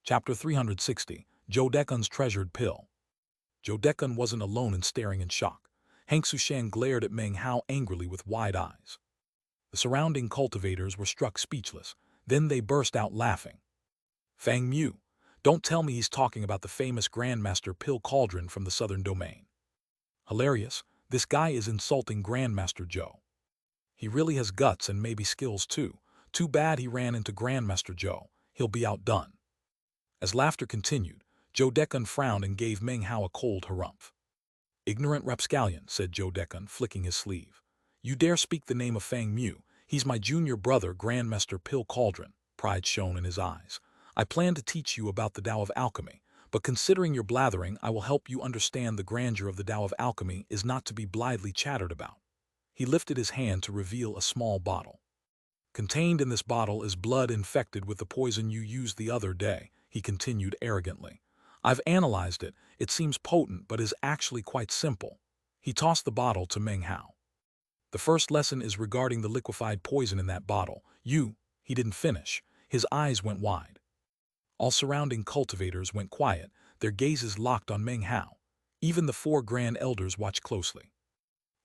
Chapter 360, Jodekun's Treasured Pill. Jodekun wasn't alone in staring in shock. Xianxia glared at Meng Hao angrily with wide eyes. The surrounding cultivators were struck speechless. Then they burst out laughing. Fang Mu, don't tell me he's talking about the famous Grandmaster Pill Cauldron from the Southern Domain. Hilarious, this guy is insulting Grandmaster Zhou. He really has guts and maybe skills too. Too bad he ran into Grandmaster Zhou. He'll be outdone. As laughter continued, Jodekun frowned and gave Meng Hao a cold harumph. Ignorant rapscallion, said Jodekun, flicking his sleeve. You dare speak the name of Fang Mu? He's my junior brother, Grandmaster Pill Cauldron. Pride shone in his eyes. I plan to teach you about the Tao of Alchemy, but considering your blathering, I will help you understand the grandeur of the Tao of Alchemy is not to be blithely chattered about. He lifted his hand to reveal a small bottle. Contained in this bottle is blood infected with the poison you used the other day, he continued arrogantly. I've analyzed it. It seems potent but is actually quite simple. He tossed the bottle to Meng Hao. The first lesson is regarding the liquefied poison in that bottle. He didn't finish. His eyes went wide. All surrounding cultivators went quiet, their gazes locked on Meng Hao. Even the 4 Grand Elders watched closely.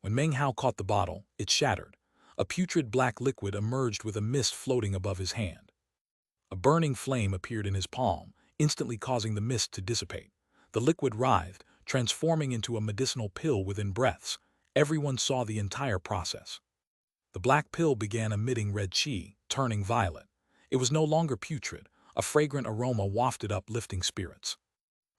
When Meng Hao caught the bottle, it shattered. A putrid black liquid emerged with a mist floating above his hand. A burning flame appeared in his palm, instantly causing the mist to dissipate. The liquid writhed, transforming into a medicinal pill within breaths. Everyone saw the entire process. The black pill began emitting red chi, turning violet. It was no longer putrid. A fragrant aroma wafted up, lifting spirits.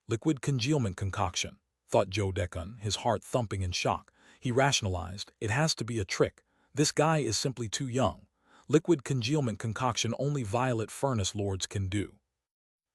Liquid congealment concoction, thought Jodekun, his heart thumping in shock. He rationalized, it has to be a trick. This guy is simply too young. Liquid congealment concoction only violet furnace lords can do.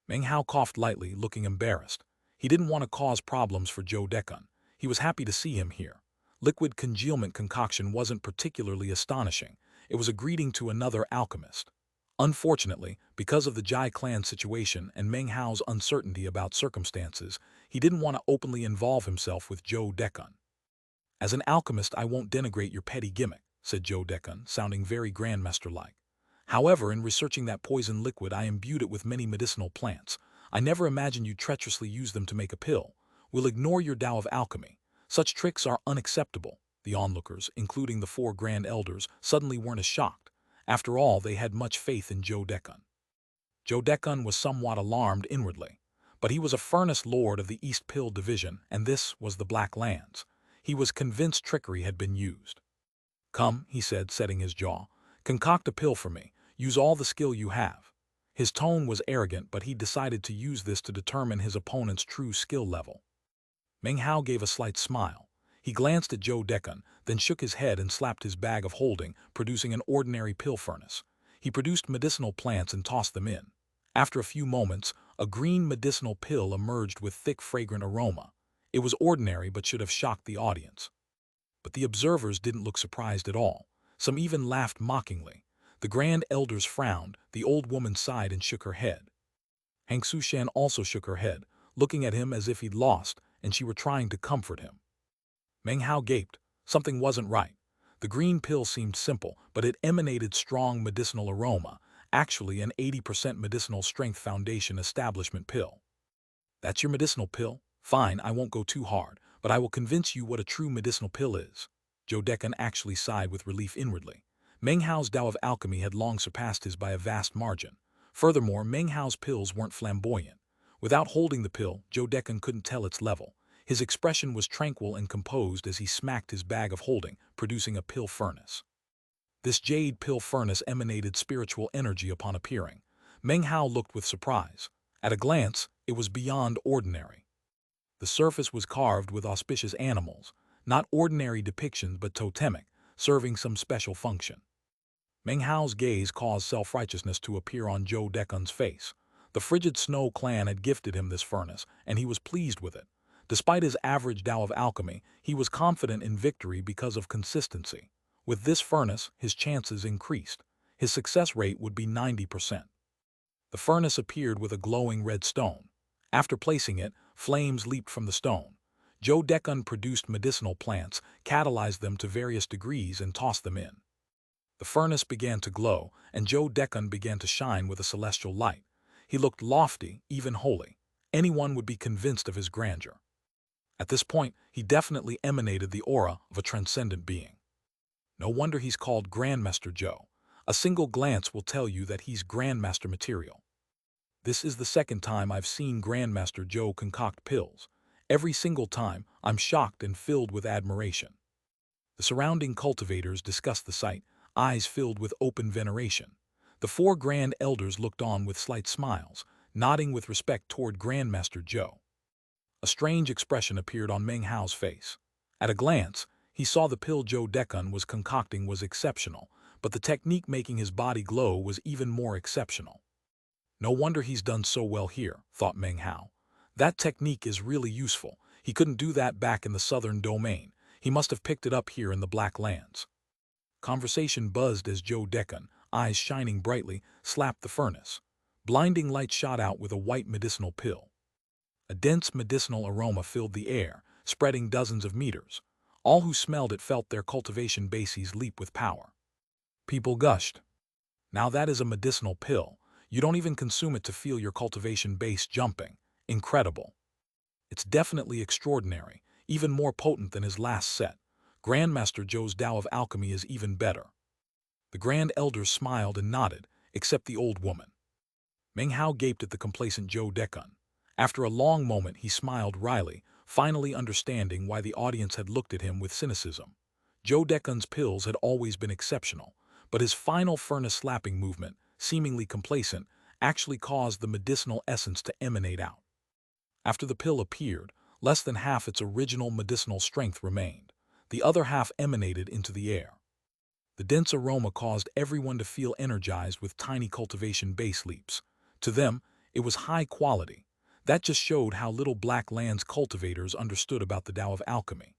Meng Hao coughed lightly, looking embarrassed. He didn't want to cause problems for Jodekun. He was happy to see him here. Liquid congealment concoction wasn't particularly astonishing. It was a greeting to another alchemist. Unfortunately, because of the Jai clan situation and Meng Hao's uncertainty about circumstances, he didn't want to openly involve himself with Jodekun. As an alchemist, I won't denigrate your petty gimmick, said Jodekun, sounding very grandmaster-like. However, in researching that poison liquid, I imbued it with many medicinal plants. I never imagined you treacherously use them to make a pill. We'll ignore your Tao of Alchemy. Such tricks are unacceptable. The onlookers, including the 4 Grand Elders, suddenly weren't as shocked. After all, they had much faith in Jodekun. Jodekun was somewhat alarmed inwardly. But he was a furnace lord of the East Pill Division, and this was the Black Lands. He was convinced trickery had been used. Come, he said, setting his jaw. Concoct a pill for me. Use all the skill you have. His tone was arrogant, but he decided to use this to determine his opponent's true skill level. Meng Hao gave a slight smile. He glanced at Jodekun, then shook his head and slapped his bag of holding, producing an ordinary pill furnace. He produced medicinal plants and tossed them in. After a few moments, a green medicinal pill emerged with thick, fragrant aroma. It was ordinary but should have shocked the audience. But the observers didn't look surprised at all. Some even laughed mockingly. The Grand Elders frowned, the old woman sighed and shook her head. Xianxia also shook her head, looking at him as if he'd lost, and she were trying to comfort him. Meng Hao gaped. Something wasn't right. The green pill seemed simple, but it emanated strong medicinal aroma, actually an 80% medicinal strength foundation establishment pill. That's your medicinal pill? Fine, I won't go too hard, but I will convince you what a true medicinal pill is. Jodekun actually sighed with relief inwardly. Meng Hao's Tao of Alchemy had long surpassed his by a vast margin. Furthermore, Meng Hao's pills weren't flamboyant. Without holding the pill, Jodekun couldn't tell its level. His expression was tranquil and composed as he smacked his bag of holding, producing a pill furnace. This jade pill furnace emanated spiritual energy upon appearing. Meng Hao looked with surprise. At a glance, it was beyond ordinary. The surface was carved with auspicious animals, not ordinary depictions but totemic, serving some special function. Meng Hao's gaze caused self-righteousness to appear on Jodekun's face. The Frigid Snow clan had gifted him this furnace, and he was pleased with it. Despite his average Tao of Alchemy, he was confident in victory because of consistency. With this furnace, his chances increased. His success rate would be 90%. The furnace appeared with a glowing red stone. After placing it, flames leaped from the stone. Jodekun produced medicinal plants, catalyzed them to various degrees, and tossed them in. The furnace began to glow, and Jodekun began to shine with a celestial light. He looked lofty, even holy. Anyone would be convinced of his grandeur. At this point, he definitely emanated the aura of a transcendent being. No wonder he's called Grandmaster Joe. A single glance will tell you that he's Grandmaster material. This is the second time I've seen Grandmaster Joe concoct pills. Every single time, I'm shocked and filled with admiration. The surrounding cultivators discussed the sight, eyes filled with open veneration. The four Grand Elders looked on with slight smiles, nodding with respect toward Grandmaster Joe. A strange expression appeared on Meng Hao's face. At a glance, he saw the pill Joe Dekun was concocting was exceptional, but the technique making his body glow was even more exceptional. No wonder he's done so well here, thought Meng Hao. That technique is really useful. He couldn't do that back in the southern domain. He must have picked it up here in the Black Lands. Conversation buzzed as Joe Dekun, eyes shining brightly, slapped the furnace. Blinding light shot out with a white medicinal pill. A dense medicinal aroma filled the air, spreading dozens of meters. All who smelled it felt their cultivation bases leap with power. People gushed. Now that is a medicinal pill. You don't even consume it to feel your cultivation base jumping. Incredible. It's definitely extraordinary, even more potent than his last set. Grandmaster Joe's Tao of Alchemy is even better. The Grand Elders smiled and nodded, except the old woman. Meng Hao gaped at the complacent Joe Dekun. After a long moment, he smiled wryly, finally understanding why the audience had looked at him with cynicism. Joe Dekun's pills had always been exceptional, but his final furnace-slapping movement, seemingly complacent, actually caused the medicinal essence to emanate out. After the pill appeared, less than half its original medicinal strength remained. The other half emanated into the air. The dense aroma caused everyone to feel energized with tiny cultivation base leaps. To them, it was high quality. That just showed how little Black Lands cultivators understood about the Tao of Alchemy.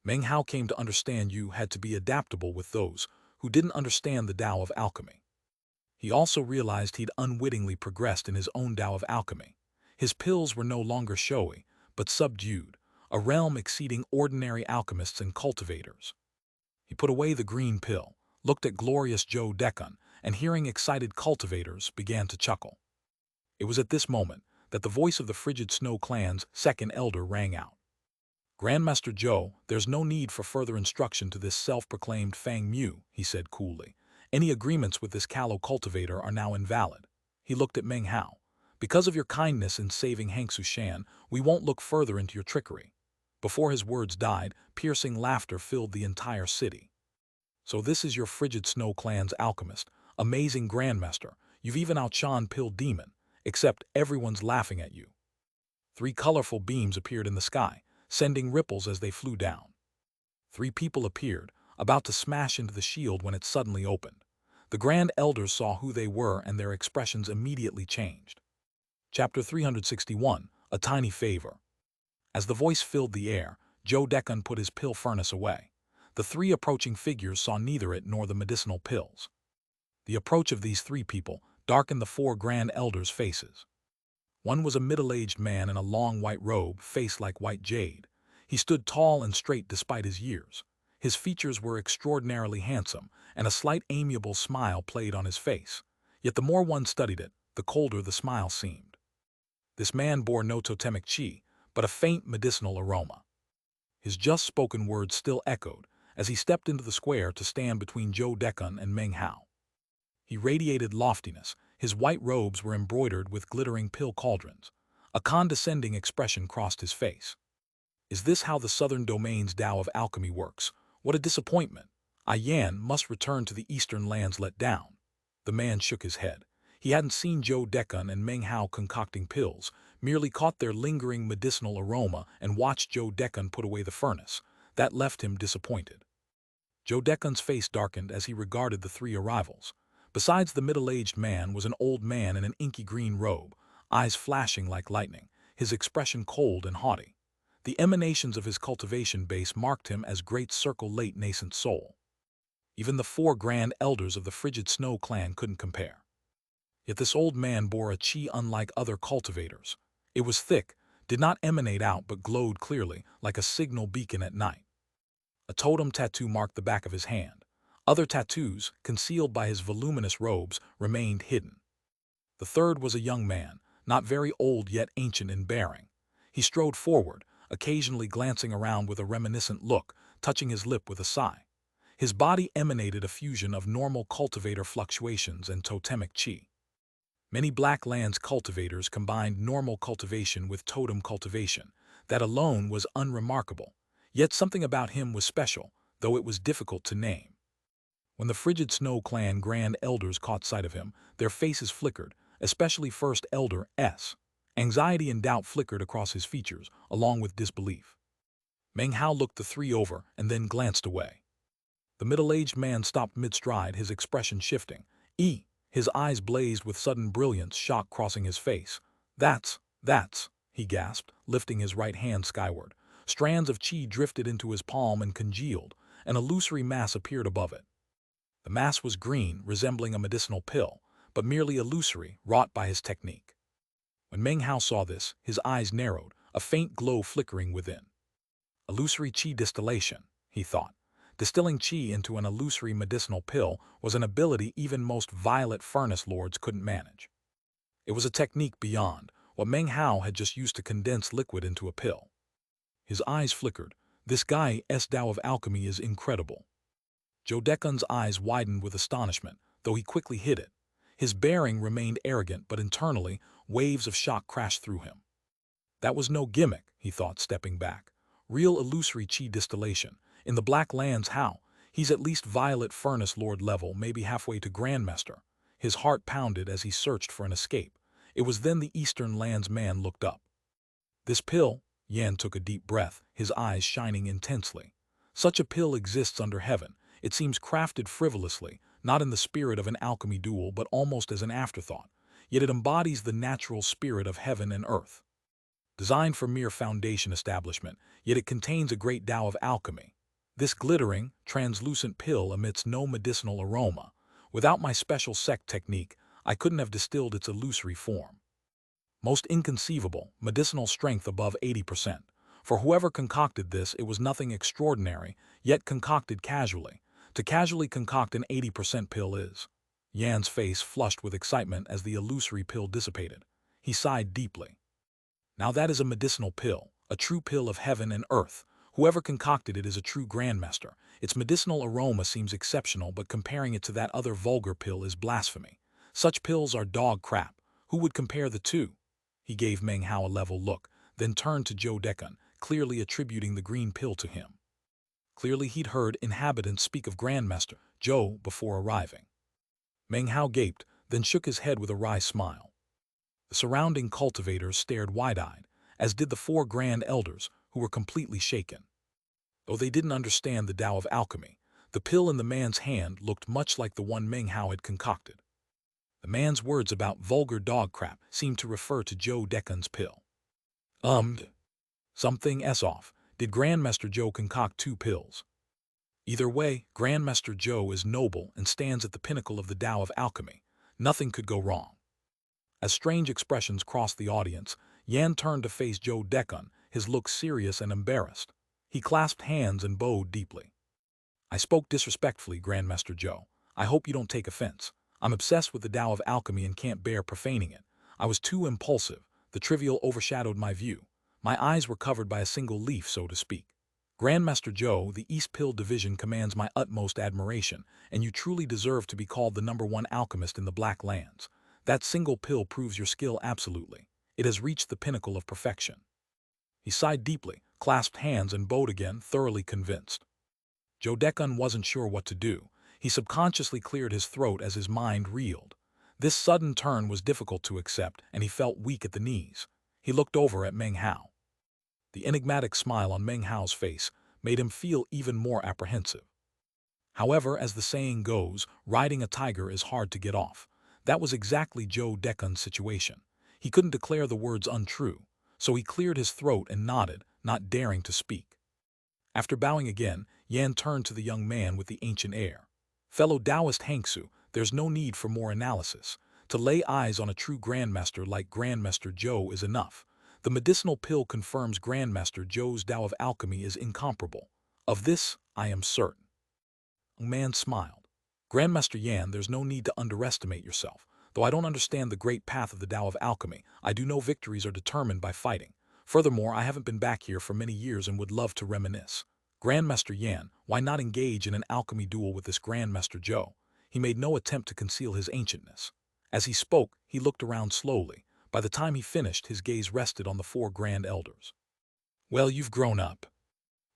Meng Hao came to understand you had to be adaptable with those who didn't understand the Tao of Alchemy. He also realized he'd unwittingly progressed in his own Tao of Alchemy. His pills were no longer showy, but subdued, a realm exceeding ordinary alchemists and cultivators. He put away the green pill, looked at glorious Joe Dekun, and hearing excited cultivators, began to chuckle. It was at this moment that the voice of the Frigid Snow Clan's second elder rang out. Grandmaster Joe, there's no need for further instruction to this self-proclaimed Fang Mu, he said coolly. Any agreements with this callow cultivator are now invalid. He looked at Meng Hao. Because of your kindness in saving Xianxia Shan, we won't look further into your trickery. Before his words died, piercing laughter filled the entire city. So this is your Frigid Snow Clan's alchemist, amazing Grandmaster. You've even outshone Pill Demon, except everyone's laughing at you. 3 colorful beams appeared in the sky, sending ripples as they flew down. 3 people appeared, about to smash into the shield when it suddenly opened. The Grand Elders saw who they were and their expressions immediately changed. Chapter 361, A Tiny Favor. As the voice filled the air, Joe Dekun put his pill furnace away. The 3 approaching figures saw neither it nor the medicinal pills. The approach of these 3 people darkened the 4 Grand Elders' faces. One was a middle-aged man in a long white robe, face like white jade. He stood tall and straight despite his years. His features were extraordinarily handsome, and a slight amiable smile played on his face. Yet the more one studied it, the colder the smile seemed. This man bore no totemic chi, but a faint medicinal aroma. His just-spoken words still echoed as he stepped into the square to stand between Joe Dekun and Meng Hao. He radiated loftiness. His white robes were embroidered with glittering pill cauldrons. A condescending expression crossed his face. Is this how the southern domain's Tao of Alchemy works? What a disappointment. Yan must return to the eastern lands let down. The man shook his head. He hadn't seen Joe Dekun and Meng Hao concocting pills, merely caught their lingering medicinal aroma and watched Joe Dekun put away the furnace. That left him disappointed. Joe Dekun's face darkened as he regarded the 3 arrivals. Besides the middle-aged man was an old man in an inky green robe, eyes flashing like lightning, his expression cold and haughty. The emanations of his cultivation base marked him as Great Circle late nascent soul. Even the 4 Grand Elders of the Frigid Snow Clan couldn't compare. Yet this old man bore a chi unlike other cultivators. It was thick, did not emanate out but glowed clearly like a signal beacon at night. A totem tattoo marked the back of his hand. Other tattoos, concealed by his voluminous robes, remained hidden. The third was a young man, not very old yet ancient in bearing. He strode forward, occasionally glancing around with a reminiscent look, touching his lip with a sigh. His body emanated a fusion of normal cultivator fluctuations and totemic chi. Many Black Lands cultivators combined normal cultivation with totem cultivation. That alone was unremarkable. Yet something about him was special, though it was difficult to name. When the Frigid Snow Clan Grand Elders caught sight of him, their faces flickered, especially First Elder S. Anxiety and doubt flickered across his features, along with disbelief. Meng Hao looked the three over and then glanced away. The middle-aged man stopped mid-stride, his expression shifting. His eyes blazed with sudden brilliance, shock crossing his face. That's, he gasped, lifting his right hand skyward. Strands of chi drifted into his palm and congealed. An illusory mass appeared above it. The mass was green, resembling a medicinal pill, but merely illusory, wrought by his technique. When Meng Hao saw this, his eyes narrowed, a faint glow flickering within. Illusory chi distillation, he thought. Distilling chi into an illusory medicinal pill was an ability even most violet furnace lords couldn't manage. It was a technique beyond what Meng Hao had just used to condense liquid into a pill. His eyes flickered. This guy's Tao of alchemy is incredible. Jodekun's eyes widened with astonishment, though he quickly hid it. His bearing remained arrogant, but internally, waves of shock crashed through him. That was no gimmick, he thought, stepping back. Real illusory chi distillation. In the Black Lands, how? He's at least Violet Furnace Lord level, maybe halfway to Grandmaster. His heart pounded as he searched for an escape. It was then the Eastern Lands man looked up. This pill, Yan took a deep breath, his eyes shining intensely. Such a pill exists under heaven. It seems crafted frivolously, not in the spirit of an alchemy duel, but almost as an afterthought. Yet it embodies the natural spirit of heaven and earth. Designed for mere foundation establishment, yet it contains a great Tao of alchemy. This glittering, translucent pill emits no medicinal aroma. Without my special sect technique, I couldn't have distilled its illusory form. Most inconceivable, medicinal strength above 80%. For whoever concocted this, it was nothing extraordinary, yet concocted casually. To casually concoct an 80% pill is. Yan's face flushed with excitement as the illusory pill dissipated. He sighed deeply. Now that is a medicinal pill, a true pill of heaven and earth. Whoever concocted it is a true grandmaster. Its medicinal aroma seems exceptional, but comparing it to that other vulgar pill is blasphemy. Such pills are dog crap. Who would compare the two? He gave Meng Hao a level look, then turned to Jodekun, clearly attributing the green pill to him. Clearly he'd heard inhabitants speak of Grandmaster Joe before arriving. Meng Hao gaped, then shook his head with a wry smile. The surrounding cultivators stared wide-eyed, as did the four Grand Elders, who were completely shaken. Though they didn't understand the Tao of alchemy, the pill in the man's hand looked much like the one Meng Hao had concocted. The man's words about vulgar dog crap seemed to refer to Joe Dekun's pill. Something off. Did Grandmaster Joe concoct two pills? Either way, Grandmaster Joe is noble and stands at the pinnacle of the Tao of alchemy. Nothing could go wrong. As strange expressions crossed the audience, Yan turned to face Joe Dekun, his look serious and embarrassed. He clasped hands and bowed deeply. I spoke disrespectfully, Grandmaster Joe. I hope you don't take offense. I'm obsessed with the Tao of alchemy and can't bear profaning it. I was too impulsive. The trivial overshadowed my view. My eyes were covered by a single leaf, so to speak. Grandmaster Joe, the East Pill Division commands my utmost admiration, and you truly deserve to be called the #1 alchemist in the Black Lands. That single pill proves your skill absolutely. It has reached the pinnacle of perfection. He sighed deeply, clasped hands and bowed again, thoroughly convinced. Jodekun wasn't sure what to do. He subconsciously cleared his throat as his mind reeled. This sudden turn was difficult to accept, and he felt weak at the knees. He looked over at Meng Hao. The enigmatic smile on Meng Hao's face made him feel even more apprehensive. However, as the saying goes, riding a tiger is hard to get off. That was exactly Joe Dekun's situation. He couldn't declare the words untrue, so he cleared his throat and nodded, not daring to speak. After bowing again, Yan turned to the young man with the ancient air. Fellow Taoist Hangsu, there's no need for more analysis. To lay eyes on a true Grandmaster like Grandmaster Joe is enough. The medicinal pill confirms Grandmaster Joe's Tao of alchemy is incomparable. Of this, I am certain. The man smiled. Grandmaster Yan, there's no need to underestimate yourself. Though I don't understand the great path of the Tao of alchemy, I do know victories are determined by fighting. Furthermore, I haven't been back here for many years and would love to reminisce. Grandmaster Yan, why not engage in an alchemy duel with this Grandmaster Zhou? He made no attempt to conceal his ancientness. As he spoke, he looked around slowly. By the time he finished, his gaze rested on the four grand elders. Well, you've grown up.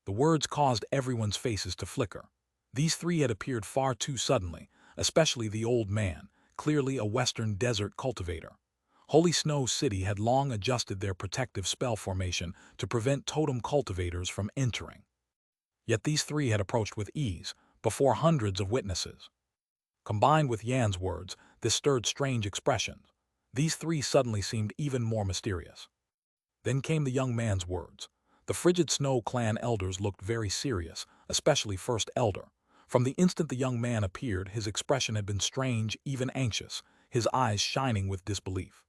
The words caused everyone's faces to flicker. These three had appeared far too suddenly, especially the old man, clearly a western desert cultivator. Holy Snow City had long adjusted their protective spell formation to prevent totem cultivators from entering. Yet these three had approached with ease, before hundreds of witnesses. Combined with Yan's words, this stirred strange expressions. These three suddenly seemed even more mysterious. Then came the young man's words. The Frigid Snow clan elders looked very serious, especially First Elder. From the instant the young man appeared, his expression had been strange, even anxious, his eyes shining with disbelief.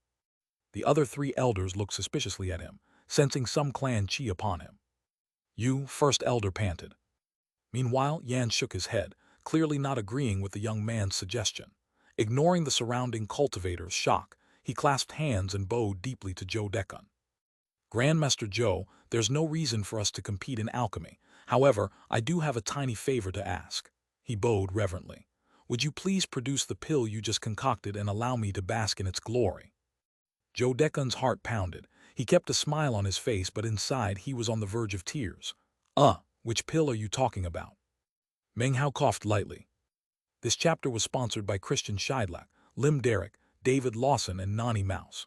The other three elders looked suspiciously at him, sensing some clan chi upon him. You, First Elder panted. Meanwhile, Yan shook his head, clearly not agreeing with the young man's suggestion. Ignoring the surrounding cultivators' shock, he clasped hands and bowed deeply to Zhou Dekun. Grandmaster Zhou, there's no reason for us to compete in alchemy. However, I do have a tiny favor to ask. He bowed reverently. Would you please produce the pill you just concocted and allow me to bask in its glory? Zhou Dekun's heart pounded. He kept a smile on his face, but inside he was on the verge of tears. Which pill are you talking about? Meng Hao coughed lightly. This chapter was sponsored by Christian Scheidlach, Lim Derrick, David Lawson, and Nani Mouse.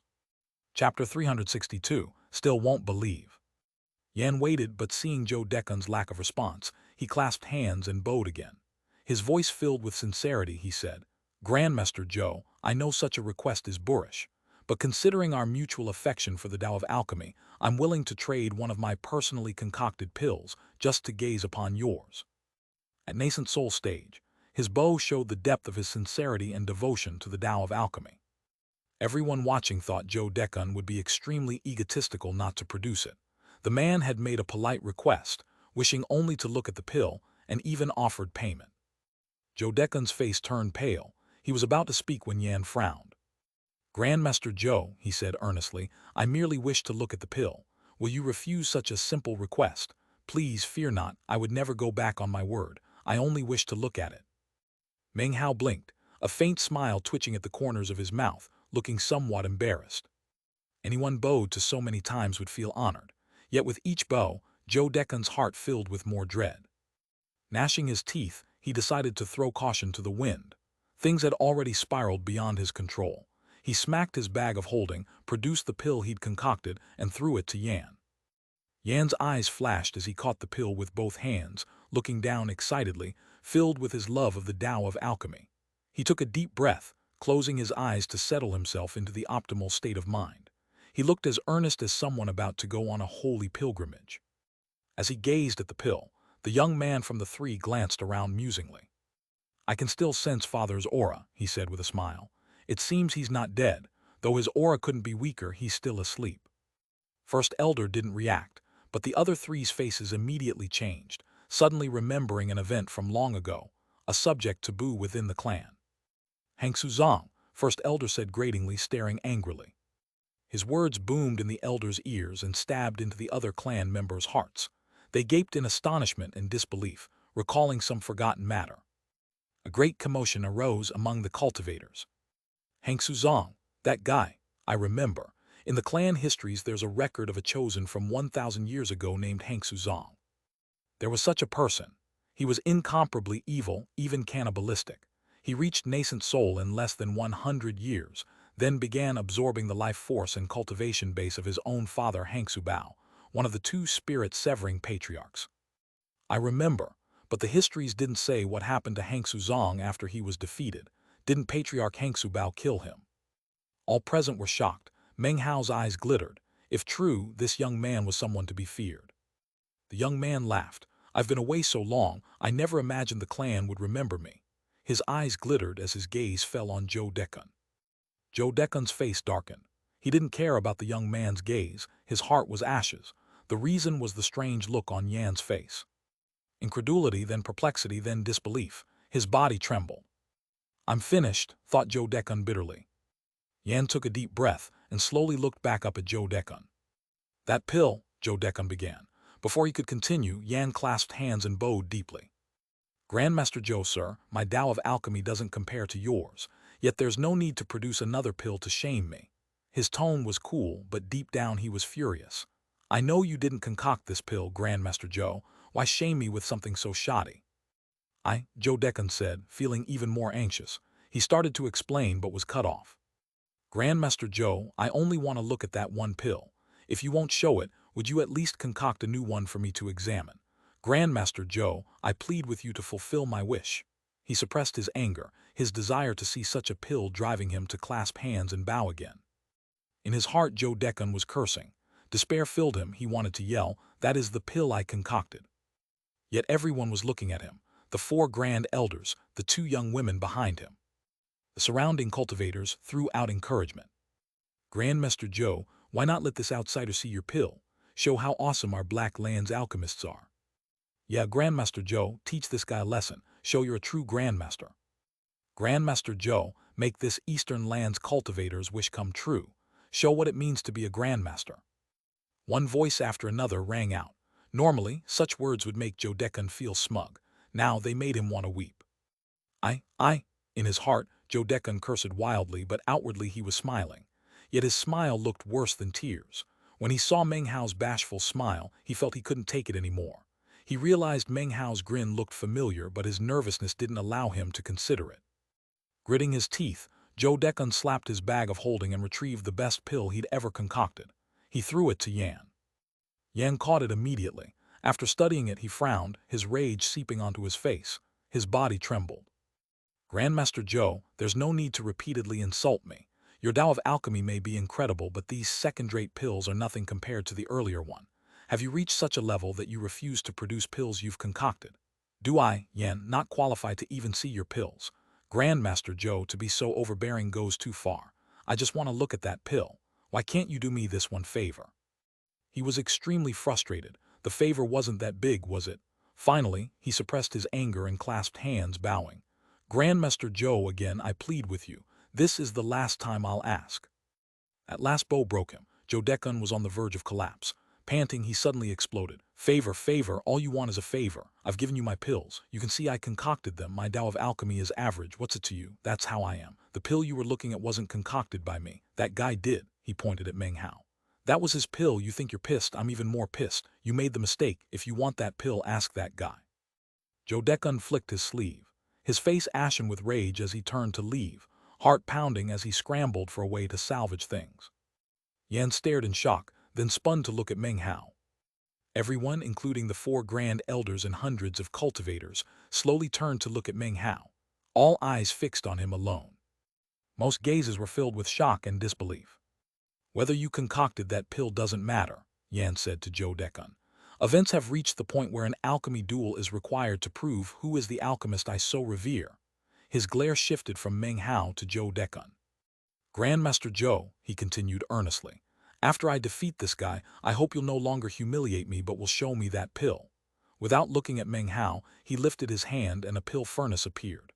Chapter 362, Still Won't Believe. Yan waited, but seeing Zhou Dekun's lack of response, he clasped hands and bowed again. His voice filled with sincerity, he said, Grandmaster Zhou, I know such a request is boorish, but considering our mutual affection for the Tao of alchemy, I'm willing to trade one of my personally concocted pills just to gaze upon yours. At nascent soul stage, his bow showed the depth of his sincerity and devotion to the Tao of alchemy. Everyone watching thought Zhou Dekun would be extremely egotistical not to produce it. The man had made a polite request, wishing only to look at the pill, and even offered payment. Zhou Dekun's face turned pale. He was about to speak when Yan frowned. Grandmaster Zhou, he said earnestly, I merely wish to look at the pill. Will you refuse such a simple request? Please fear not, I would never go back on my word. I only wish to look at it. Meng Hao blinked, a faint smile twitching at the corners of his mouth, looking somewhat embarrassed. Anyone bowed to so many times would feel honored, yet with each bow, Zhou Dekun's heart filled with more dread. Gnashing his teeth, he decided to throw caution to the wind. Things had already spiraled beyond his control. He smacked his bag of holding, produced the pill he'd concocted, and threw it to Yan. Yan's eyes flashed as he caught the pill with both hands, looking down excitedly, filled with his love of the Tao of alchemy. He took a deep breath, closing his eyes to settle himself into the optimal state of mind. He looked as earnest as someone about to go on a holy pilgrimage. As he gazed at the pill, the young man from the three glanced around musingly. I can still sense Father's aura, he said with a smile. It seems he's not dead, though his aura couldn't be weaker, he's still asleep. First Elder didn't react, but the other three's faces immediately changed, suddenly remembering an event from long ago, a subject taboo within the clan. Hangsu Zong, First Elder said gratingly, staring angrily. His words boomed in the elder's ears and stabbed into the other clan members' hearts. They gaped in astonishment and disbelief, recalling some forgotten matter. A great commotion arose among the cultivators. Hangsu Zong, that guy, I remember. In the clan histories there's a record of a chosen from 1,000 years ago named Hangsu Zong. There was such a person. He was incomparably evil, even cannibalistic. He reached nascent soul in less than 100 years, then began absorbing the life force and cultivation base of his own father Hangsu Bao, one of the two spirit-severing patriarchs. I remember, but the histories didn't say what happened to Hangsu Zong after he was defeated. Didn't Patriarch Hangsu Bao kill him? All present were shocked. Meng Hao's eyes glittered. If true, this young man was someone to be feared. The young man laughed. I've been away so long, I never imagined the clan would remember me. His eyes glittered as his gaze fell on Zhou Dekun. Zhou Dekun's face darkened. He didn't care about the young man's gaze. His heart was ashes. The reason was the strange look on Yan's face. Incredulity, then perplexity, then disbelief. His body trembled. I'm finished, thought Zhou Dekun bitterly. Yan took a deep breath and slowly looked back up at Zhou Dekun. That pill, Zhou Dekun began. Before he could continue, Yan clasped hands and bowed deeply. Grandmaster Zhou, sir, my Tao of alchemy doesn't compare to yours, yet there's no need to produce another pill to shame me. His tone was cool, but deep down he was furious. I know you didn't concoct this pill, Grandmaster Zhou. Why shame me with something so shoddy? Zhou Dekun said, feeling even more anxious. He started to explain but was cut off. Grandmaster Zhou, I only want to look at that one pill. If you won't show it, would you at least concoct a new one for me to examine? Grandmaster Zhou, I plead with you to fulfill my wish. He suppressed his anger, his desire to see such a pill driving him to clasp hands and bow again. In his heart, Zhou Dekun was cursing. Despair filled him, he wanted to yell, that is the pill I concocted. Yet everyone was looking at him, the 4 grand elders, the 2 young women behind him. The surrounding cultivators threw out encouragement. Grandmaster Zhou, why not let this outsider see your pill? Show how awesome our Black Lands alchemists are. Yeah, Grandmaster Zhou, teach this guy a lesson. Show you're a true Grandmaster. Grandmaster Zhou, make this Eastern Lands cultivators wish come true. Show what it means to be a Grandmaster. One voice after another rang out. Normally, such words would make Zhou Dekun feel smug. Now they made him want to weep. In his heart, Zhou Dekun cursed wildly, but outwardly he was smiling. Yet his smile looked worse than tears. When he saw Meng Hao's bashful smile, he felt he couldn't take it anymore. He realized Meng Hao's grin looked familiar, but his nervousness didn't allow him to consider it. Gritting his teeth, Zhou Dekun slapped his bag of holding and retrieved the best pill he'd ever concocted. He threw it to Yan. Yan caught it immediately. After studying it, he frowned, his rage seeping onto his face. His body trembled. Grandmaster Zhou, there's no need to repeatedly insult me. Your Tao of alchemy may be incredible, but these second-rate pills are nothing compared to the earlier one. Have you reached such a level that you refuse to produce pills you've concocted? Do I, Yan, not qualify to even see your pills? Grandmaster Zhou, to be so overbearing goes too far. I just want to look at that pill. Why can't you do me this one favor? He was extremely frustrated. The favor wasn't that big, was it? Finally, he suppressed his anger and clasped hands, bowing. Grandmaster Zhou, again, I plead with you. This is the last time I'll ask. At last Bo broke him. Zhou Dekun was on the verge of collapse. Panting, he suddenly exploded. Favor, all you want is a favor. I've given you my pills. You can see I concocted them. My Tao of alchemy is average. What's it to you? That's how I am. The pill you were looking at wasn't concocted by me. That guy did. He pointed at Meng Hao. That was his pill. You think you're pissed? I'm even more pissed. You made the mistake. If you want that pill, ask that guy. Zhou Dekun flicked his sleeve, his face ashen with rage as he turned to leave, heart pounding as he scrambled for a way to salvage things. Yan stared in shock, then spun to look at Meng Hao. Everyone, including the 4 grand elders and hundreds of cultivators, slowly turned to look at Meng Hao, all eyes fixed on him alone. Most gazes were filled with shock and disbelief. Whether you concocted that pill doesn't matter, Yan said to Zhou Dekun. Events have reached the point where an alchemy duel is required to prove who is the alchemist I so revere. His glare shifted from Meng Hao to Zhou Dekun. Grandmaster Zhou, he continued earnestly, after I defeat this guy, I hope you'll no longer humiliate me but will show me that pill. Without looking at Meng Hao, he lifted his hand and a pill furnace appeared.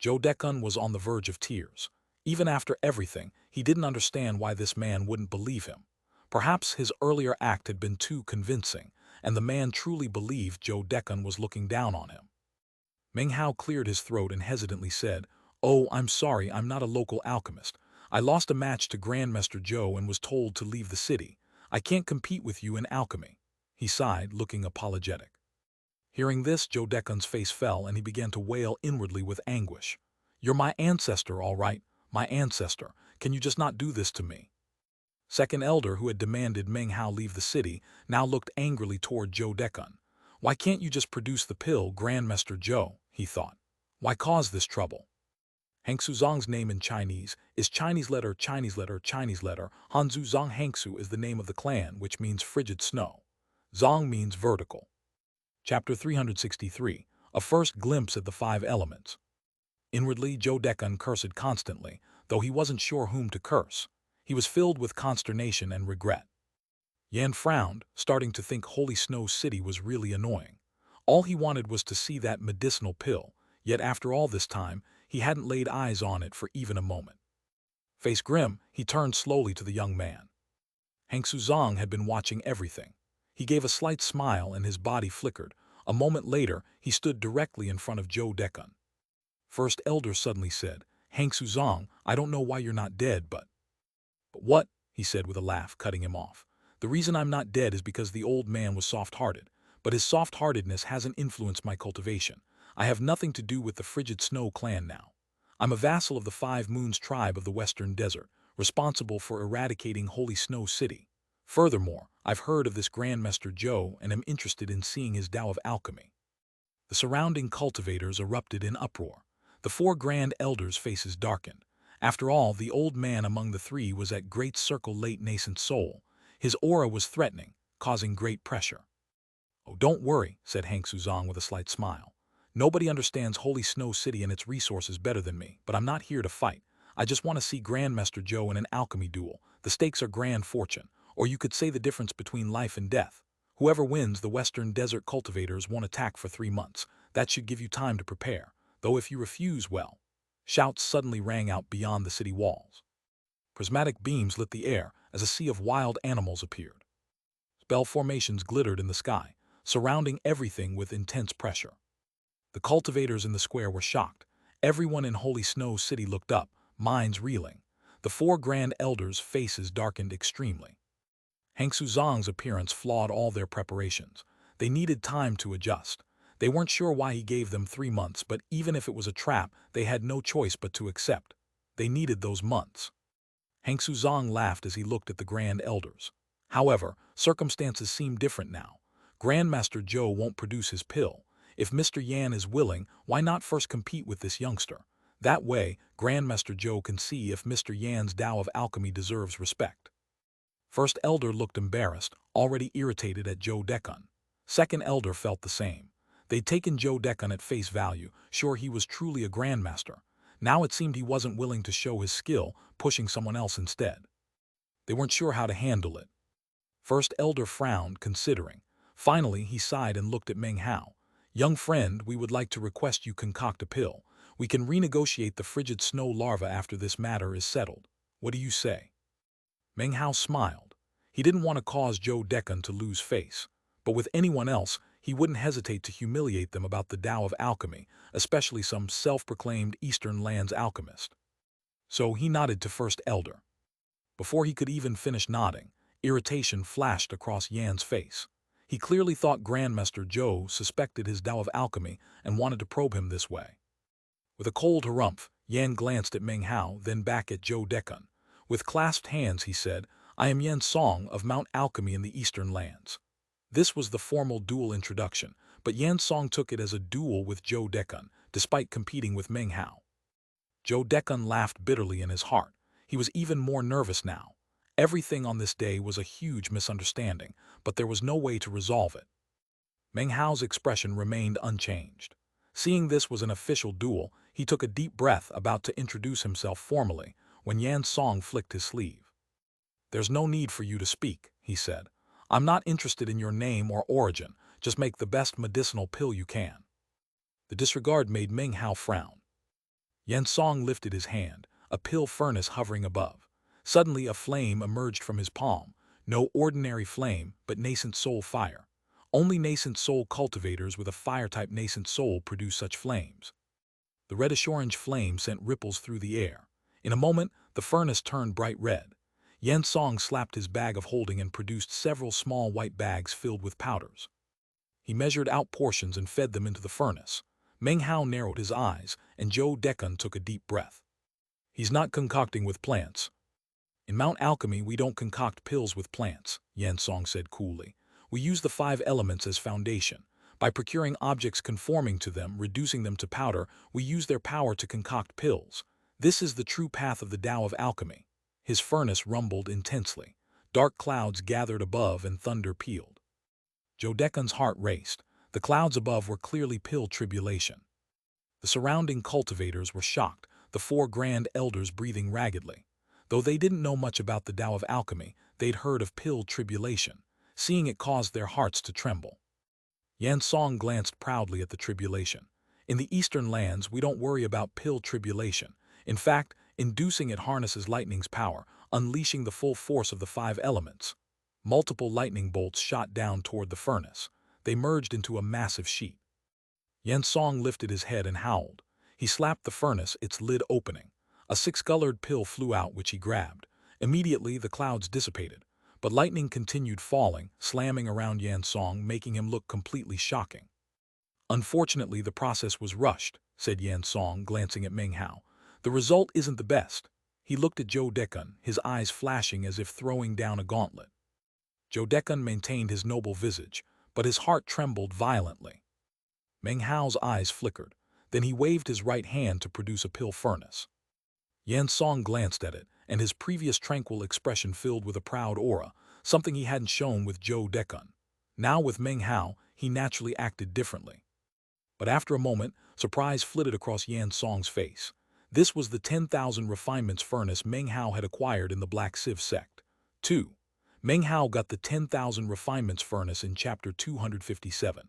Zhou Dekun was on the verge of tears. Even after everything, he didn't understand why this man wouldn't believe him. Perhaps his earlier act had been too convincing, and the man truly believed Zhou Dekun was looking down on him. Meng Hao cleared his throat and hesitantly said, "Oh, I'm sorry, I'm not a local alchemist. I lost a match to Grandmaster Zhou and was told to leave the city. I can't compete with you in alchemy." He sighed, looking apologetic. Hearing this, Zhou Dekun's face fell and he began to wail inwardly with anguish. "You're my ancestor, all right, my ancestor. Can you just not do this to me?" Second elder, who had demanded Meng Hao leave the city, now looked angrily toward Zhou Dekun. "Why can't you just produce the pill, Grandmaster Zhou?" he thought. "Why cause this trouble?" Hangsu Zong's name in Chinese is Chinese letter. Hanzu Zong Hangsu is the name of the clan, which means frigid snow. Zong means vertical. Chapter 363, a first glimpse at the 5 elements. Inwardly, Zhou Dekun cursed constantly, though he wasn't sure whom to curse. He was filled with consternation and regret. Yan frowned, starting to think Holy Snow City was really annoying. All he wanted was to see that medicinal pill, yet after all this time, he hadn't laid eyes on it for even a moment. Face grim, he turned slowly to the young man. Zong had been watching everything. He gave a slight smile and his body flickered. A moment later, he stood directly in front of Zhou Dekun. First Elder suddenly said, Zong, I don't know why you're not dead, but what? He said with a laugh, cutting him off. The reason I'm not dead is because the old man was soft-hearted, but his soft-heartedness hasn't influenced my cultivation. I have nothing to do with the Frigid Snow clan now. I'm a vassal of the Five Moons tribe of the Western Desert, responsible for eradicating Holy Snow City. Furthermore, I've heard of this Grandmaster Zhou and am interested in seeing his Tao of Alchemy. The surrounding cultivators erupted in uproar. The four Grand Elders' faces darkened. After all, the old man among the three was at Great Circle late nascent soul. His aura was threatening, causing great pressure. Oh, don't worry, said Zong with a slight smile. Nobody understands Holy Snow City and its resources better than me, but I'm not here to fight. I just want to see Grandmaster Zhou in an alchemy duel. The stakes are grand fortune, or you could say the difference between life and death. Whoever wins, the Western Desert cultivators won't attack for 3 months. That should give you time to prepare, though if you refuse, well. Shouts suddenly rang out beyond the city walls. Prismatic beams lit the air as a sea of wild animals appeared. Spell formations glittered in the sky, surrounding everything with intense pressure. The cultivators in the square were shocked. Everyone in Holy Snow City looked up, minds reeling. The four Grand Elders' faces darkened extremely. Zong's appearance flawed all their preparations. They needed time to adjust. They weren't sure why he gave them 3 months, but even if it was a trap, they had no choice but to accept. They needed those months. Zong laughed as he looked at the Grand Elders. However, circumstances seem different now. Grandmaster Zhou won't produce his pill. If Mr. Yan is willing, why not first compete with this youngster? That way, Grandmaster Zhou can see if Mr. Yan's Tao of Alchemy deserves respect. First Elder looked embarrassed, already irritated at Zhou Dekun. Second Elder felt the same. They'd taken Zhou Dekun at face value, sure he was truly a Grandmaster. Now it seemed he wasn't willing to show his skill, pushing someone else instead. They weren't sure how to handle it. First Elder frowned, considering. Finally, he sighed and looked at Meng Hao. Young friend, we would like to request you concoct a pill. We can renegotiate the frigid snow larva after this matter is settled. What do you say? Meng Hao smiled. He didn't want to cause Zhou Dekun to lose face. But with anyone else, he wouldn't hesitate to humiliate them about the Tao of Alchemy, especially some self-proclaimed Eastern Lands alchemist. So he nodded to First Elder. Before he could even finish nodding, irritation flashed across Yan's face. He clearly thought Grandmaster Zhou suspected his Tao of Alchemy and wanted to probe him this way. With a cold harumph, Yan glanced at Meng Hao, then back at Zhou Dekun. With clasped hands, he said, I am Yan Song of Mount Alchemy in the Eastern Lands. This was the formal duel introduction, but Yan Song took it as a duel with Zhou Dekun, despite competing with Meng Hao. Zhou Dekun laughed bitterly in his heart. He was even more nervous now. Everything on this day was a huge misunderstanding, but there was no way to resolve it. Meng Hao's expression remained unchanged. Seeing this was an official duel, he took a deep breath, about to introduce himself formally, when Yan Song flicked his sleeve. There's no need for you to speak, he said. I'm not interested in your name or origin, just make the best medicinal pill you can. The disregard made Meng Hao frown. Yan Song lifted his hand, a pill furnace hovering above. Suddenly a flame emerged from his palm, no ordinary flame, but nascent soul fire. Only nascent soul cultivators with a fire-type nascent soul produce such flames. The reddish-orange flame sent ripples through the air. In a moment, the furnace turned bright red. Yan Song slapped his bag of holding and produced several small white bags filled with powders. He measured out portions and fed them into the furnace. Meng Hao narrowed his eyes, and Zhou Dekun took a deep breath. He's not concocting with plants. In Mount Alchemy, we don't concoct pills with plants, Yan Song said coolly. We use the 5 elements as foundation. By procuring objects conforming to them, reducing them to powder, we use their power to concoct pills. This is the true path of the Tao of Alchemy. His furnace rumbled intensely. Dark clouds gathered above and thunder pealed. Zhou Dekun's heart raced. The clouds above were clearly pill tribulation. The surrounding cultivators were shocked, the 4 Grand Elders breathing raggedly. Though they didn't know much about the Tao of Alchemy, they'd heard of pill tribulation. Seeing it caused their hearts to tremble. Yan Song glanced proudly at the tribulation. In the Eastern Lands, we don't worry about pill tribulation. In fact, Inducing it harnesses lightning's power, unleashing the full force of the 5 elements. Multiple lightning bolts shot down toward the furnace. They merged into a massive sheet. Yansong lifted his head and howled. He slapped the furnace, its lid opening. A 6-colored pill flew out, which he grabbed. Immediately, the clouds dissipated, but lightning continued falling, slamming around Yansong, making him look completely shocking. Unfortunately, the process was rushed, said Yansong, glancing at Meng Hao. The result isn't the best. He looked at Zhou Dekun, his eyes flashing as if throwing down a gauntlet. Zhou Dekun maintained his noble visage, but his heart trembled violently. Meng Hao's eyes flickered. Then he waved his right hand to produce a pill furnace. Yansong glanced at it, and his previous tranquil expression filled with a proud aura, something he hadn't shown with Zhou Dekun. Now with Meng Hao, he naturally acted differently. But after a moment, surprise flitted across Yansong's face. This was the 10,000 refinements furnace Meng Hao had acquired in the Black Sieve sect. 2. Meng Hao got the 10,000 refinements furnace in Chapter 257.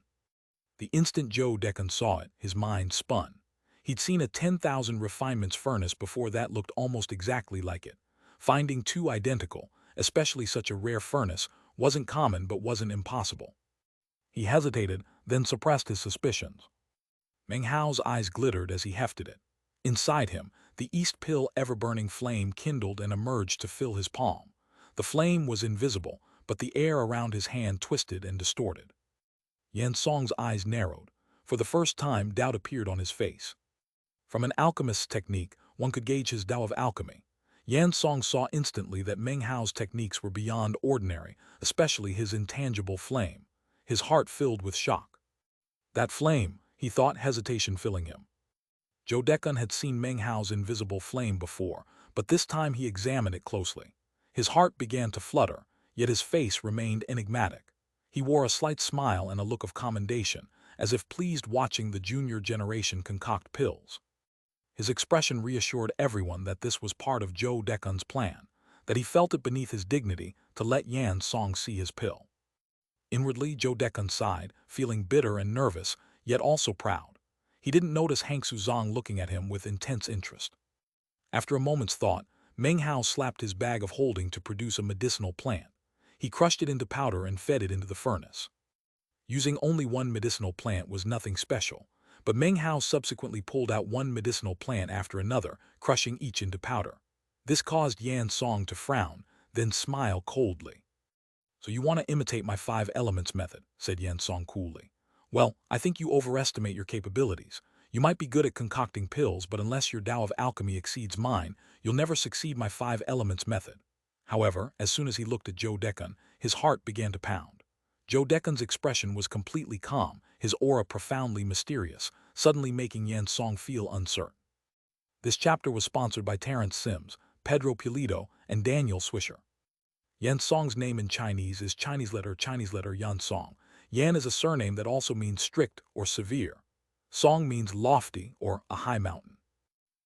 The instant Zhou Dekun saw it, his mind spun. He'd seen a 10,000 refinements furnace before that looked almost exactly like it. Finding two identical, especially such a rare furnace, wasn't common but wasn't impossible. He hesitated, then suppressed his suspicions. Meng Hao's eyes glittered as he hefted it. Inside him, the East Pill ever-burning flame kindled and emerged to fill his palm. The flame was invisible, but the air around his hand twisted and distorted. Yansong's eyes narrowed. For the first time, doubt appeared on his face. From an alchemist's technique, one could gauge his Tao of alchemy. Yansong saw instantly that Meng Hao's techniques were beyond ordinary, especially his intangible flame. His heart filled with shock. That flame, he thought, hesitation filling him. Zhou Dekun had seen Meng Hao's invisible flame before, but this time he examined it closely. His heart began to flutter, yet his face remained enigmatic. He wore a slight smile and a look of commendation, as if pleased watching the junior generation concoct pills. His expression reassured everyone that this was part of Zhou Dekun's plan, that he felt it beneath his dignity to let Yansong see his pill. Inwardly, Zhou Dekun sighed, feeling bitter and nervous, yet also proud. He didn't notice Hangsu Zong looking at him with intense interest. After a moment's thought, Meng Hao slapped his bag of holding to produce a medicinal plant. He crushed it into powder and fed it into the furnace. Using only one medicinal plant was nothing special, but Meng Hao subsequently pulled out one medicinal plant after another, crushing each into powder. This caused Yansong to frown, then smile coldly. "So you want to imitate my 5 elements method," said Yansong coolly. "Well, I think you overestimate your capabilities. You might be good at concocting pills, but unless your Tao of alchemy exceeds mine, you'll never succeed my 5 elements method." However, as soon as he looked at Zhou Dekun, his heart began to pound. Zhou Dekun's expression was completely calm, his aura profoundly mysterious, suddenly making Yansong feel uncertain. This chapter was sponsored by Terrence Sims, Pedro Pulido, and Daniel Swisher. Yansong's name in Chinese is Chinese letter Yansong. Yan is a surname that also means strict or severe. Song means lofty or a high mountain.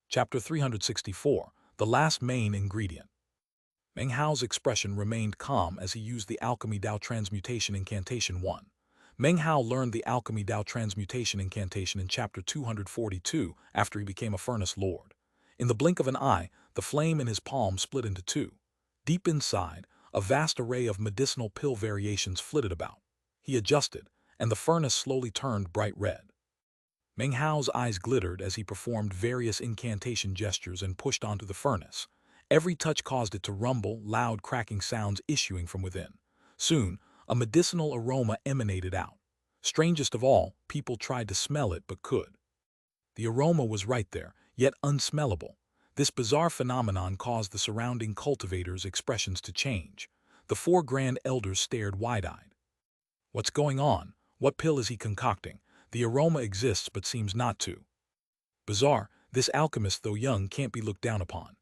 Chapter 364, the last main ingredient. Meng Hao's expression remained calm as he used the Alchemy Tao Transmutation Incantation 1. Meng Hao learned the Alchemy Tao Transmutation Incantation in Chapter 242 after he became a Furnace Lord. In the blink of an eye, the flame in his palm split into two. Deep inside, a vast array of medicinal pill variations flitted about. He adjusted, and the furnace slowly turned bright red. Meng Hao's eyes glittered as he performed various incantation gestures and pushed onto the furnace. Every touch caused it to rumble, loud cracking sounds issuing from within. Soon, a medicinal aroma emanated out. Strangest of all, people tried to smell it but could. The aroma was right there, yet unsmellable. This bizarre phenomenon caused the surrounding cultivators' expressions to change. The 4 Grand Elders stared wide-eyed. What's going on? What pill is he concocting? The aroma exists but seems not to. Bizarre, this alchemist, though young, can't be looked down upon.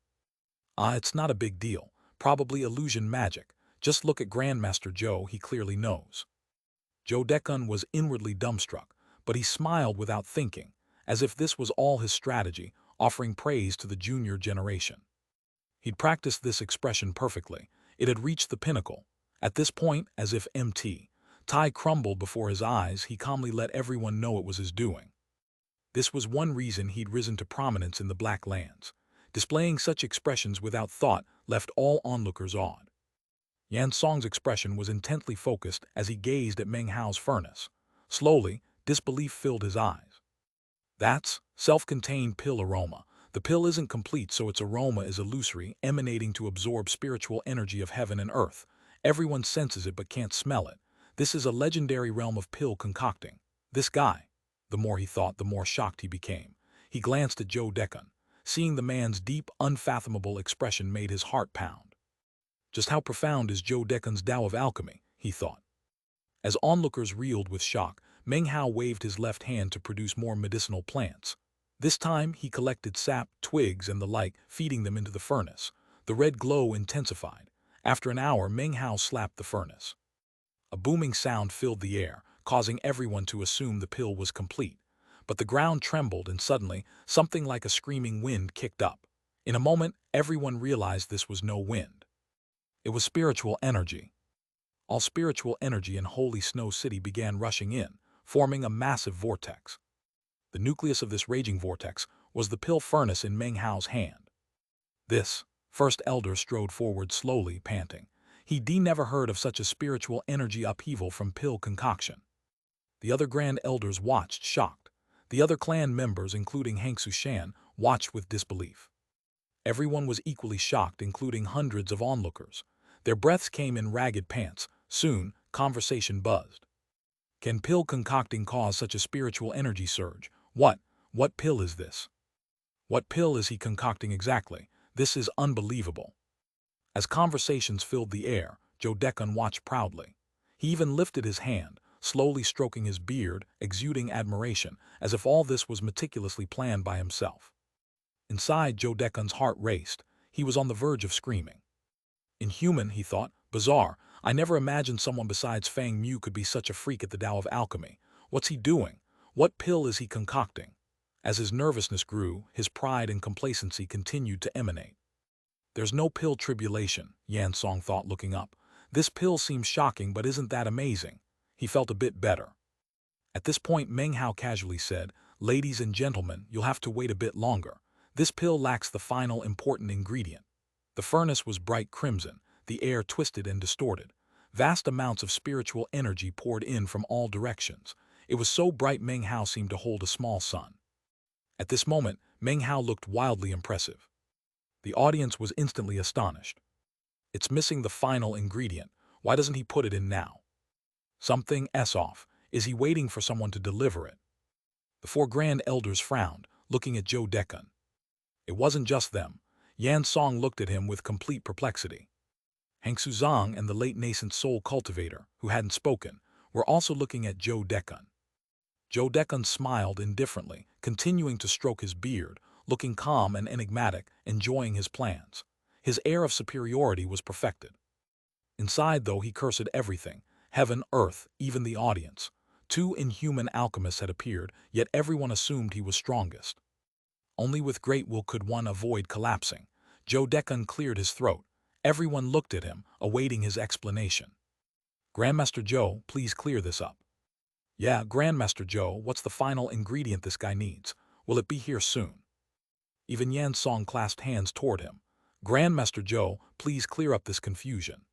It's not a big deal. Probably illusion magic. Just look at Grandmaster Zhou, he clearly knows. Zhou Dekun was inwardly dumbstruck, but he smiled without thinking, as if this was all his strategy, offering praise to the junior generation. He'd practiced this expression perfectly. It had reached the pinnacle. At this point, as if Mt. Tai crumbled before his eyes, he calmly let everyone know it was his doing. This was one reason he'd risen to prominence in the Black Lands. Displaying such expressions without thought left all onlookers awed. Yan Song's expression was intently focused as he gazed at Meng Hao's furnace. Slowly, disbelief filled his eyes. That's self-contained pill aroma. The pill isn't complete, so its aroma is illusory, emanating to absorb spiritual energy of heaven and earth. Everyone senses it but can't smell it. This is a legendary realm of pill concocting. This guy. The more he thought, the more shocked he became. He glanced at Joe Decan. Seeing the man's deep, unfathomable expression made his heart pound. Just how profound is Joe Decan's Tao of alchemy, he thought. As onlookers reeled with shock, Meng Hao waved his left hand to produce more medicinal plants. This time, he collected sap, twigs, and the like, feeding them into the furnace. The red glow intensified. After an hour, Meng Hao slapped the furnace. A booming sound filled the air, causing everyone to assume the pill was complete. But the ground trembled, and suddenly, something like a screaming wind kicked up. In a moment, everyone realized this was no wind. It was spiritual energy. All spiritual energy in Holy Snow City began rushing in, forming a massive vortex. The nucleus of this raging vortex was the pill furnace in Meng Hao's hand. This first elder strode forward slowly, panting. He'd never heard of such a spiritual energy upheaval from pill concoction. The other grand elders watched, shocked. The other clan members, including Xianxia Shan, watched with disbelief. Everyone was equally shocked, including hundreds of onlookers. Their breaths came in ragged pants. Soon, conversation buzzed. Can pill concocting cause such a spiritual energy surge? What pill is this? What pill is he concocting exactly? This is unbelievable. As conversations filled the air, Joe Decan watched proudly. He even lifted his hand, slowly stroking his beard, exuding admiration, as if all this was meticulously planned by himself. Inside, Joe Decan's heart raced. He was on the verge of screaming. Inhuman, he thought. Bizarre. I never imagined someone besides Fang Mu could be such a freak at the Tao of alchemy. What's he doing? What pill is he concocting? As his nervousness grew, his pride and complacency continued to emanate. There's no pill tribulation, Yan Song thought, looking up. This pill seems shocking, but isn't that amazing? He felt a bit better. At this point, Meng Hao casually said, "Ladies and gentlemen, you'll have to wait a bit longer. This pill lacks the final important ingredient." The furnace was bright crimson, the air twisted and distorted. Vast amounts of spiritual energy poured in from all directions. It was so bright Meng Hao seemed to hold a small sun. At this moment, Meng Hao looked wildly impressive. The audience was instantly astonished. It's missing the final ingredient. Why doesn't he put it in now? Something's off. Is he waiting for someone to deliver it? The four grand elders frowned, looking at Joe Decan. It wasn't just them. Yan Song looked at him with complete perplexity. Xianxia Zhang and the late nascent soul cultivator, who hadn't spoken, were also looking at Joe Decan. Joe Decan smiled indifferently, continuing to stroke his beard, looking calm and enigmatic, enjoying his plans. His air of superiority was perfected. Inside, though, he cursed everything, heaven, earth, even the audience. Two inhuman alchemists had appeared, yet everyone assumed he was strongest. Only with great will could one avoid collapsing. Joe Decan cleared his throat. Everyone looked at him, awaiting his explanation. "Grandmaster Joe, please clear this up." "Yeah, Grandmaster Joe, what's the final ingredient this guy needs? Will it be here soon?" Even Yan Song clasped hands toward him. "Grandmaster Joe, please clear up this confusion."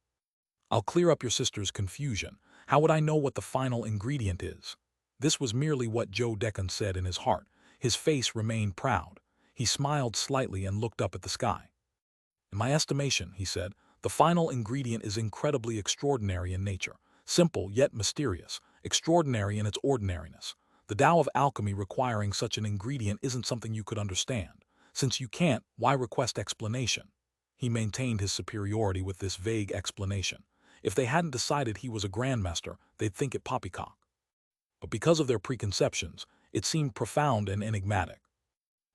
"I'll clear up your sister's confusion. How would I know what the final ingredient is?" This was merely what Joe Decan said in his heart. His face remained proud. He smiled slightly and looked up at the sky. "In my estimation," he said, "the final ingredient is incredibly extraordinary in nature, simple yet mysterious, extraordinary in its ordinariness. The Tao of alchemy requiring such an ingredient isn't something you could understand. Since you can't, why request explanation?" He maintained his superiority with this vague explanation. If they hadn't decided he was a grandmaster, they'd think it poppycock. But because of their preconceptions, it seemed profound and enigmatic.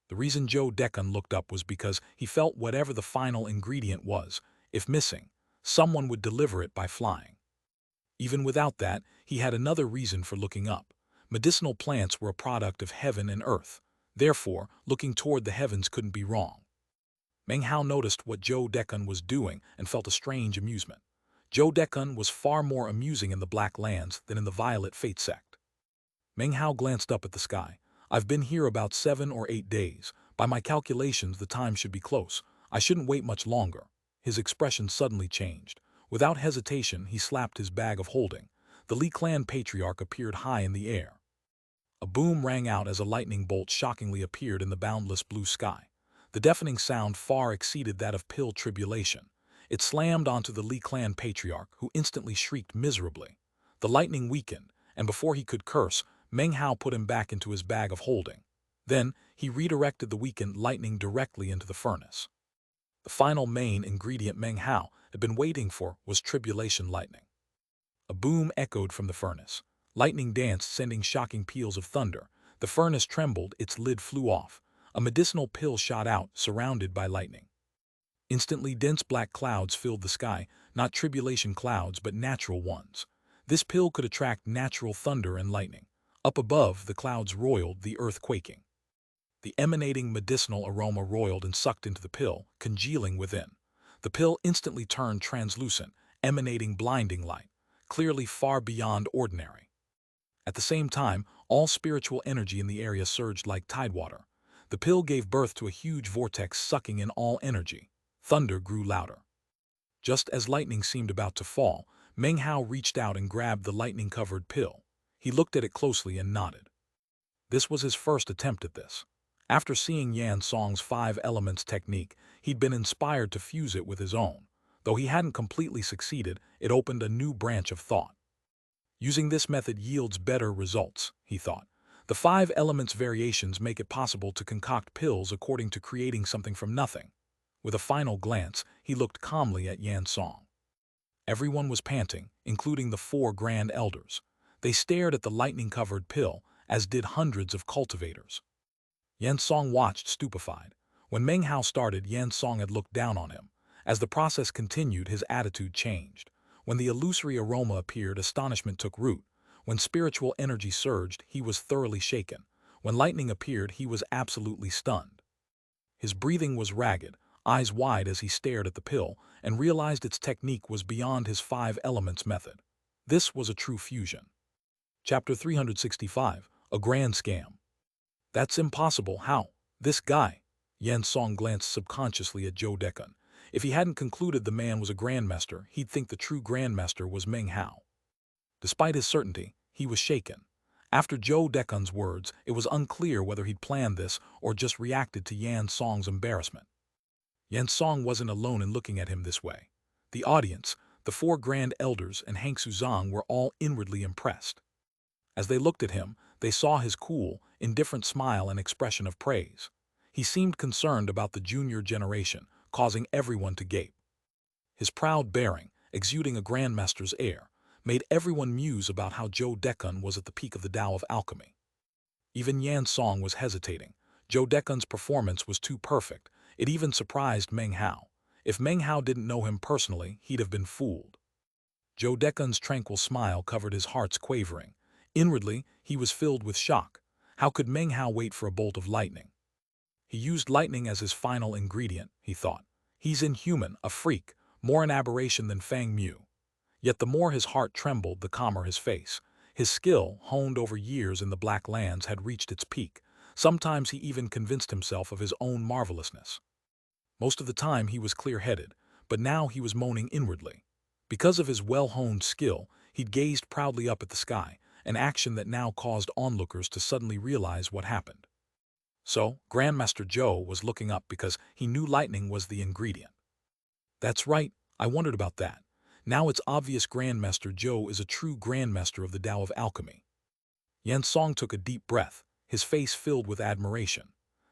The reason Joe Decan looked up was because he felt whatever the final ingredient was, if missing, someone would deliver it by flying. Even without that, he had another reason for looking up. Medicinal plants were a product of heaven and earth. Therefore, looking toward the heavens couldn't be wrong. Meng Hao noticed what Joe Decan was doing and felt a strange amusement. Joe Decan was far more amusing in the Black Lands than in the Violet Fate sect. Meng Hao glanced up at the sky. "I've been here about 7 or 8 days, By my calculations, the time should be close. I shouldn't wait much longer. His expression suddenly changed. Without hesitation, he slapped his bag of holding. The Li clan patriarch appeared high in the air. A boom rang out as a lightning bolt shockingly appeared in the boundless blue sky. The deafening sound far exceeded that of pill tribulation. It slammed onto the Li clan patriarch, who instantly shrieked miserably. The lightning weakened, and before he could curse, Meng Hao put him back into his bag of holding. Then, he redirected the weakened lightning directly into the furnace. The final main ingredient Meng Hao had been waiting for was tribulation lightning. A boom echoed from the furnace. Lightning danced, sending shocking peals of thunder. The furnace trembled, its lid flew off. A medicinal pill shot out, surrounded by lightning. Instantly, dense black clouds filled the sky, not tribulation clouds but natural ones. This pill could attract natural thunder and lightning. Up above, the clouds roiled, the earth quaking. The emanating medicinal aroma roiled and sucked into the pill, congealing within. The pill instantly turned translucent, emanating blinding light, clearly far beyond ordinary. At the same time, all spiritual energy in the area surged like tidewater. The pill gave birth to a huge vortex sucking in all energy. Thunder grew louder. Just as lightning seemed about to fall, Meng Hao reached out and grabbed the lightning-covered pill. He looked at it closely and nodded. This was his first attempt at this. After seeing Yan Song's 5 elements technique, he'd been inspired to fuse it with his own. Though he hadn't completely succeeded, it opened a new branch of thought. Using this method yields better results, he thought. The 5 elements variations make it possible to concoct pills according to creating something from nothing. With a final glance, he looked calmly at Yan Song. Everyone was panting, including the 4 grand elders. They stared at the lightning-covered pill, as did hundreds of cultivators. Yan Song watched, stupefied. When Meng Hao started, Yan Song had looked down on him. As the process continued, his attitude changed. When the illusory aroma appeared, astonishment took root. When spiritual energy surged, he was thoroughly shaken. When lightning appeared, he was absolutely stunned. His breathing was ragged, eyes wide as he stared at the pill, and realized its technique was beyond his 5 elements method. This was a true fusion. Chapter 365, A Grand Scam. That's impossible. How? This guy. Yan Song glanced subconsciously at Zhou Dekun. If he hadn't concluded the man was a grandmaster, he'd think the true grandmaster was Meng Hao. Despite his certainty, he was shaken. After Zhou Dekun's words, it was unclear whether he'd planned this or just reacted to Yan Song's embarrassment. Yan Song wasn't alone in looking at him this way. The audience, the 4 grand elders and Hang Suzong were all inwardly impressed. As they looked at him, they saw his cool, indifferent smile and expression of praise. He seemed concerned about the junior generation, causing everyone to gape. His proud bearing, exuding a grandmaster's air, made everyone muse about how Zhou Dekun was at the peak of the Tao of alchemy. Even Yan Song was hesitating. Zhou Dekun's performance was too perfect. It even surprised Meng Hao. If Meng Hao didn't know him personally, he'd have been fooled. Zhou Dekun's tranquil smile covered his heart's quavering. Inwardly, he was filled with shock. How could Meng Hao wait for a bolt of lightning? He used lightning as his final ingredient, he thought. He's inhuman, a freak, more an aberration than Fang Mu. Yet the more his heart trembled, the calmer his face. His skill, honed over years in the Black Lands, had reached its peak. Sometimes he even convinced himself of his own marvelousness. Most of the time he was clear-headed, but now he was moaning inwardly. Because of his well-honed skill, he'd gazed proudly up at the sky, an action that now caused onlookers to suddenly realize what happened. So, Grandmaster Zhou was looking up because he knew lightning was the ingredient. That's right, I wondered about that. Now it's obvious Grandmaster Zhou is a true Grandmaster of the Tao of Alchemy. Yan Song took a deep breath, his face filled with admiration.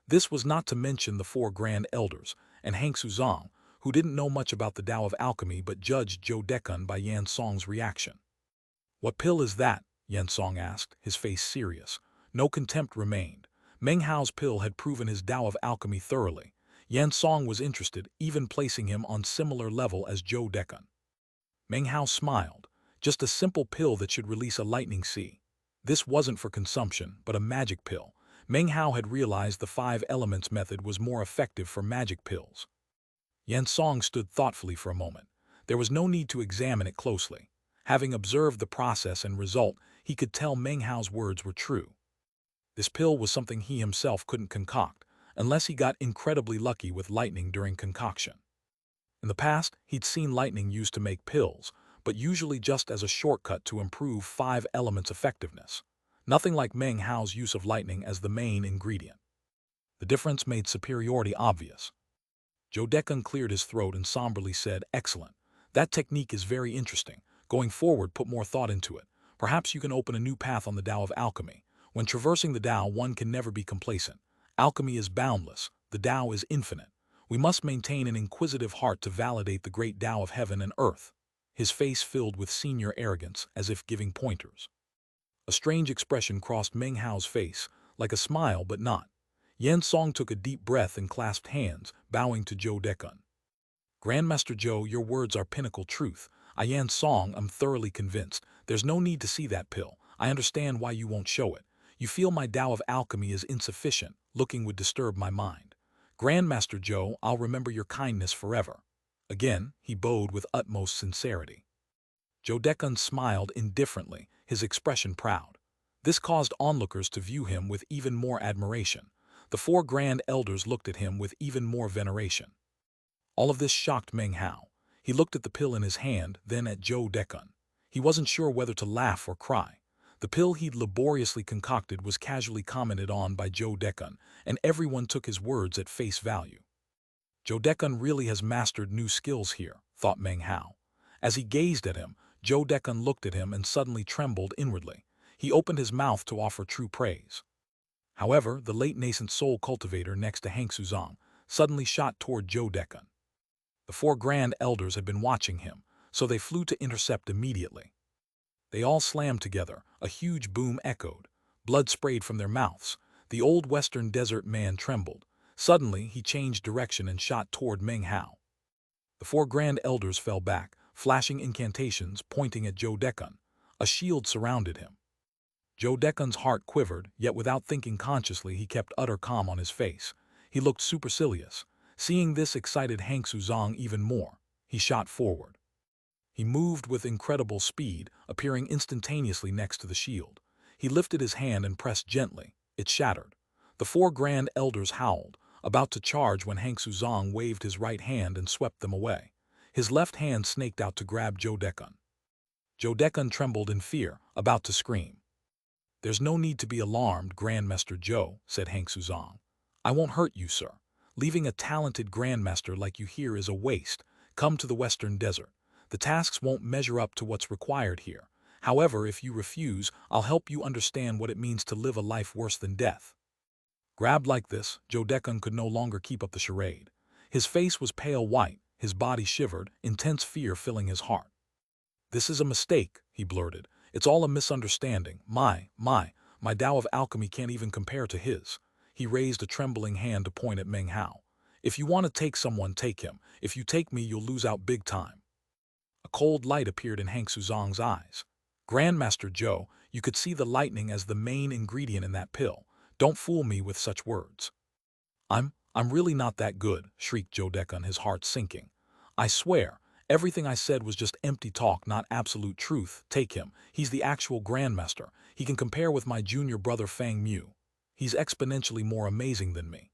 This was not to mention the 4 grand elders, and Hang Suzong, who didn't know much about the Tao of Alchemy but judged Zhou Dekun by Yan Song's reaction. What pill is that? Yan Song asked, his face serious. No contempt remained. Meng Hao's pill had proven his Tao of Alchemy thoroughly. Yan Song was interested, even placing him on similar level as Zhou Dekun. Meng Hao smiled. Just a simple pill that should release a lightning sea. This wasn't for consumption, but a magic pill. Meng Hao had realized the 5 elements method was more effective for magic pills. Yan Song stood thoughtfully for a moment. There was no need to examine it closely. Having observed the process and result, he could tell Meng Hao's words were true. This pill was something he himself couldn't concoct, unless he got incredibly lucky with lightning during concoction. In the past, he'd seen lightning used to make pills, but usually just as a shortcut to improve 5 elements effectiveness. Nothing like Meng Hao's use of lightning as the main ingredient. The difference made superiority obvious. Zhou Dekan cleared his throat and somberly said, "Excellent. That technique is very interesting. Going forward, put more thought into it. Perhaps you can open a new path on the Tao of alchemy. When traversing the Tao, one can never be complacent. Alchemy is boundless. The Tao is infinite. We must maintain an inquisitive heart to validate the great Tao of heaven and earth." His face filled with senior arrogance, as if giving pointers. A strange expression crossed Meng Hao's face, like a smile but not. Yan Song took a deep breath and clasped hands, bowing to Zhou Dekan. "Grandmaster Zhou, your words are pinnacle truth. I Yan Song am thoroughly convinced. There's no need to see that pill. I understand why you won't show it. You feel my Tao of alchemy is insufficient. Looking would disturb my mind. Grandmaster Zhou, I'll remember your kindness forever." Again, he bowed with utmost sincerity. Zhou Dekan smiled indifferently, his expression proud. This caused onlookers to view him with even more admiration. The 4 grand elders looked at him with even more veneration. All of this shocked Meng Hao. He looked at the pill in his hand, then at Zhou Dekan. He wasn't sure whether to laugh or cry. The pill he'd laboriously concocted was casually commented on by Zhou Dekan, and everyone took his words at face value. Zhou Dekan really has mastered new skills here, thought Meng Hao. As he gazed at him, Zhou Dekan looked at him and suddenly trembled inwardly. He opened his mouth to offer true praise. However, the late nascent soul cultivator next to Xianxia Zong suddenly shot toward Zhou Dekan. The 4 grand elders had been watching him, so they flew to intercept immediately. They all slammed together, a huge boom echoed. Blood sprayed from their mouths. The old western desert man trembled. Suddenly, he changed direction and shot toward Meng Hao. The 4 grand elders fell back, flashing incantations, pointing at Zhou Dekan. A shield surrounded him. Zhou Dekan's heart quivered, yet without thinking consciously he kept utter calm on his face. He looked supercilious. Seeing this excited Xianxia Zong even more. He shot forward. He moved with incredible speed, appearing instantaneously next to the shield. He lifted his hand and pressed gently. It shattered. The 4 grand elders howled, about to charge when Xianxia Zong waved his right hand and swept them away. His left hand snaked out to grab Zhou Dekan. Zhou Dekan trembled in fear, about to scream. "There's no need to be alarmed, Grandmaster Zhou," said Xianxia Zong. "I won't hurt you, sir. Leaving a talented grandmaster like you here is a waste. Come to the western desert. The tasks won't measure up to what's required here. However, if you refuse, I'll help you understand what it means to live a life worse than death." Grabbed like this, Zhou Dekan could no longer keep up the charade. His face was pale white, his body shivered, intense fear filling his heart. "This is a mistake," he blurted. "It's all a misunderstanding. My Tao of alchemy can't even compare to his." He raised a trembling hand to point at Meng Hao. "If you want to take someone, take him. If you take me, you'll lose out big time." A cold light appeared in Xianxia Zong's eyes. "Grandmaster Zhou, you could see the lightning as the main ingredient in that pill. Don't fool me with such words." I'm really not that good," shrieked Zhou Dekan, his heart sinking. "I swear, everything I said was just empty talk, not absolute truth. Take him. He's the actual grandmaster. He can compare with my junior brother Fang Mu. He's exponentially more amazing than me."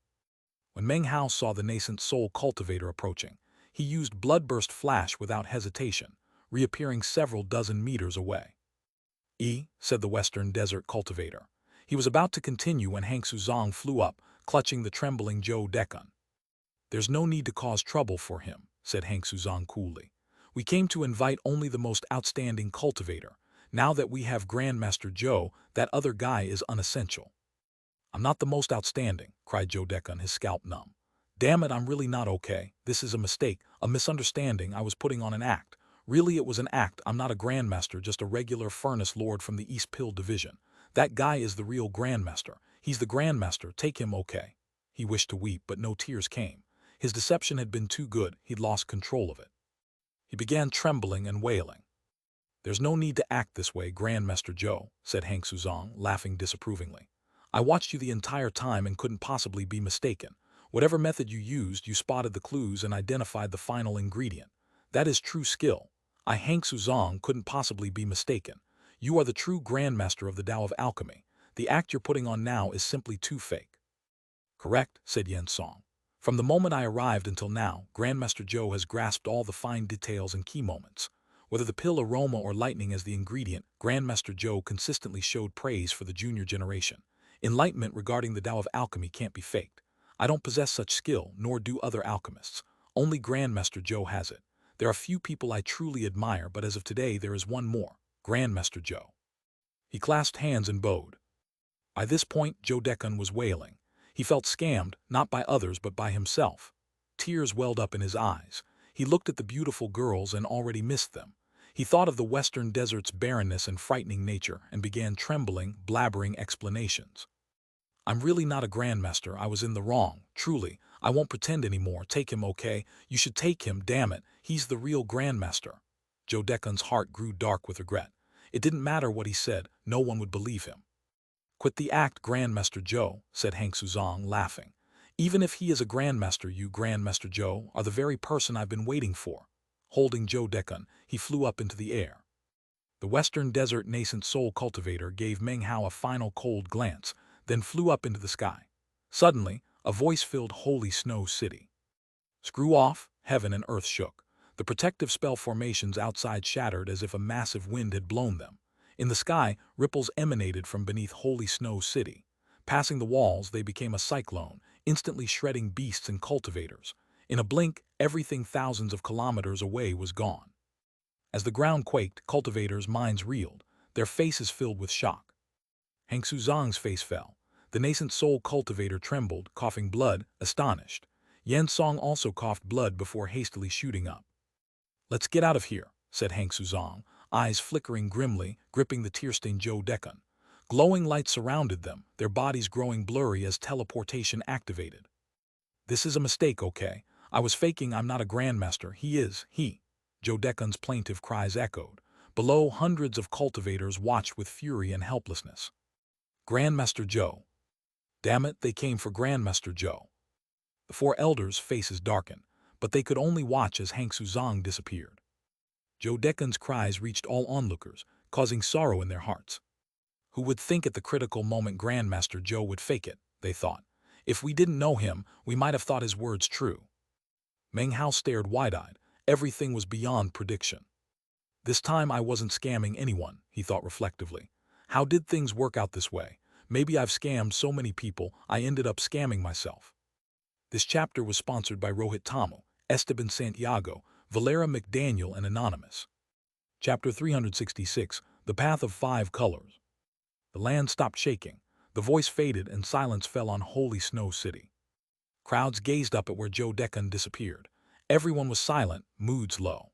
When Meng Hao saw the nascent soul cultivator approaching, he used bloodburst flash without hesitation, reappearing several dozen meters away. Said the western desert cultivator. He was about to continue when Xianxia Zong flew up, clutching the trembling Zhou Dekan. "There's no need to cause trouble for him," said Xianxia Zong coolly. "We came to invite only the most outstanding cultivator. Now that we have Grandmaster Zhou, that other guy is unessential." "I'm not the most outstanding," cried Zhou Dekan, his scalp numb. "Damn it, I'm really not okay. This is a mistake, a misunderstanding. I was putting on an act. Really, it was an act. I'm not a grandmaster, just a regular furnace lord from the East Pill Division. That guy is the real grandmaster. He's the grandmaster. Take him, okay." He wished to weep, but no tears came. His deception had been too good. He'd lost control of it. He began trembling and wailing. "There's no need to act this way, Grandmaster Zhou," said Xianxia Zong, laughing disapprovingly. "I watched you the entire time and couldn't possibly be mistaken. Whatever method you used, you spotted the clues and identified the final ingredient. That is true skill. Xianxia Zong couldn't possibly be mistaken. You are the true grandmaster of the Tao of alchemy. The act you're putting on now is simply too fake." Correct, said Yen Song. From the moment I arrived until now, Grandmaster Zhou has grasped all the fine details and key moments. Whether the pill, aroma, or lightning as the ingredient, Grandmaster Zhou consistently showed praise for the junior generation. Enlightenment regarding the Tao of alchemy can't be faked. I don't possess such skill, nor do other alchemists. Only Grandmaster Zhou has it. There are few people I truly admire, but as of today there is one more, Grandmaster Zhou. He clasped hands and bowed. By this point, Zhou Dekun was wailing. He felt scammed, not by others but by himself. Tears welled up in his eyes. He looked at the beautiful girls and already missed them. He thought of the western desert's barrenness and frightening nature and began trembling, blabbering explanations. I'm really not a grandmaster. I was in the wrong. Truly, I won't pretend anymore. Take him, okay? You should take him, damn it. He's the real grandmaster. Zhou Dekun's heart grew dark with regret. It didn't matter what he said. No one would believe him. Quit the act, Grandmaster Zhou, said Hank Suzong, laughing. Even if he is a grandmaster, you, Grandmaster Zhou, are the very person I've been waiting for. Holding Zhou Dekun, he flew up into the air. The western desert nascent soul cultivator gave Meng Hao a final cold glance, then flew up into the sky. Suddenly, a voice filled Holy Snow City. Screw off, heaven and earth shook. The protective spell formations outside shattered as if a massive wind had blown them. In the sky, ripples emanated from beneath Holy Snow City. Passing the walls, they became a cyclone, instantly shredding beasts and cultivators. In a blink, everything thousands of kilometers away was gone. As the ground quaked, cultivators' minds reeled, their faces filled with shock. Hank Suzong's face fell. The nascent soul cultivator trembled, coughing blood, astonished. Yen Song also coughed blood before hastily shooting up. Let's get out of here, said Hank Suzong, eyes flickering grimly, gripping the tear-stained Zhou Dekun. Glowing lights surrounded them, their bodies growing blurry as teleportation activated. This is a mistake, okay? I was faking. I'm not a grandmaster. He is, he. Zhou Dekun's plaintive cries echoed. Below, hundreds of cultivators watched with fury and helplessness. Grandmaster Zhou. Damn it, they came for Grandmaster Zhou. The four elders' faces darkened, but they could only watch as Hank Suzong disappeared. Zhou Dekun's cries reached all onlookers, causing sorrow in their hearts. Who would think at the critical moment Grandmaster Zhou would fake it, they thought. If we didn't know him, we might have thought his words true. Meng Hao stared wide-eyed. Everything was beyond prediction. This time I wasn't scamming anyone, he thought reflectively. How did things work out this way? Maybe I've scammed so many people, I ended up scamming myself. This chapter was sponsored by Rohit Tamu, Esteban Santiago, Valera McDaniel, and Anonymous. Chapter 366, The Path of Five Colors. The land stopped shaking. The voice faded and silence fell on Holy Snow City. Crowds gazed up at where Zhou Dekun disappeared. Everyone was silent, moods low.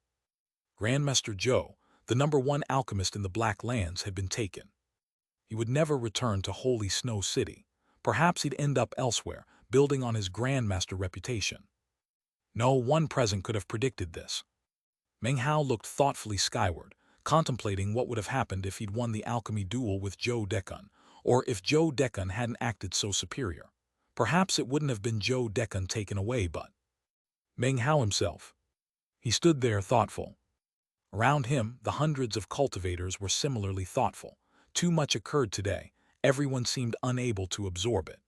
Grandmaster Zhou, the #1 alchemist in the Black Lands, had been taken. He would never return to Holy Snow City. Perhaps he'd end up elsewhere, building on his grandmaster reputation. No one present could have predicted this. Meng Hao looked thoughtfully skyward, contemplating what would have happened if he'd won the alchemy duel with Zhou Dekun, or if Zhou Dekun hadn't acted so superior. Perhaps it wouldn't have been Zhou Dekun taken away, but Meng Hao himself. He stood there thoughtful. Around him, the hundreds of cultivators were similarly thoughtful. Too much occurred today. Everyone seemed unable to absorb it.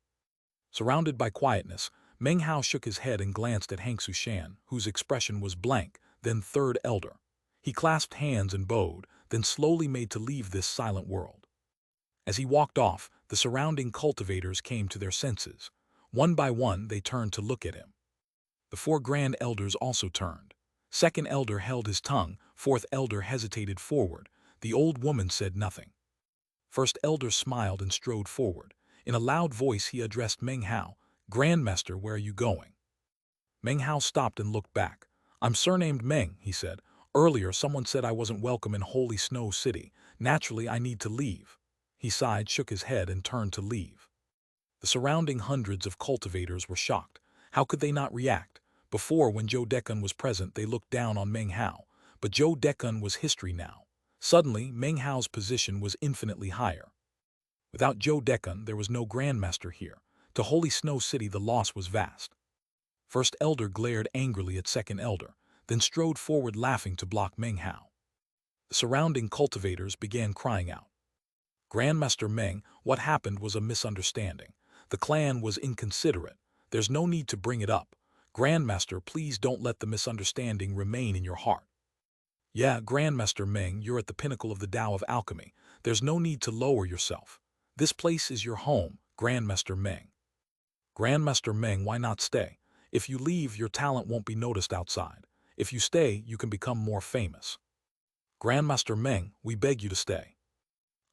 Surrounded by quietness, Meng Hao shook his head and glanced at Hank Sushan, whose expression was blank, then third elder. He clasped hands and bowed, then slowly made to leave this silent world. As he walked off, the surrounding cultivators came to their senses. One by one, they turned to look at him. The four grand elders also turned. Second elder held his tongue, fourth elder hesitated forward. The old woman said nothing. First elder smiled and strode forward. In a loud voice he addressed Meng Hao. Grandmaster, where are you going? Meng Hao stopped and looked back. I'm surnamed Meng, he said. Earlier someone said I wasn't welcome in Holy Snow City. Naturally I need to leave. He sighed, shook his head, and turned to leave. The surrounding hundreds of cultivators were shocked. How could they not react? Before, when Zhou Dekun was present, they looked down on Meng Hao. But Zhou Dekun was history now. Suddenly, Meng Hao's position was infinitely higher. Without Zhou Dekun, there was no grandmaster here. To Holy Snow City, the loss was vast. First elder glared angrily at second elder, then strode forward laughing to block Meng Hao. The surrounding cultivators began crying out. Grandmaster Meng, what happened was a misunderstanding. The clan was inconsiderate. There's no need to bring it up. Grandmaster, please don't let the misunderstanding remain in your heart. Yeah, Grandmaster Meng, you're at the pinnacle of the Tao of alchemy. There's no need to lower yourself. This place is your home, Grandmaster Meng. Grandmaster Meng, why not stay? If you leave, your talent won't be noticed outside. If you stay, you can become more famous. Grandmaster Meng, we beg you to stay.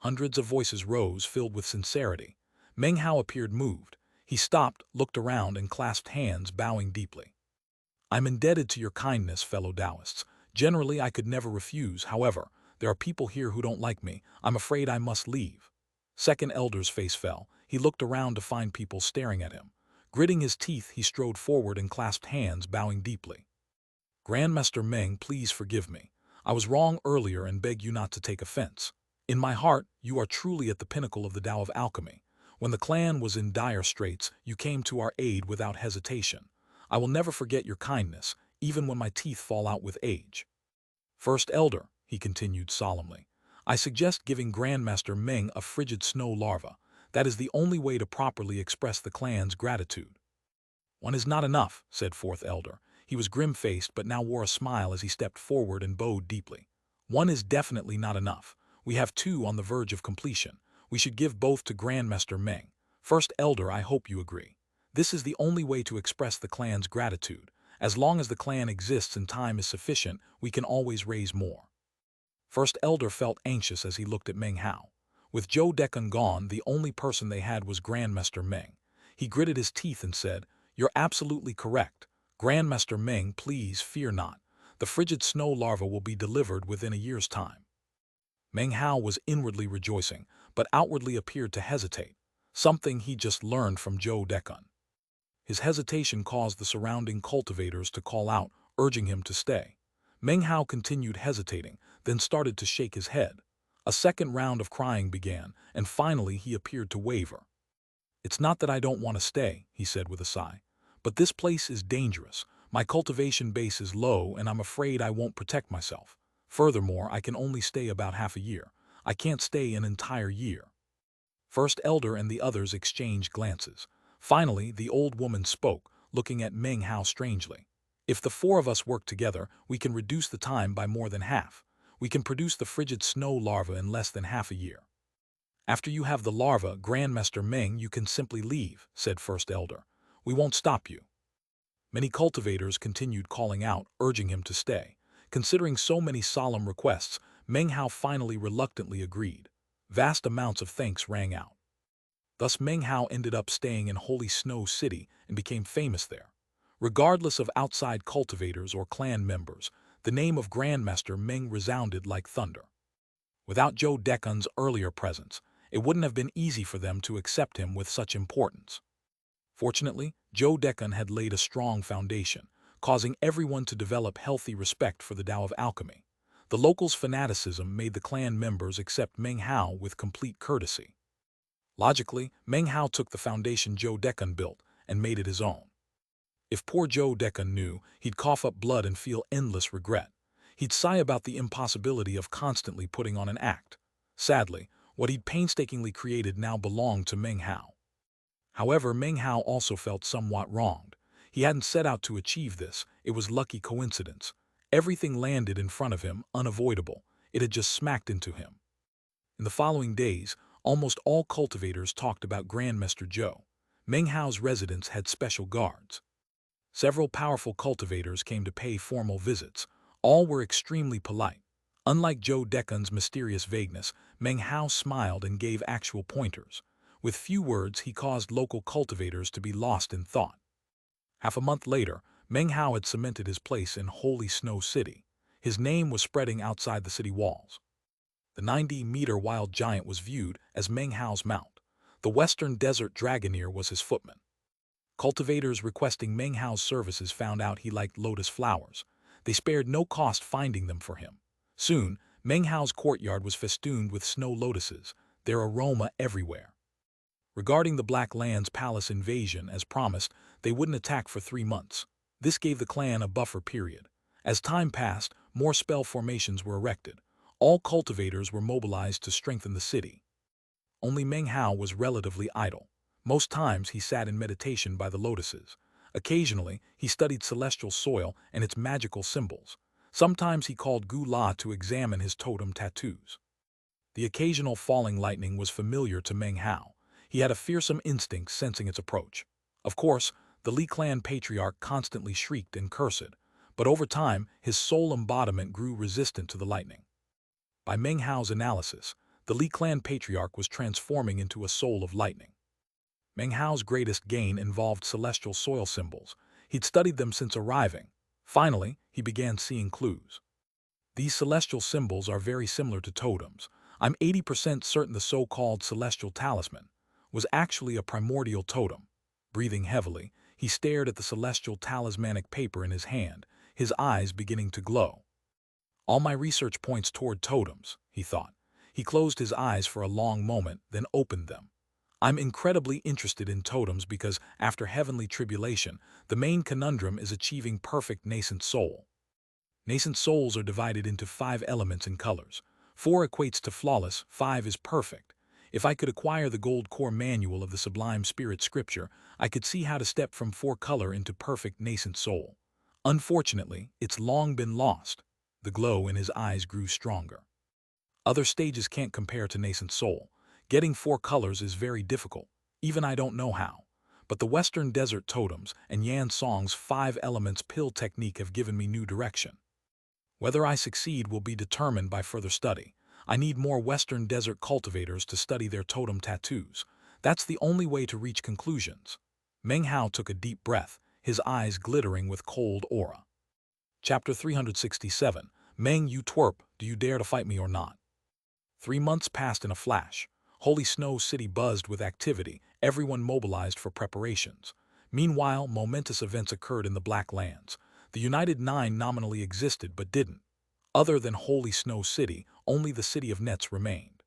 Hundreds of voices rose, filled with sincerity. Meng Hao appeared moved. He stopped, looked around, and clasped hands, bowing deeply. I'm indebted to your kindness, fellow Taoists. Generally, I could never refuse. However, there are people here who don't like me. I'm afraid I must leave. Second elder's face fell. He looked around to find people staring at him. Gritting his teeth, he strode forward and clasped hands, bowing deeply. Grandmaster Meng, please forgive me. I was wrong earlier and beg you not to take offense. In my heart, you are truly at the pinnacle of the Tao of alchemy. When the clan was in dire straits, you came to our aid without hesitation. I will never forget your kindness, even when my teeth fall out with age. First Elder, he continued solemnly, I suggest giving Grandmaster Meng a frigid snow larva. That is the only way to properly express the clan's gratitude. One is not enough, said Fourth Elder. He was grim-faced but now wore a smile as he stepped forward and bowed deeply. One is definitely not enough. We have two on the verge of completion. We should give both to Grandmaster Meng. First Elder, I hope you agree. This is the only way to express the clan's gratitude. As long as the clan exists and time is sufficient, we can always raise more. First Elder felt anxious as he looked at Meng Hao. With Zhou Dekun gone, the only person they had was Grandmaster Meng. He gritted his teeth and said, You're absolutely correct. Grandmaster Meng, please fear not. The frigid snow larva will be delivered within a year's time. Meng Hao was inwardly rejoicing, but outwardly appeared to hesitate, something he just learned from Zhou Dekun. His hesitation caused the surrounding cultivators to call out, urging him to stay. Meng Hao continued hesitating, then started to shake his head. A second round of crying began, and finally he appeared to waver. It's not that I don't want to stay, he said with a sigh, but this place is dangerous. My cultivation base is low, and I'm afraid I won't protect myself. Furthermore, I can only stay about half a year. I can't stay an entire year. First Elder and the others exchanged glances. Finally, the old woman spoke, looking at Meng Hao strangely. If the four of us work together, we can reduce the time by more than half. We can produce the frigid snow larva in less than half a year. After you have the larva, Grandmaster Meng, you can simply leave, said First Elder. We won't stop you. Many cultivators continued calling out, urging him to stay. Considering so many solemn requests, Meng Hao finally reluctantly agreed. Vast amounts of thanks rang out. Thus Meng Hao ended up staying in Holy Snow City and became famous there. Regardless of outside cultivators or clan members, the name of Grandmaster Meng resounded like thunder. Without Zhou Dekun's earlier presence, it wouldn't have been easy for them to accept him with such importance. Fortunately, Zhou Dekun had laid a strong foundation, causing everyone to develop healthy respect for the Tao of alchemy. The locals' fanaticism made the clan members accept Meng Hao with complete courtesy. Logically, Meng Hao took the foundation Zhou Dekun built and made it his own. If poor Zhou Dekun knew, he'd cough up blood and feel endless regret. He'd sigh about the impossibility of constantly putting on an act. Sadly, what he'd painstakingly created now belonged to Meng Hao. However, Meng Hao also felt somewhat wronged. He hadn't set out to achieve this. It was lucky coincidence. Everything landed in front of him, unavoidable. It had just smacked into him. In the following days, almost all cultivators talked about Grandmaster Zhou. Meng Hao's residence had special guards. Several powerful cultivators came to pay formal visits. All were extremely polite. Unlike Zhou Dekun's mysterious vagueness, Meng Hao smiled and gave actual pointers. With few words, he caused local cultivators to be lost in thought. Half a month later, Meng Hao had cemented his place in Holy Snow City. His name was spreading outside the city walls. The 90-meter wild giant was viewed as Meng Hao's mount. The western desert dragoneer was his footman. Cultivators requesting Meng Hao's services found out he liked lotus flowers. They spared no cost finding them for him. Soon, Meng Hao's courtyard was festooned with snow lotuses, their aroma everywhere. Regarding the Black Land's palace invasion, as promised, they wouldn't attack for 3 months. This gave the clan a buffer period. As time passed, more spell formations were erected. All cultivators were mobilized to strengthen the city. Only Meng Hao was relatively idle. Most times he sat in meditation by the lotuses. Occasionally, he studied celestial soil and its magical symbols. Sometimes he called Gu La to examine his totem tattoos. The occasional falling lightning was familiar to Meng Hao. He had a fearsome instinct sensing its approach. Of course, the Li clan patriarch constantly shrieked and cursed, but over time his soul embodiment grew resistant to the lightning. By Meng Hao's analysis, the Li clan patriarch was transforming into a soul of lightning. Meng Hao's greatest gain involved celestial soil symbols. He'd studied them since arriving. Finally, he began seeing clues. These celestial symbols are very similar to totems. I'm 80% certain the so-called celestial talisman was actually a primordial totem. Breathing heavily, he stared at the celestial talismanic paper in his hand, his eyes beginning to glow. All my research points toward totems, he thought. He closed his eyes for a long moment, then opened them. I'm incredibly interested in totems because, after heavenly tribulation, the main conundrum is achieving perfect nascent soul. Nascent souls are divided into 5 elements and colors. 4 equates to flawless, 5 is perfect. If I could acquire the gold core manual of the Sublime Spirit Scripture, I could see how to step from 4 color into perfect nascent soul. Unfortunately, it's long been lost. The glow in his eyes grew stronger. Other stages can't compare to nascent soul. Getting 4 colors is very difficult. Even I don't know how. But the Western Desert Totems and Yan Song's 5 elements pill technique have given me new direction. Whether I succeed will be determined by further study. I need more Western Desert cultivators to study their totem tattoos. That's the only way to reach conclusions. Meng Hao took a deep breath, his eyes glittering with cold aura. Chapter 367. Meng, you twerp, do you dare to fight me or not? 3 months passed in a flash. Holy Snow City buzzed with activity, everyone mobilized for preparations. Meanwhile, momentous events occurred in the Black Lands. The United Nine nominally existed but didn't. Other than Holy Snow City, only the City of Nets remained.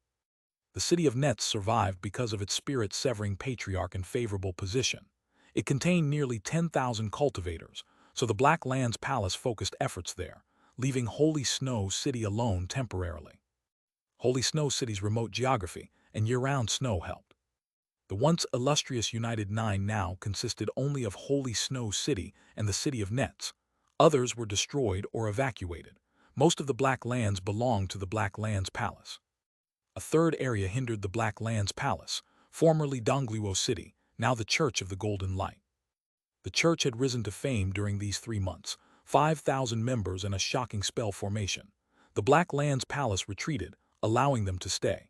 The City of Nets survived because of its spirit-severing patriarch and favorable position. It contained nearly 10,000 cultivators, so the Black Lands Palace focused efforts there, leaving Holy Snow City alone temporarily. Holy Snow City's remote geography and year-round snow helped. The once illustrious United Nine now consisted only of Holy Snow City and the City of Nets. Others were destroyed or evacuated. Most of the Black Lands belonged to the Black Lands Palace. A third area hindered the Black Lands Palace, formerly Dongluo City, now the Church of the Golden Light. The church had risen to fame during these 3 months, 5,000 members and a shocking spell formation. The Black Lands Palace retreated, allowing them to stay.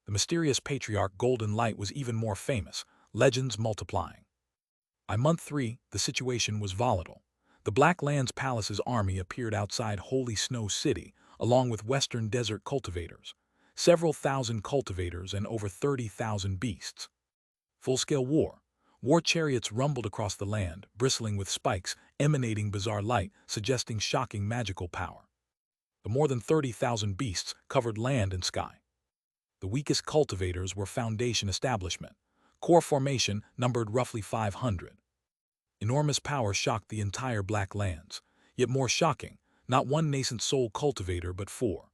The mysterious patriarch Golden Light was even more famous, legends multiplying. By month 3, the situation was volatile. The Black Lands Palace's army appeared outside Holy Snow City, along with Western Desert cultivators. Several thousand cultivators and over 30,000 beasts. Full-scale war. War chariots rumbled across the land, bristling with spikes, emanating bizarre light, suggesting shocking magical power. The more than 30,000 beasts covered land and sky. The weakest cultivators were Foundation establishment. Core formation numbered roughly 500. Enormous power shocked the entire Black Lands. Yet more shocking, not 1 nascent soul cultivator but 4.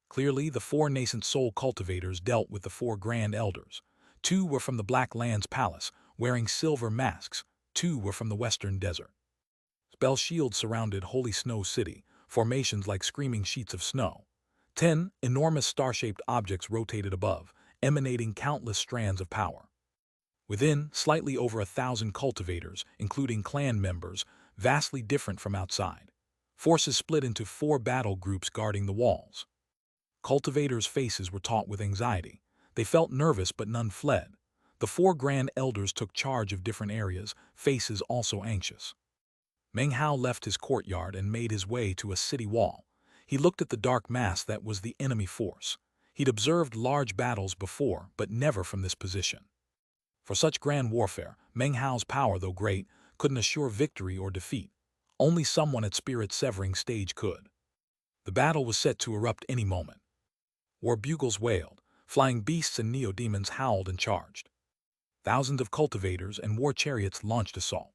Clearly, the 4 nascent soul cultivators dealt with the 4 Grand Elders. 2 were from the Black Lands Palace, wearing silver masks. 2 were from the Western Desert. Spell shields surrounded Holy Snow City, formations like screaming sheets of snow. 10 enormous star-shaped objects rotated above, emanating countless strands of power. Within, slightly over 1,000 cultivators, including clan members, vastly different from outside. Forces split into 4 battle groups guarding the walls. Cultivators' faces were taut with anxiety. They felt nervous but none fled. The 4 Grand Elders took charge of different areas, faces also anxious. Meng Hao left his courtyard and made his way to a city wall. He looked at the dark mass that was the enemy force. He'd observed large battles before, but never from this position. For such grand warfare, Meng Hao's power, though great, couldn't assure victory or defeat. Only someone at spirit-severing stage could. The battle was set to erupt any moment. War bugles wailed, flying beasts and neo-demons howled and charged. Thousands of cultivators and war chariots launched assault.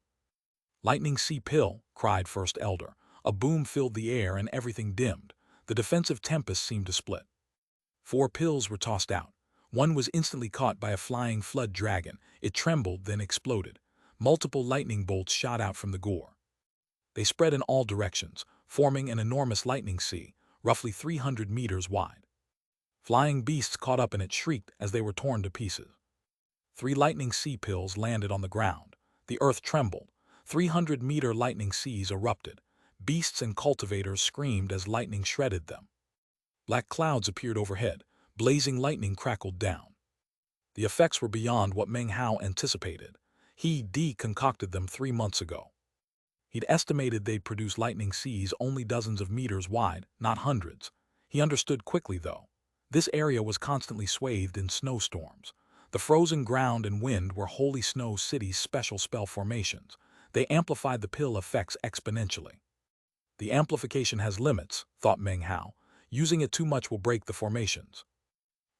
Lightning Sea Pill, cried First Elder. A boom filled the air and everything dimmed. The defensive tempest seemed to split. 4 pills were tossed out. One was instantly caught by a flying flood dragon. It trembled, then exploded. Multiple lightning bolts shot out from the gore. They spread in all directions, forming an enormous lightning sea, roughly 300 meters wide. Flying beasts caught up in it shrieked as they were torn to pieces. 3 lightning sea pills landed on the ground. The earth trembled. 300-meter lightning seas erupted. Beasts and cultivators screamed as lightning shredded them. Black clouds appeared overhead. Blazing lightning crackled down. The effects were beyond what Meng Hao anticipated. He concocted them 3 months ago. He'd estimated they'd produce lightning seas only dozens of meters wide, not hundreds. He understood quickly, though. This area was constantly swathed in snowstorms. The frozen ground and wind were Holy Snow City's special spell formations. They amplified the pill effects exponentially. The amplification has limits, thought Meng Hao. Using it too much will break the formations.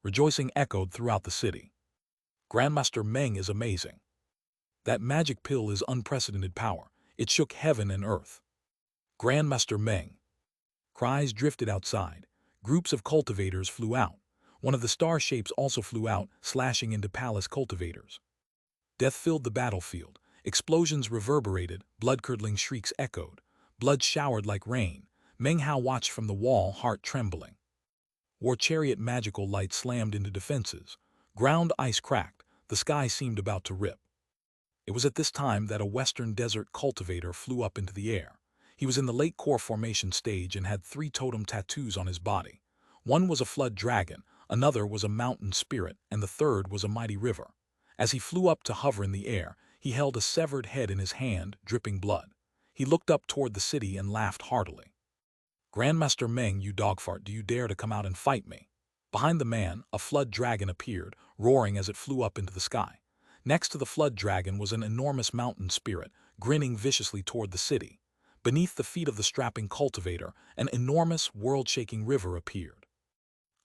Rejoicing echoed throughout the city. Grandmaster Meng is amazing. That magic pill is unprecedented power. It shook heaven and earth. Grandmaster Meng. Cries drifted outside. Groups of cultivators flew out. One of the star shapes also flew out, slashing into palace cultivators. Death filled the battlefield. Explosions reverberated, blood-curdling shrieks echoed. Blood showered like rain. Meng Hao watched from the wall, heart trembling. War chariot magical light slammed into defenses. Ground ice cracked. The sky seemed about to rip. It was at this time that a western desert cultivator flew up into the air. He was in the late core formation stage and had 3 totem tattoos on his body. One was a flood dragon, another was a mountain spirit, and the third was a mighty river. As he flew up to hover in the air, he held a severed head in his hand, dripping blood. He looked up toward the city and laughed heartily. Grandmaster Meng, you dogfart, do you dare to come out and fight me? Behind the man, a flood dragon appeared, roaring as it flew up into the sky. Next to the flood dragon was an enormous mountain spirit, grinning viciously toward the city. Beneath the feet of the strapping cultivator, an enormous, world-shaking river appeared.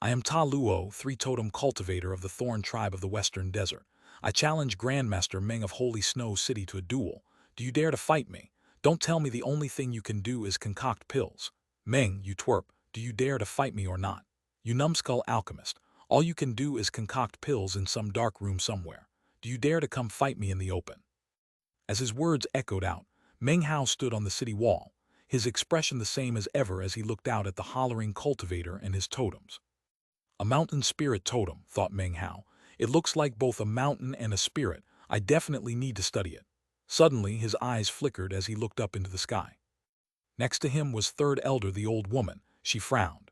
I am Ta Luo, 3-totem cultivator of the Thorn tribe of the Western Desert. I challenge Grandmaster Meng of Holy Snow City to a duel. Do you dare to fight me? Don't tell me the only thing you can do is concoct pills. Meng, you twerp, do you dare to fight me or not? You numbskull alchemist, all you can do is concoct pills in some dark room somewhere. Do you dare to come fight me in the open? As his words echoed out, Meng Hao stood on the city wall, his expression the same as ever as he looked out at the hollering cultivator and his totems. A mountain spirit totem, thought Meng Hao. It looks like both a mountain and a spirit. I definitely need to study it. Suddenly, his eyes flickered as he looked up into the sky. Next to him was Third Elder, the old woman. She frowned.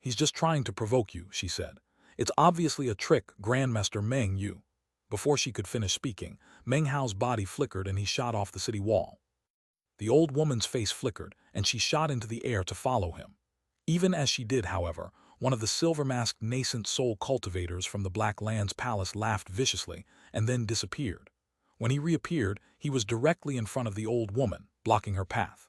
He's just trying to provoke you, she said. It's obviously a trick, Grandmaster Meng, you. Before she could finish speaking, Meng Hao's body flickered and he shot off the city wall. The old woman's face flickered, and she shot into the air to follow him. Even as she did, however, one of the silver-masked nascent soul cultivators from the Black Land's palace laughed viciously and then disappeared. When he reappeared, he was directly in front of the old woman, blocking her path.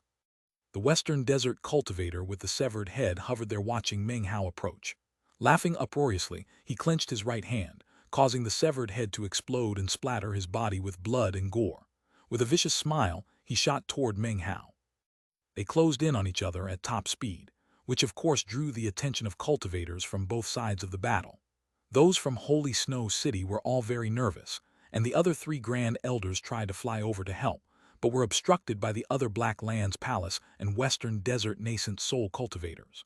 The Western Desert cultivator with the severed head hovered there watching Meng Hao approach. Laughing uproariously, he clenched his right hand, causing the severed head to explode and splatter his body with blood and gore. With a vicious smile, he shot toward Meng Hao. They closed in on each other at top speed, which of course drew the attention of cultivators from both sides of the battle. Those from Holy Snow City were all very nervous, and the other 3 Grand Elders tried to fly over to help, but were obstructed by the other Black Land's palace and Western Desert nascent soul cultivators.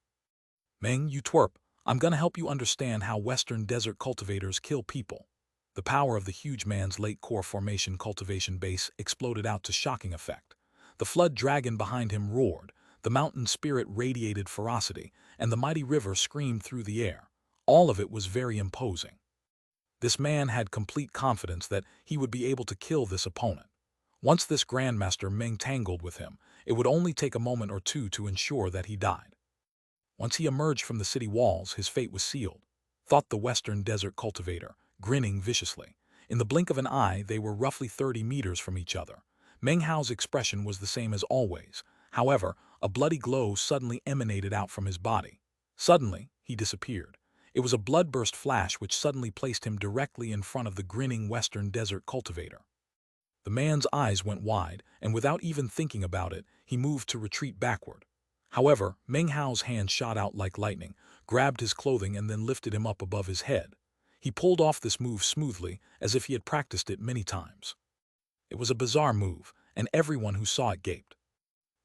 Meng, you twerp, I'm gonna help you understand how Western Desert cultivators kill people. The power of the huge man's late core formation cultivation base exploded out to shocking effect. The flood dragon behind him roared, the mountain spirit radiated ferocity, and the mighty river screamed through the air. All of it was very imposing. This man had complete confidence that he would be able to kill this opponent. Once this Grandmaster Meng tangled with him, it would only take a moment or two to ensure that he died. Once he emerged from the city walls, his fate was sealed, thought the Western Desert cultivator, grinning viciously. In the blink of an eye, they were roughly 30 meters from each other. Meng Hao's expression was the same as always. However, a bloody glow suddenly emanated out from his body. Suddenly, he disappeared. It was a bloodburst flash which suddenly placed him directly in front of the grinning Western Desert cultivator. The man's eyes went wide, and without even thinking about it, he moved to retreat backward. However, Meng Hao's hand shot out like lightning, grabbed his clothing and then lifted him up above his head. He pulled off this move smoothly, as if he had practiced it many times. It was a bizarre move, and everyone who saw it gaped.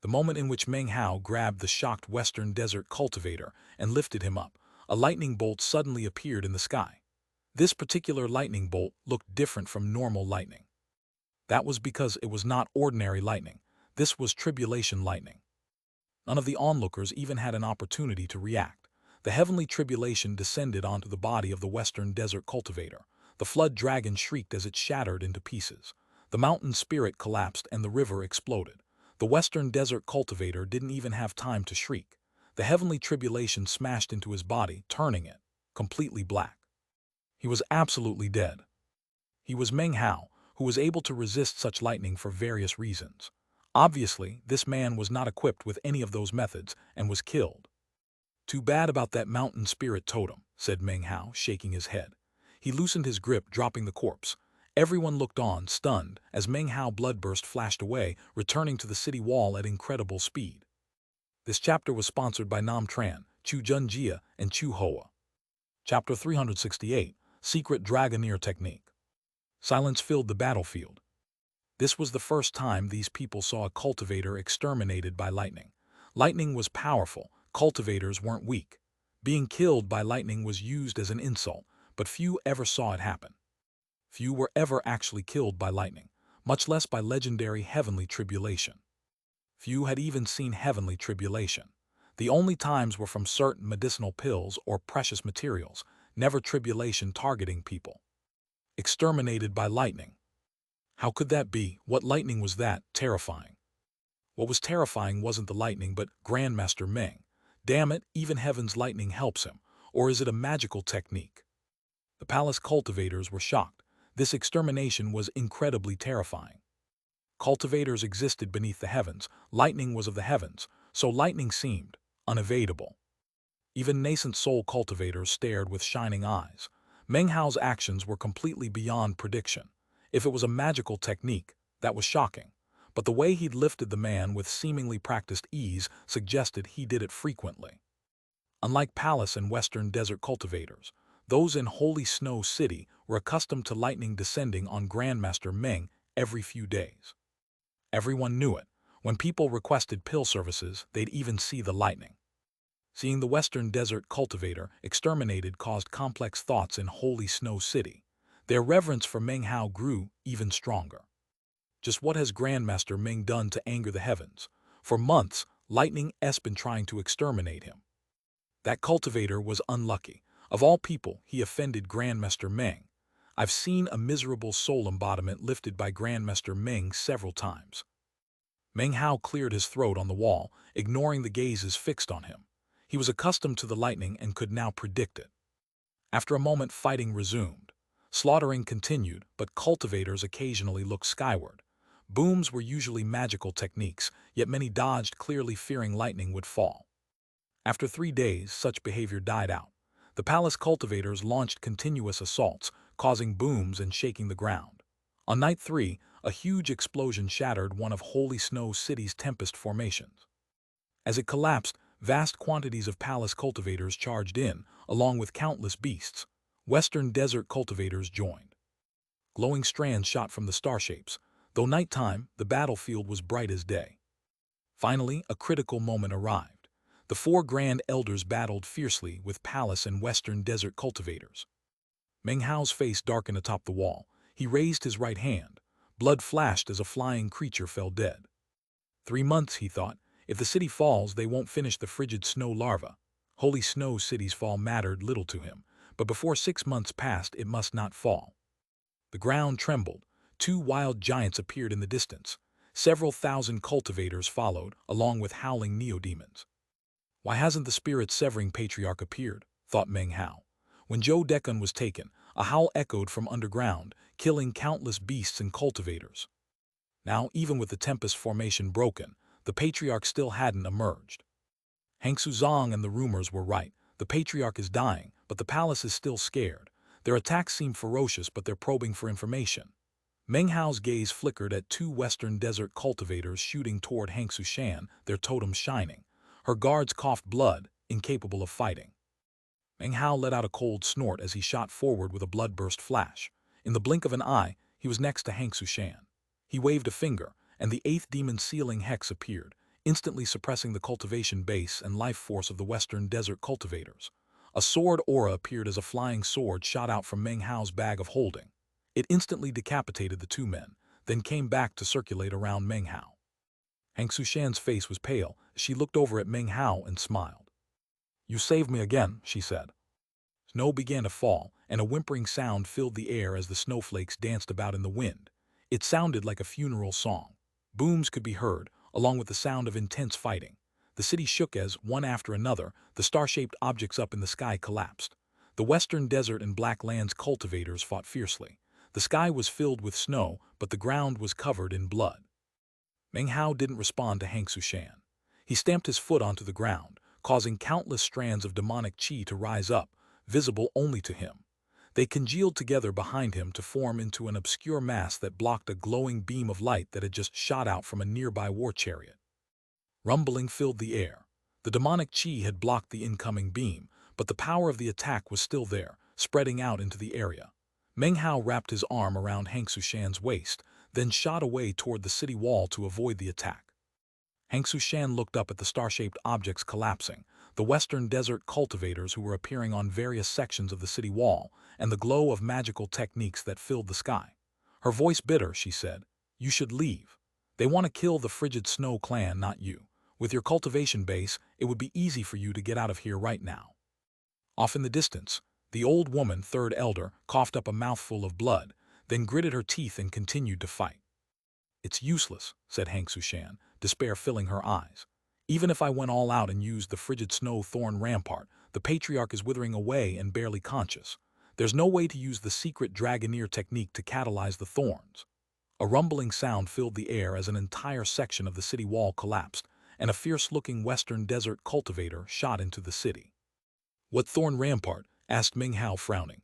The moment in which Meng Hao grabbed the shocked Western Desert cultivator and lifted him up, a lightning bolt suddenly appeared in the sky. This particular lightning bolt looked different from normal lightning. That was because it was not ordinary lightning. This was tribulation lightning. None of the onlookers even had an opportunity to react. The heavenly tribulation descended onto the body of the Western Desert cultivator. The flood dragon shrieked as it shattered into pieces. The mountain spirit collapsed and the river exploded. The Western Desert cultivator didn't even have time to shriek. The heavenly tribulation smashed into his body, turning it completely black. He was absolutely dead. He was Meng Hao, who was able to resist such lightning for various reasons. Obviously, this man was not equipped with any of those methods and was killed. "Too bad about that mountain spirit totem," said Meng Hao, shaking his head. He loosened his grip, dropping the corpse. Everyone looked on, stunned, as Meng Hao bloodburst flashed away, returning to the city wall at incredible speed. This chapter was sponsored by Nam Tran, Chu Junjia, and Chu Hoa. Chapter 368, Secret Dragoneer Technique. Silence filled the battlefield. This was the first time these people saw a cultivator exterminated by lightning. Lightning was powerful, cultivators weren't weak. Being killed by lightning was used as an insult, but few ever saw it happen. Few were ever actually killed by lightning, much less by legendary heavenly tribulation. Few had even seen heavenly tribulation. The only times were from certain medicinal pills or precious materials, never tribulation targeting people. Exterminated by lightning. How could that be? What lightning was that? Terrifying. What was terrifying wasn't the lightning, but Grandmaster Meng. Damn it, even heaven's lightning helps him. Or is it a magical technique? The palace cultivators were shocked. This extermination was incredibly terrifying. Cultivators existed beneath the heavens, lightning was of the heavens, so lightning seemed unevadable. Even nascent soul cultivators stared with shining eyes. Meng Hao's actions were completely beyond prediction. If it was a magical technique, that was shocking. But the way he'd lifted the man with seemingly practiced ease suggested he did it frequently. Unlike palace and Western Desert cultivators, those in Holy Snow City were accustomed to lightning descending on Grandmaster Meng every few days. Everyone knew it. When people requested pill services, they'd even see the lightning. Seeing the Western Desert cultivator exterminated caused complex thoughts in Holy Snow City. Their reverence for Meng Hao grew even stronger. Just what has Grandmaster Meng done to anger the heavens? For months, Lightning has been trying to exterminate him. That cultivator was unlucky. Of all people, he offended Grandmaster Meng. I've seen a miserable soul embodiment lifted by Grandmaster Meng several times. Meng Hao cleared his throat on the wall, ignoring the gazes fixed on him. He was accustomed to the lightning and could now predict it. After a moment, fighting resumed. Slaughtering continued, but cultivators occasionally looked skyward. Booms were usually magical techniques, yet many dodged, clearly fearing lightning would fall. After 3 days, such behavior died out. The palace cultivators launched continuous assaults, causing booms and shaking the ground. On night 3, a huge explosion shattered one of Holy Snow City's tempest formations. As it collapsed, vast quantities of palace cultivators charged in, along with countless beasts. Western Desert cultivators joined. Glowing strands shot from the star shapes. Though nighttime, the battlefield was bright as day. Finally, a critical moment arrived. The 4 Grand Elders battled fiercely with palace and Western Desert cultivators. Meng Hao's face darkened atop the wall. He raised his right hand. Blood flashed as a flying creature fell dead. 3 months, he thought. If the city falls, they won't finish the frigid snow larva. Holy Snow City's fall mattered little to him, but before 6 months passed, it must not fall. The ground trembled. 2 wild giants appeared in the distance. Several thousand cultivators followed, along with howling neodemons. Why hasn't the spirit-severing patriarch appeared? Thought Meng Hao. When Jade was taken, a howl echoed from underground, killing countless beasts and cultivators. Now, even with the tempest formation broken, the patriarch still hadn't emerged. Hangsu Zong and the rumors were right. The patriarch is dying, but the palace is still scared. Their attacks seem ferocious, but they're probing for information. Meng Hao's gaze flickered at 2 Western Desert cultivators shooting toward Hangsu Shan, their totems shining. Her guards coughed blood, incapable of fighting. Meng Hao let out a cold snort as he shot forward with a blood-burst flash. In the blink of an eye, he was next to Hank Sushan. He waved a finger, and the 8th demon sealing hex appeared, instantly suppressing the cultivation base and life force of the western desert cultivators. A sword aura appeared as a flying sword shot out from Meng Hao's bag of holding. It instantly decapitated the two men, then came back to circulate around Meng Hao. Hank Sushan's face was pale as she looked over at Meng Hao and smiled. "You saved me again," she said. Snow began to fall, and a whimpering sound filled the air as the snowflakes danced about in the wind. It sounded like a funeral song. Booms could be heard, along with the sound of intense fighting. The city shook as, one after another, the star-shaped objects up in the sky collapsed. The western desert and Black Land's cultivators fought fiercely. The sky was filled with snow, but the ground was covered in blood. Meng Hao didn't respond to Hank Sushan. He stamped his foot onto the ground, causing countless strands of demonic chi to rise up, visible only to him. They congealed together behind him to form into an obscure mass that blocked a glowing beam of light that had just shot out from a nearby war chariot. Rumbling filled the air. The demonic chi had blocked the incoming beam, but the power of the attack was still there, spreading out into the area. Meng Hao wrapped his arm around Hank Sushan's waist, then shot away toward the city wall to avoid the attack. Hank Sushan looked up at the star-shaped objects collapsing, the western desert cultivators who were appearing on various sections of the city wall, and the glow of magical techniques that filled the sky. Her voice bitter, she said, "You should leave. They want to kill the frigid snow clan, not you. With your cultivation base, it would be easy for you to get out of here right now." Off in the distance, the old woman, third elder, coughed up a mouthful of blood, then gritted her teeth and continued to fight. "It's useless," said Hank Sushan, despair filling her eyes. "Even if I went all out and used the frigid snow thorn rampart, the patriarch is withering away and barely conscious. There's no way to use the secret Dragoneer technique to catalyze the thorns." A rumbling sound filled the air as an entire section of the city wall collapsed, and a fierce-looking western desert cultivator shot into the city. "What thorn rampart?" asked Meng Hao, frowning.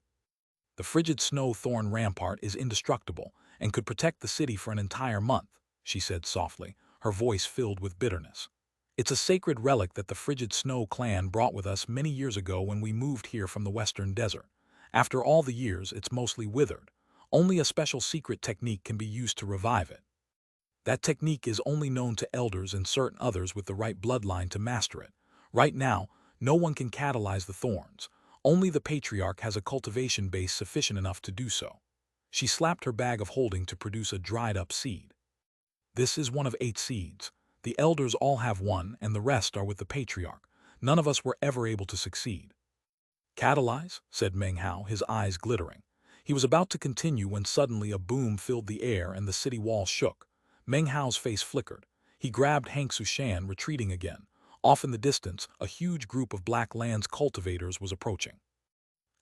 "The frigid snow thorn rampart is indestructible and could protect the city for an entire month," she said softly, her voice filled with bitterness. "It's a sacred relic that the frigid snow clan brought with us many years ago when we moved here from the western desert. After all the years, it's mostly withered. Only a special secret technique can be used to revive it. That technique is only known to elders and certain others with the right bloodline to master it. Right now, no one can catalyze the thorns. Only the patriarch has a cultivation base sufficient enough to do so." She slapped her bag of holding to produce a dried-up seed. "This is one of 8 seeds. The elders all have one, and the rest are with the patriarch. None of us were ever able to succeed." "Catalyze?" said Meng Hao, his eyes glittering. He was about to continue when suddenly a boom filled the air and the city wall shook. Meng Hao's face flickered. He grabbed Hank Sushan, retreating again. Off in the distance, a huge group of Black Land's cultivators was approaching.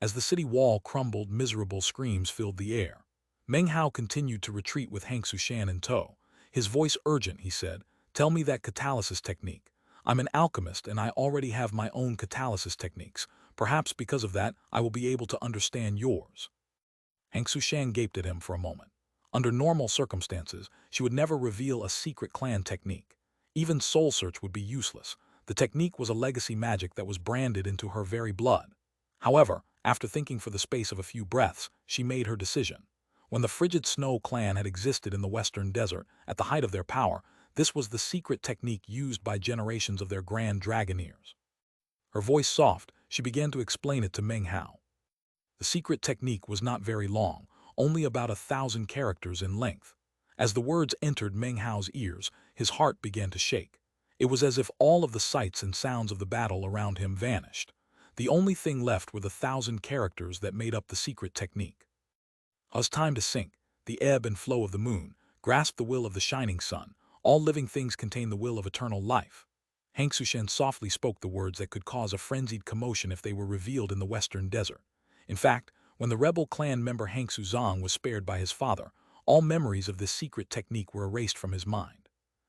As the city wall crumbled, miserable screams filled the air. Meng Hao continued to retreat with Hank Sushan in tow. His voice urgent, he said, "Tell me that catalysis technique. I'm an alchemist and I already have my own catalysis techniques. Perhaps because of that, I will be able to understand yours." Hank Sushan gaped at him for a moment. Under normal circumstances, she would never reveal a secret clan technique. Even soul search would be useless. The technique was a legacy magic that was branded into her very blood. However, after thinking for the space of a few breaths, she made her decision. When the frigid snow clan had existed in the western desert, at the height of their power, this was the secret technique used by generations of their grand dragoneers. Her voice soft, she began to explain it to Meng Hao. The secret technique was not very long, only about 1,000 characters in length. As the words entered Meng Hao's ears, his heart began to shake. It was as if all of the sights and sounds of the battle around him vanished. The only thing left were the 1,000 characters that made up the secret technique. It was time to sink. The ebb and flow of the moon, grasp the will of the shining sun. All living things contain the will of eternal life. Hank Sushan softly spoke the words that could cause a frenzied commotion if they were revealed in the western desert. In fact, when the rebel clan member Hank Suzong was spared by his father, all memories of this secret technique were erased from his mind.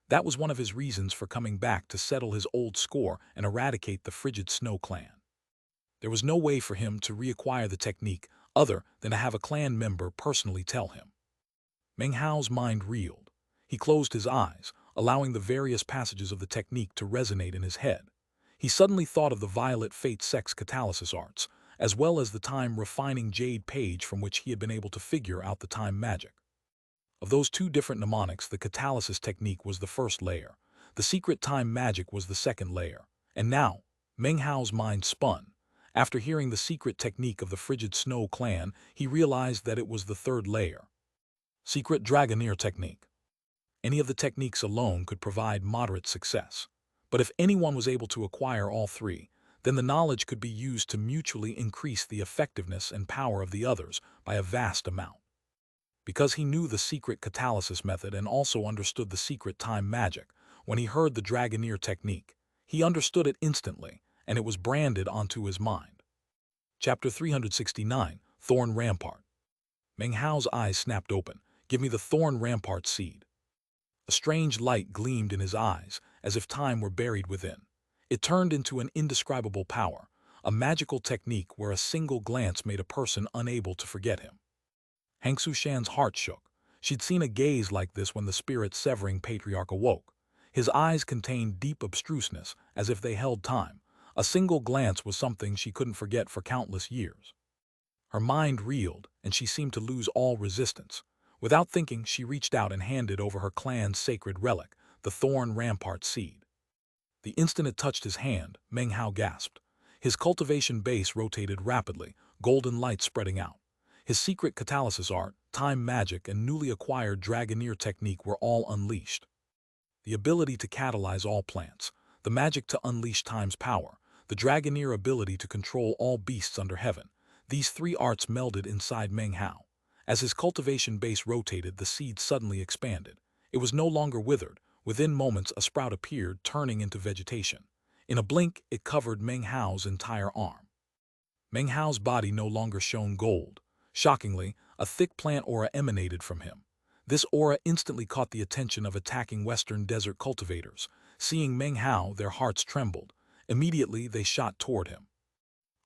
That was one of his reasons for coming back to settle his old score and eradicate the frigid snow clan. There was no way for him to reacquire the technique other than to have a clan member personally tell him. Meng Hao's mind reeled. He closed his eyes, allowing the various passages of the technique to resonate in his head. He suddenly thought of the violet fate sex catalysis arts, as well as the time-refining Jade page from which he had been able to figure out the time magic. Of those two different mnemonics, the catalysis technique was the first layer. The secret time magic was the second layer. And now, Meng Hao's mind spun. After hearing the secret technique of the Frigid Snow clan, he realized that it was the third layer. Secret Dragoneer technique. Any of the techniques alone could provide moderate success. But if anyone was able to acquire all three, then the knowledge could be used to mutually increase the effectiveness and power of the others by a vast amount. Because he knew the secret catalysis method and also understood the secret time magic, when he heard the Dragoneer technique, he understood it instantly, and it was branded onto his mind. Chapter 369, Thorn Rampart. Meng Hao's eyes snapped open. Give me the Thorn Rampart seed. A strange light gleamed in his eyes, as if time were buried within. It turned into an indescribable power, a magical technique where a single glance made a person unable to forget him. Xianxia's heart shook. She'd seen a gaze like this when the spirit-severing patriarch awoke. His eyes contained deep obstruseness, as if they held time. A single glance was something she couldn't forget for countless years. Her mind reeled, and she seemed to lose all resistance. Without thinking, she reached out and handed over her clan's sacred relic, the Thorn Rampart seed. The instant it touched his hand, Meng Hao gasped. His cultivation base rotated rapidly, golden light spreading out. His secret catalysis art, time magic, and newly acquired Dragoneer technique were all unleashed. The ability to catalyze all plants, the magic to unleash time's power, the Dragoneer ability to control all beasts under heaven, these three arts melded inside Meng Hao. As his cultivation base rotated, the seed suddenly expanded. It was no longer withered. Within moments, a sprout appeared, turning into vegetation. In a blink, it covered Meng Hao's entire arm. Meng Hao's body no longer shone gold. Shockingly, a thick plant aura emanated from him. This aura instantly caught the attention of attacking Western desert cultivators. Seeing Meng Hao, their hearts trembled. Immediately, they shot toward him.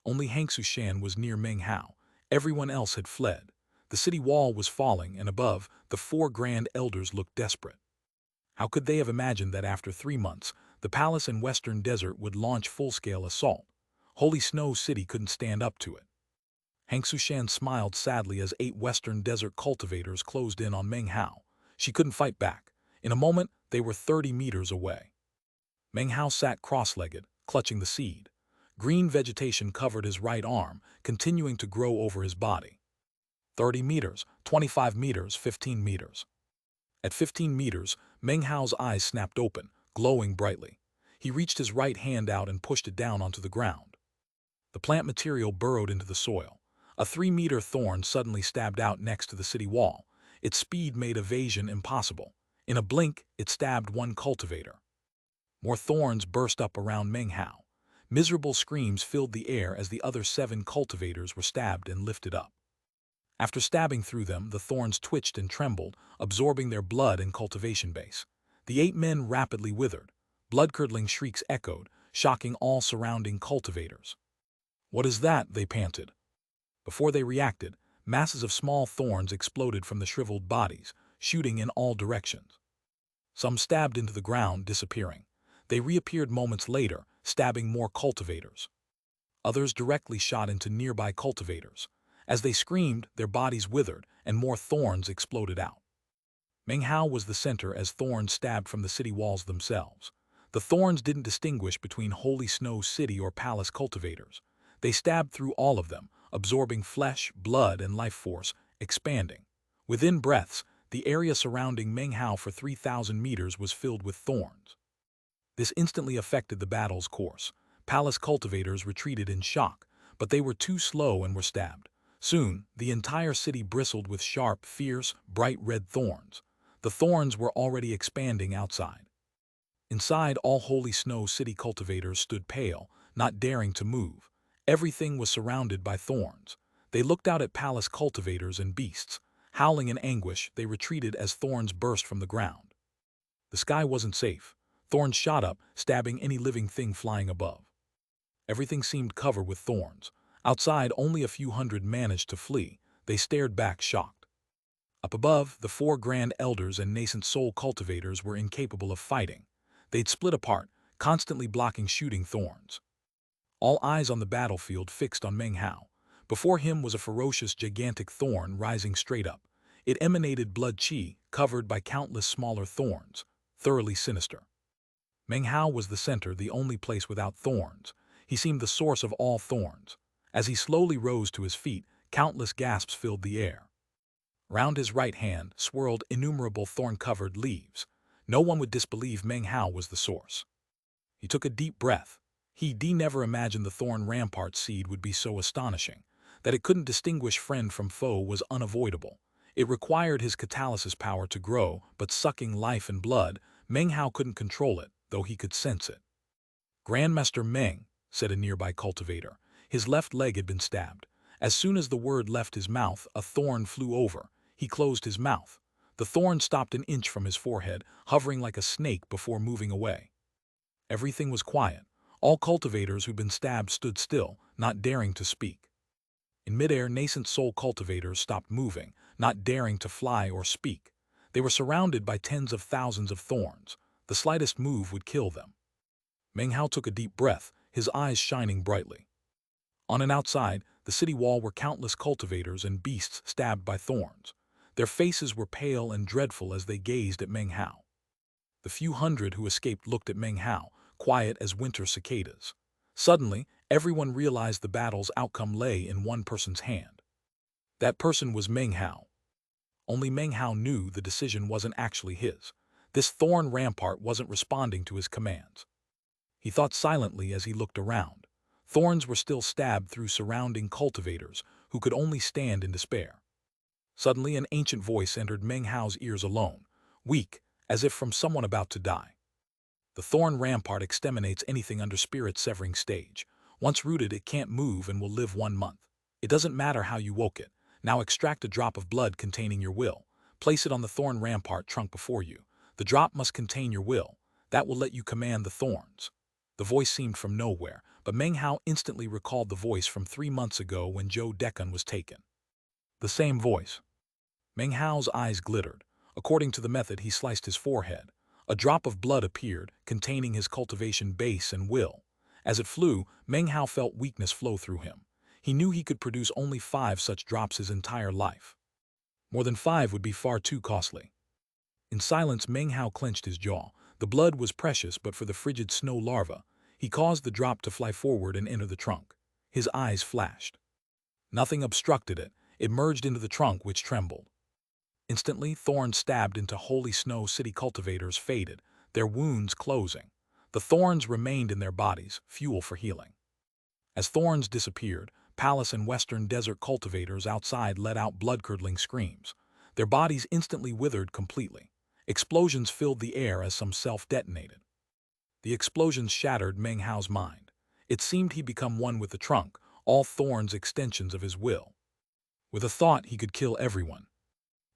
Only Xianxia was near Meng Hao. Everyone else had fled. The city wall was falling, and above, the four grand elders looked desperate. How could they have imagined that after 3 months, the palace in Western Desert would launch full-scale assault? Holy Snow City couldn't stand up to it. Xianxia smiled sadly as 8 Western Desert cultivators closed in on Meng Hao. She couldn't fight back. In a moment, they were 30 meters away. Meng Hao sat cross-legged, clutching the seed. Green vegetation covered his right arm, continuing to grow over his body. 30 meters, 25 meters, 15 meters. At 15 meters, Meng Hao's eyes snapped open, glowing brightly. He reached his right hand out and pushed it down onto the ground. The plant material burrowed into the soil. A 3-meter thorn suddenly stabbed out next to the city wall. Its speed made evasion impossible. In a blink, it stabbed one cultivator. More thorns burst up around Meng Hao. Miserable screams filled the air as the other 7 cultivators were stabbed and lifted up. After stabbing through them, the thorns twitched and trembled, absorbing their blood and cultivation base. The 8 men rapidly withered. Blood-curdling shrieks echoed, shocking all surrounding cultivators. "What is that?" they panted. Before they reacted, masses of small thorns exploded from the shriveled bodies, shooting in all directions. Some stabbed into the ground, disappearing. They reappeared moments later, stabbing more cultivators. Others directly shot into nearby cultivators. As they screamed, their bodies withered, and more thorns exploded out. Meng Hao was the center as thorns stabbed from the city walls themselves. The thorns didn't distinguish between Holy Snow City or palace cultivators. They stabbed through all of them, absorbing flesh, blood, and life force, expanding. Within breaths, the area surrounding Meng Hao for 3,000 meters was filled with thorns. This instantly affected the battle's course. Palace cultivators retreated in shock, but they were too slow and were stabbed. Soon, the entire city bristled with sharp, fierce, bright red thorns. The thorns were already expanding outside. Inside, all Holy Snow City cultivators stood pale, not daring to move. Everything was surrounded by thorns. They looked out at palace cultivators and beasts. Howling in anguish, they retreated as thorns burst from the ground. The sky wasn't safe. Thorns shot up, stabbing any living thing flying above. Everything seemed covered with thorns. Outside, only a few hundred managed to flee. They stared back, shocked. Up above, the 4 grand elders and nascent soul cultivators were incapable of fighting. They'd split apart, constantly blocking shooting thorns. All eyes on the battlefield fixed on Meng Hao. Before him was a ferocious, gigantic thorn rising straight up. It emanated blood qi, covered by countless smaller thorns, thoroughly sinister. Meng Hao was the center, the only place without thorns. He seemed the source of all thorns. As he slowly rose to his feet, countless gasps filled the air. Round his right hand swirled innumerable thorn-covered leaves. No one would disbelieve Meng Hao was the source. He took a deep breath. He never imagined the thorn rampart seed would be so astonishing. That it couldn't distinguish friend from foe was unavoidable. It required his catalysis power to grow, but sucking life and blood, Meng Hao couldn't control it, though he could sense it. "Grandmaster Meng," said a nearby cultivator. His left leg had been stabbed. As soon as the word left his mouth, a thorn flew over. He closed his mouth. The thorn stopped an inch from his forehead, hovering like a snake before moving away. Everything was quiet. All cultivators who'd been stabbed stood still, not daring to speak. In midair, nascent soul cultivators stopped moving, not daring to fly or speak. They were surrounded by tens of thousands of thorns. The slightest move would kill them. Meng Hao took a deep breath, his eyes shining brightly. On and outside, the city wall were countless cultivators and beasts stabbed by thorns. Their faces were pale and dreadful as they gazed at Meng Hao. The few hundred who escaped looked at Meng Hao, quiet as winter cicadas. Suddenly, everyone realized the battle's outcome lay in one person's hand. That person was Meng Hao. Only Meng Hao knew the decision wasn't actually his. This thorn rampart wasn't responding to his commands. He thought silently as he looked around. Thorns were still stabbed through surrounding cultivators, who could only stand in despair. Suddenly, an ancient voice entered Meng Hao's ears alone, weak, as if from someone about to die. "The thorn rampart exterminates anything under spirit-severing stage. Once rooted, it can't move and will live 1 month. It doesn't matter how you woke it. Now extract a drop of blood containing your will. Place it on the thorn rampart trunk before you. The drop must contain your will. That will let you command the thorns." The voice seemed from nowhere, but Meng Hao instantly recalled the voice from 3 months ago when Jade was taken. The same voice. Meng Hao's eyes glittered. According to the method, he sliced his forehead. A drop of blood appeared, containing his cultivation base and will. As it flew, Meng Hao felt weakness flow through him. He knew he could produce only 5 such drops his entire life. More than 5 would be far too costly. In silence, Meng Hao clenched his jaw. The blood was precious, but for the frigid snow larva. He caused the drop to fly forward and enter the trunk. His eyes flashed. Nothing obstructed it. It merged into the trunk, which trembled. Instantly, thorns stabbed into holy snow city cultivators faded, their wounds closing. The thorns remained in their bodies, fuel for healing. As thorns disappeared, palace and western desert cultivators outside let out blood-curdling screams. Their bodies instantly withered completely. Explosions filled the air as some self-detonated. The explosions shattered Meng Hao's mind. It seemed he'd become one with the trunk, all thorns extensions of his will. With a thought, he could kill everyone.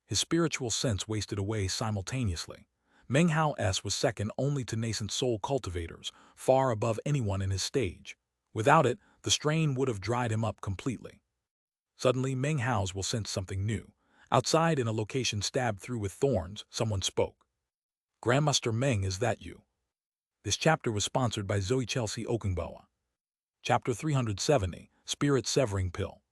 His spiritual sense wasted away simultaneously. Meng Hao's was second only to nascent soul cultivators, far above anyone in his stage. Without it, the strain would have dried him up completely. Suddenly, Meng Hao's will sensed something new. Outside, in a location stabbed through with thorns, someone spoke. "Grandmaster Meng, is that you?" This chapter was sponsored by Xianxia Audiobook. Chapter 370, Spirit Severing Pill.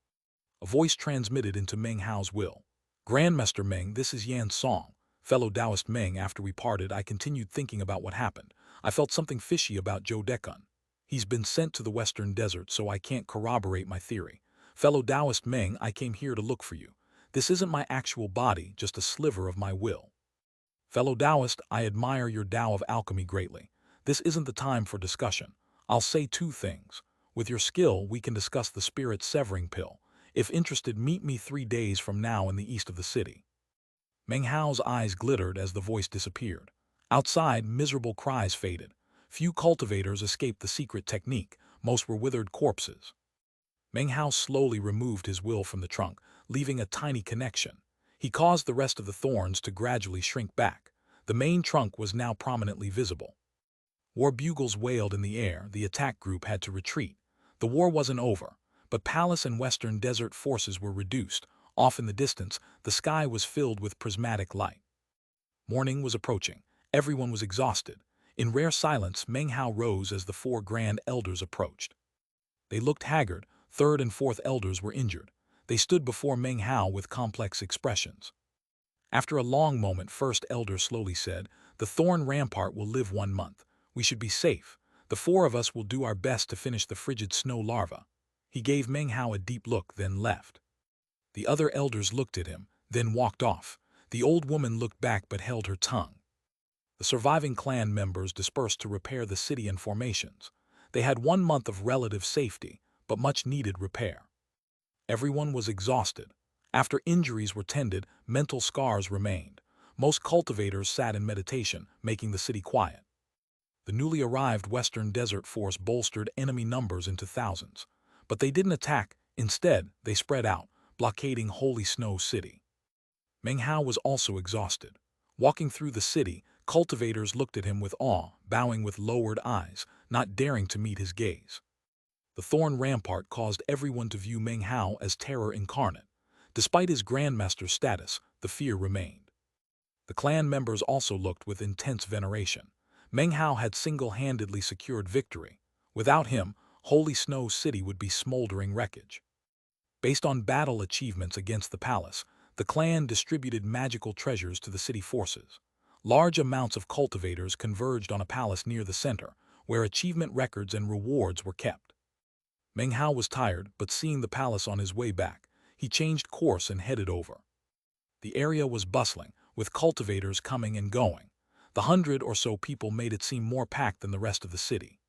A voice transmitted into Meng Hao's will. "Grandmaster Meng, this is Yan Song. Fellow Taoist Meng, after we parted, I continued thinking about what happened. I felt something fishy about Jade. He's been sent to the western desert, so I can't corroborate my theory. Fellow Taoist Meng, I came here to look for you. This isn't my actual body, just a sliver of my will. Fellow Taoist, I admire your Tao of alchemy greatly. This isn't the time for discussion. I'll say 2 things. With your skill, we can discuss the spirit severing pill. If interested, meet me 3 days from now in the east of the city." Meng Hao's eyes glittered as the voice disappeared. Outside, miserable cries faded. Few cultivators escaped the secret technique. Most were withered corpses. Meng Hao slowly removed his will from the trunk, leaving a tiny connection. He caused the rest of the thorns to gradually shrink back. The main trunk was now prominently visible. War bugles wailed in the air. The attack group had to retreat. The war wasn't over, but palace and western desert forces were reduced. Off in the distance, the sky was filled with prismatic light. Morning was approaching. Everyone was exhausted. In rare silence, Meng Hao rose as the four grand elders approached. They looked haggard. Third and fourth elders were injured. They stood before Meng Hao with complex expressions. After a long moment, first elder slowly said, "The thorn rampart will live 1 month. We should be safe. The four of us will do our best to finish the frigid snow larva." He gave Meng Hao a deep look, then left. The other elders looked at him, then walked off. The old woman looked back but held her tongue. The surviving clan members dispersed to repair the city and formations. They had 1 month of relative safety, but much needed repair. Everyone was exhausted. After injuries were tended, mental scars remained. Most cultivators sat in meditation, making the city quiet. The newly arrived Western Desert Force bolstered enemy numbers into thousands. But they didn't attack. Instead, they spread out, blockading Holy Snow City. Meng Hao was also exhausted. Walking through the city, cultivators looked at him with awe, bowing with lowered eyes, not daring to meet his gaze. The thorn rampart caused everyone to view Meng Hao as terror incarnate. Despite his grandmaster status, the fear remained. The clan members also looked with intense veneration. Meng Hao had single-handedly secured victory. Without him, Holy Snow City would be smoldering wreckage. Based on battle achievements against the palace, the clan distributed magical treasures to the city forces. Large amounts of cultivators converged on a palace near the center, where achievement records and rewards were kept. Meng Hao was tired, but seeing the palace on his way back, he changed course and headed over. The area was bustling, with cultivators coming and going. The 100 or so people made it seem more packed than the rest of the city.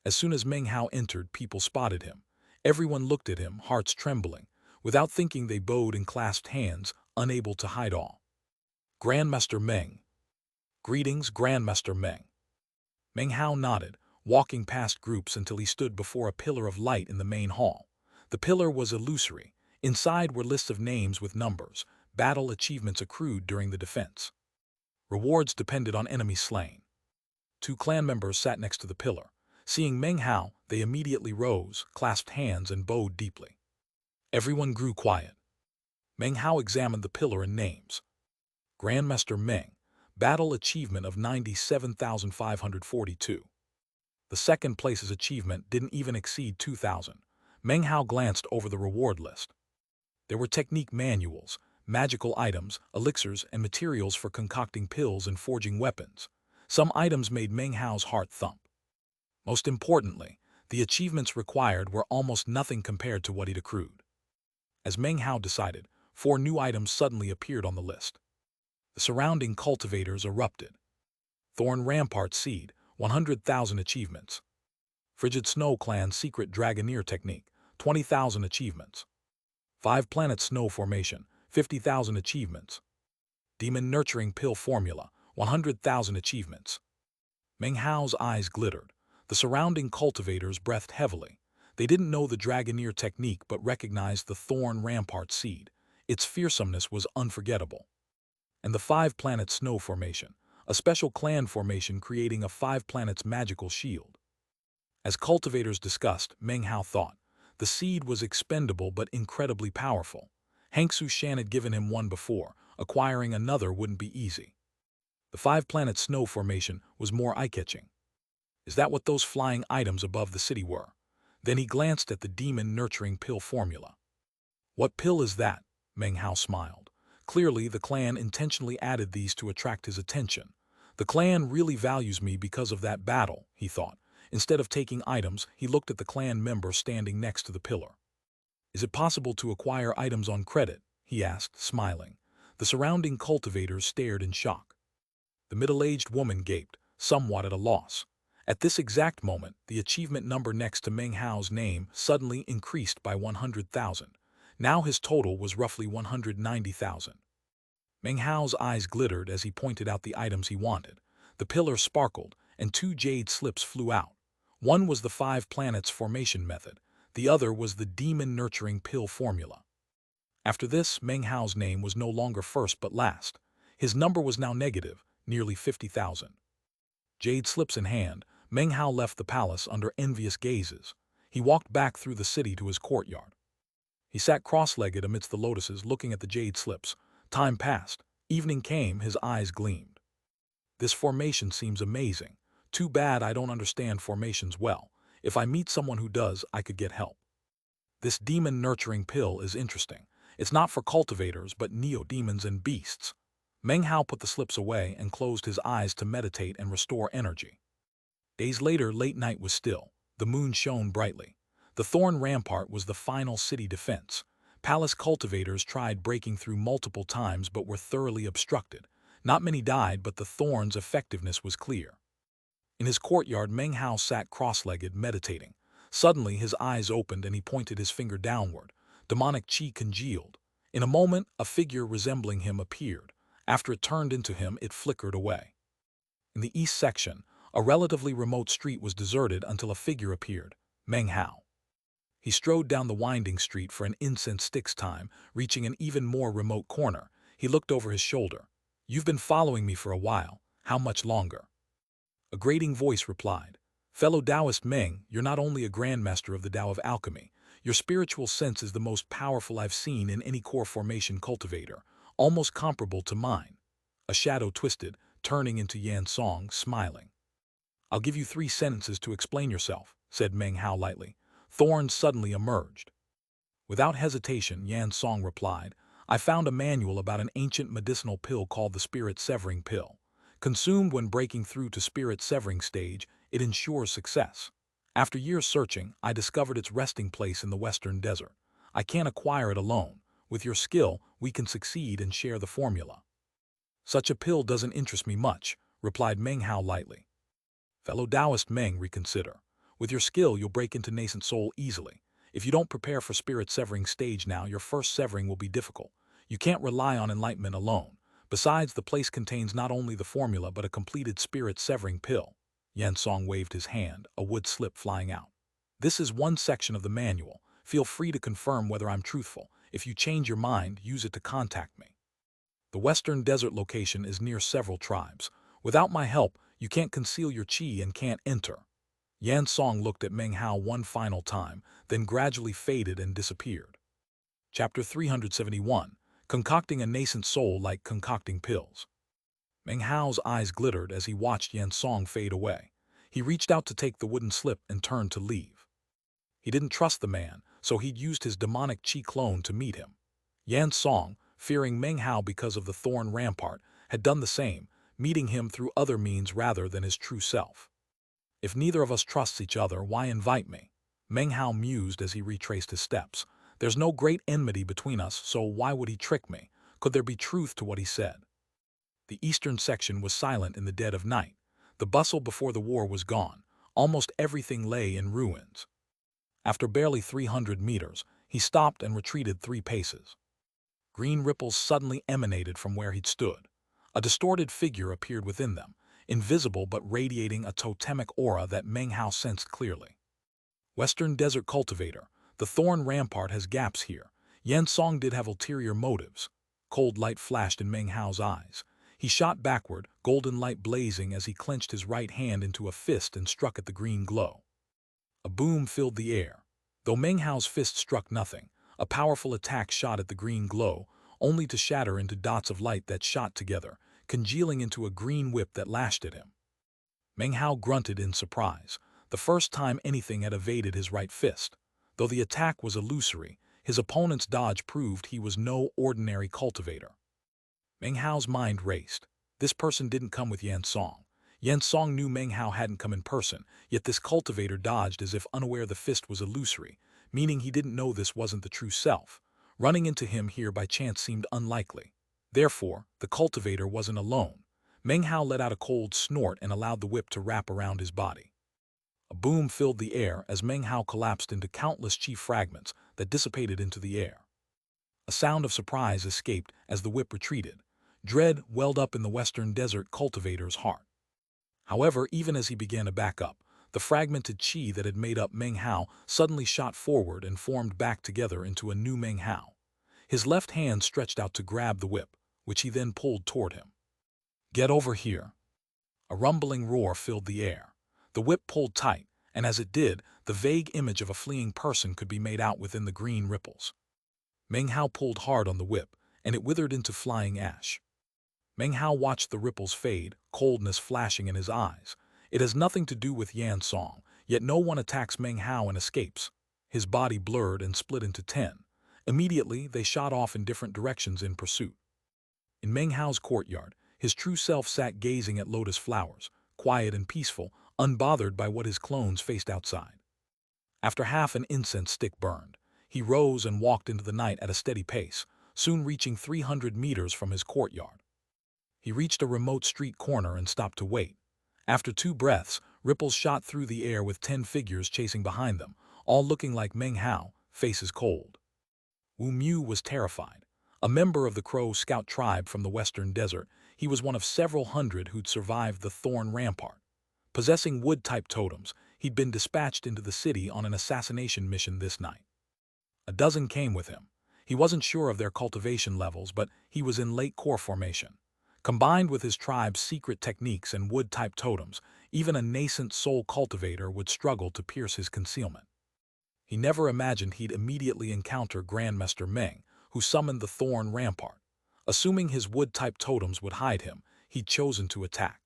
As soon as Meng Hao entered, people spotted him. Everyone looked at him, hearts trembling. Without thinking, they bowed and clasped hands, unable to hide awe. "Grandmaster Meng." "Greetings, Grandmaster Meng." Meng Hao nodded, walking past groups until he stood before a pillar of light in the main hall. The pillar was illusory. Inside were lists of names with numbers, battle achievements accrued during the defense. Rewards depended on enemies slain. 2 clan members sat next to the pillar. Seeing Meng Hao, they immediately rose, clasped hands, and bowed deeply. Everyone grew quiet. Meng Hao examined the pillar and names. Grandmaster Meng, battle achievement of 97,542. The second place's achievement didn't even exceed 2,000. Meng Hao glanced over the reward list. There were technique manuals, magical items, elixirs, and materials for concocting pills and forging weapons. Some items made Meng Hao's heart thump. Most importantly, the achievements required were almost nothing compared to what he'd accrued. As Meng Hao decided, 4 new items suddenly appeared on the list. The surrounding cultivators erupted. Thorn Rampart Seed, 100,000 achievements. Frigid Snow Clan Secret Dragoneer Technique, 20,000 achievements. 5 Planet Snow Formation, 50,000 achievements. Demon Nurturing Pill Formula, 100,000 achievements. Meng Hao's eyes glittered. The surrounding cultivators breathed heavily. They didn't know the Dragoneer technique but recognized the Thorn Rampart Seed. Its fearsomeness was unforgettable. And the 5 Planet Snow Formation, a special clan formation creating a 5 planets magical shield. As cultivators discussed, Meng Hao thought, the seed was expendable but incredibly powerful. Xianxia had given him one before. Acquiring another wouldn't be easy. The 5 Planet Snow Formation was more eye-catching. Is that what those flying items above the city were? Then he glanced at the Demon Nurturing Pill formula. What pill is that? Meng Hao smiled. Clearly, the clan intentionally added these to attract his attention. The clan really values me because of that battle, he thought. Instead of taking items, he looked at the clan member standing next to the pillar. Is it possible to acquire items on credit? He asked, smiling. The surrounding cultivators stared in shock. The middle-aged woman gaped, somewhat at a loss. At this exact moment, the achievement number next to Meng Hao's name suddenly increased by 100,000. Now his total was roughly 190,000. Meng Hao's eyes glittered as he pointed out the items he wanted. The pillar sparkled, and 2 jade slips flew out. One was the 5 planets formation method. The other was the Demon Nurturing Pill formula. After this, Meng Hao's name was no longer first but last. His number was now negative, nearly 50,000. Jade slips in hand, Meng Hao left the palace under envious gazes. He walked back through the city to his courtyard. He sat cross-legged amidst the lotuses looking at the jade slips. Time passed. Evening came, his eyes gleamed. This formation seems amazing. Too bad I don't understand formations well. If I meet someone who does, I could get help. This demon-nurturing pill is interesting. It's not for cultivators, but neo-demons and beasts. Meng Hao put the slips away and closed his eyes to meditate and restore energy. Days later, late night was still. The moon shone brightly. The Thorn Rampart was the final city defense. Palace cultivators tried breaking through multiple times but were thoroughly obstructed. Not many died, but the thorn's effectiveness was clear. In his courtyard, Meng Hao sat cross-legged, meditating. Suddenly, his eyes opened and he pointed his finger downward. Demonic chi congealed. In a moment, a figure resembling him appeared. After it turned into him, it flickered away. In the east section, a relatively remote street was deserted until a figure appeared, Meng Hao. He strode down the winding street for an incense stick's time, reaching an even more remote corner. He looked over his shoulder. "You've been following me for a while. How much longer?" A grating voice replied, "Fellow Taoist Meng, you're not only a grandmaster of the Tao of alchemy, your spiritual sense is the most powerful I've seen in any core formation cultivator, almost comparable to mine." A shadow twisted, turning into Yan Song, smiling. "I'll give you 3 sentences to explain yourself," said Meng Hao lightly. Thorns suddenly emerged. Without hesitation, Yan Song replied, "I found a manual about an ancient medicinal pill called the spirit-severing pill. Consumed when breaking through to spirit-severing stage, it ensures success. After years searching, I discovered its resting place in the Western Desert. I can't acquire it alone. With your skill, we can succeed and share the formula." "Such a pill doesn't interest me much," replied Meng Hao lightly. "Fellow Taoist Meng, reconsider. With your skill, you'll break into nascent soul easily. If you don't prepare for spirit-severing stage now, your first severing will be difficult. You can't rely on enlightenment alone. Besides, the place contains not only the formula but a completed spirit-severing pill." Yan Song waved his hand, a wood slip flying out. "This is one section of the manual. Feel free to confirm whether I'm truthful. If you change your mind, use it to contact me. The Western Desert location is near several tribes. Without my help, you can't conceal your chi and can't enter." Yan Song looked at Meng Hao one final time, then gradually faded and disappeared. Chapter 371. Concocting a Nascent Soul Like Concocting Pills. Meng Hao's eyes glittered as he watched Yan Song fade away. He reached out to take the wooden slip and turned to leave. He didn't trust the man, so he'd used his demonic chi clone to meet him. Yan Song, fearing Meng Hao because of the Thorn Rampart, had done the same, meeting him through other means rather than his true self. "If neither of us trusts each other, why invite me?" Meng Hao mused as he retraced his steps. "There's no great enmity between us, so why would he trick me? Could there be truth to what he said?" The eastern section was silent in the dead of night. The bustle before the war was gone. Almost everything lay in ruins. After barely 300 meters, he stopped and retreated 3 paces. Green ripples suddenly emanated from where he'd stood. A distorted figure appeared within them, invisible but radiating a totemic aura that Meng Hao sensed clearly. "Western Desert Cultivator, the Thorn Rampart has gaps here." Yan Song did have ulterior motives. Cold light flashed in Meng Hao's eyes. He shot backward, golden light blazing as he clenched his right hand into a fist and struck at the green glow. A boom filled the air. Though Meng Hao's fist struck nothing, a powerful attack shot at the green glow, only to shatter into dots of light that shot together, congealing into a green whip that lashed at him. Meng Hao grunted in surprise, the first time anything had evaded his right fist. Though the attack was illusory, his opponent's dodge proved he was no ordinary cultivator. Meng Hao's mind raced. This person didn't come with Yan Song. Yan Song knew Meng Hao hadn't come in person, yet this cultivator dodged as if unaware the fist was illusory, meaning he didn't know this wasn't the true self. Running into him here by chance seemed unlikely. Therefore, the cultivator wasn't alone. Meng Hao let out a cold snort and allowed the whip to wrap around his body. A boom filled the air as Meng Hao collapsed into countless chi fragments that dissipated into the air. A sound of surprise escaped as the whip retreated. Dread welled up in the Western Desert cultivator's heart. However, even as he began to back up, the fragmented chi that had made up Meng Hao suddenly shot forward and formed back together into a new Meng Hao. His left hand stretched out to grab the whip, which he then pulled toward him. "Get over here." A rumbling roar filled the air. The whip pulled tight, and as it did, the vague image of a fleeing person could be made out within the green ripples. Meng Hao pulled hard on the whip, and it withered into flying ash. Meng Hao watched the ripples fade, coldness flashing in his eyes. It has nothing to do with Yan Song, yet no one attacks Meng Hao and escapes. His body blurred and split into 10. Immediately, they shot off in different directions in pursuit. In Meng Hao's courtyard, his true self sat gazing at lotus flowers, quiet and peaceful, unbothered by what his clones faced outside. After half an incense stick burned, he rose and walked into the night at a steady pace, soon reaching 300 meters from his courtyard. He reached a remote street corner and stopped to wait. After 2 breaths, ripples shot through the air with 10 figures chasing behind them, all looking like Meng Hao, faces cold. Wu Mu was terrified. A member of the Crow Scout tribe from the western desert, he was one of several hundred who'd survived the Thorn Rampart. Possessing wood-type totems, he'd been dispatched into the city on an assassination mission this night. A dozen came with him. He wasn't sure of their cultivation levels, but he was in late core formation. Combined with his tribe's secret techniques and wood-type totems, even a nascent soul cultivator would struggle to pierce his concealment. He never imagined he'd immediately encounter Grandmaster Meng, who summoned the Thorn Rampart. Assuming his wood-type totems would hide him, he'd chosen to attack.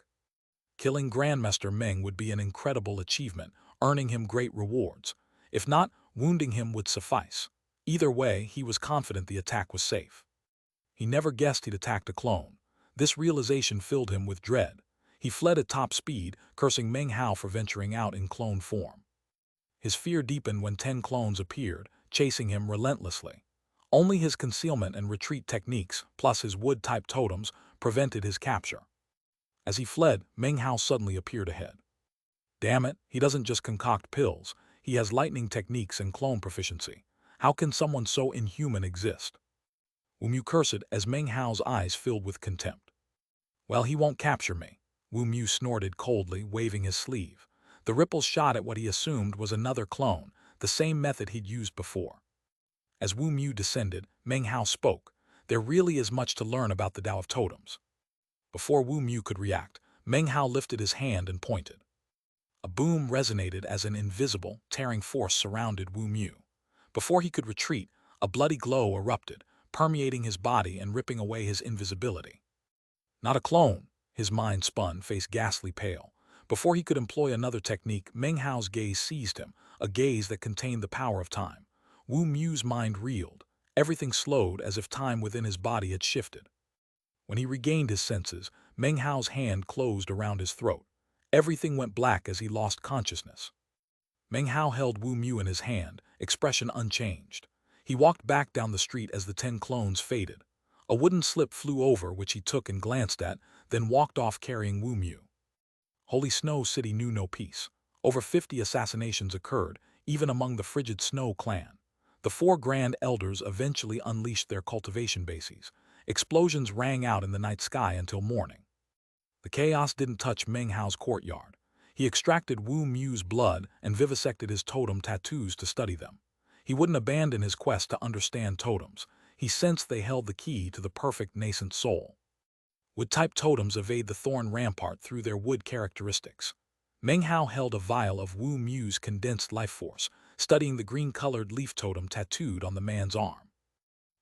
Killing Grandmaster Meng would be an incredible achievement, earning him great rewards. If not, wounding him would suffice. Either way, he was confident the attack was safe. He never guessed he'd attacked a clone. This realization filled him with dread. He fled at top speed, cursing Meng Hao for venturing out in clone form. His fear deepened when 10 clones appeared, chasing him relentlessly. Only his concealment and retreat techniques, plus his wood-type totems, prevented his capture. As he fled, Meng Hao suddenly appeared ahead. Damn it, he doesn't just concoct pills, he has lightning techniques and clone proficiency. How can someone so inhuman exist? Wu Mu cursed as Meng Hao's eyes filled with contempt. Well, he won't capture me, Wu Mu snorted coldly, waving his sleeve. The ripples shot at what he assumed was another clone, the same method he'd used before. As Wu Mu descended, Meng Hao spoke. There really is much to learn about the Tao of Totems. Before Wu Mu could react, Meng Hao lifted his hand and pointed. A boom resonated as an invisible, tearing force surrounded Wu Mu. Before he could retreat, a bloody glow erupted, permeating his body and ripping away his invisibility. Not a clone, his mind spun, face ghastly pale. Before he could employ another technique, Meng Hao's gaze seized him, a gaze that contained the power of time. Wu Mu's mind reeled. Everything slowed as if time within his body had shifted. When he regained his senses, Meng Hao's hand closed around his throat. Everything went black as he lost consciousness. Meng Hao held Wu Mu in his hand, expression unchanged. He walked back down the street as the 10 clones faded. A wooden slip flew over, which he took and glanced at, then walked off carrying Wu Mu. Holy Snow City knew no peace. Over 50 assassinations occurred, even among the frigid Snow clan. The 4 Grand Elders eventually unleashed their cultivation bases. Explosions rang out in the night sky until morning. The chaos didn't touch Meng Hao's courtyard. He extracted Wu Mu's blood and vivisected his totem tattoos to study them. He wouldn't abandon his quest to understand totems. He sensed they held the key to the perfect nascent soul. Wood-type totems evade the Thorn Rampart through their wood characteristics. Meng Hao held a vial of Wu Mu's condensed life force, studying the green-colored leaf totem tattooed on the man's arm.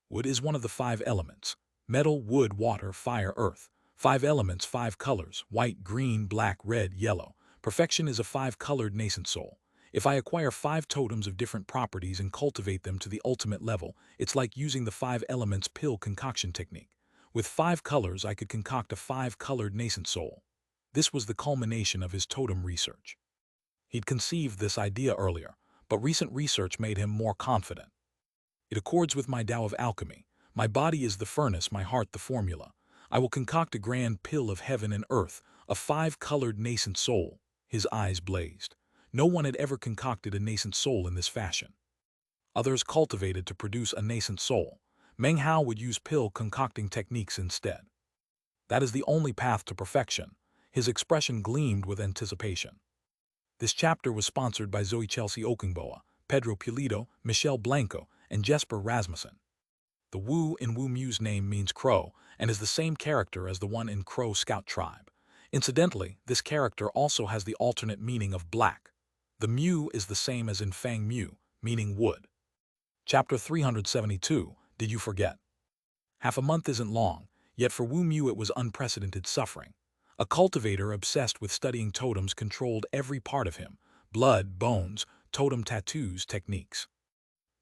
Wood is one of the 5 elements: metal, wood, water, fire, earth. 5 elements, 5 colors: white, green, black, red, yellow. Perfection is a 5-colored nascent soul. If I acquire 5 totems of different properties and cultivate them to the ultimate level, it's like using the 5 elements pill concoction technique. With 5 colors, I could concoct a 5-colored nascent soul. This was the culmination of his totem research. He'd conceived this idea earlier, but recent research made him more confident. It accords with my Tao of alchemy. My body is the furnace, my heart the formula. I will concoct a grand pill of heaven and earth, a 5-colored nascent soul. His eyes blazed. No one had ever concocted a nascent soul in this fashion. Others cultivated to produce a nascent soul. Meng Hao would use pill concocting techniques instead. That is the only path to perfection. His expression gleamed with anticipation. This chapter was sponsored by Zoe Chelsea Okingboa, Pedro Pulido, Michelle Blanco, and Jesper Rasmussen. The Wu in Wu Mu's name means crow and is the same character as the one in Crow Scout tribe. Incidentally, this character also has the alternate meaning of black. The Mu is the same as in Fang Mu, meaning wood. Chapter 372, Did You Forget? Half a month isn't long, yet for Wu Mu it was unprecedented suffering. A cultivator obsessed with studying totems controlled every part of him: blood, bones, totem tattoos, techniques.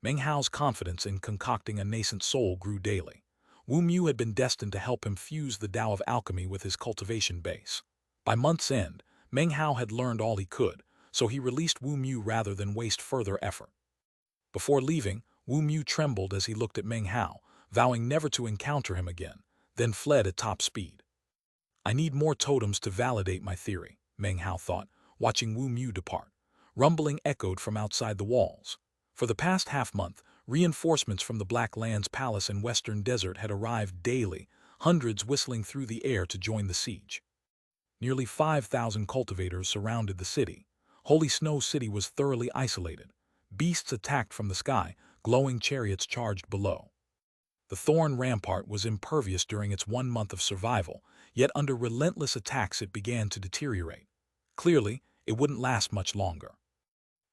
Meng Hao's confidence in concocting a nascent soul grew daily. Wu Mu had been destined to help him fuse the Tao of alchemy with his cultivation base. By month's end, Meng Hao had learned all he could, so he released Wu Mu rather than waste further effort. Before leaving, Wu Mu trembled as he looked at Meng Hao, vowing never to encounter him again, then fled at top speed. I need more totems to validate my theory, Meng Hao thought, watching Wu Mu depart. Rumbling echoed from outside the walls. For the past half-month, reinforcements from the Black Lands Palace and Western Desert had arrived daily, hundreds whistling through the air to join the siege. Nearly 5,000 cultivators surrounded the city. Holy Snow City was thoroughly isolated. Beasts attacked from the sky, glowing chariots charged below. The Thorn Rampart was impervious during its 1 month of survival, yet under relentless attacks it began to deteriorate. Clearly, it wouldn't last much longer.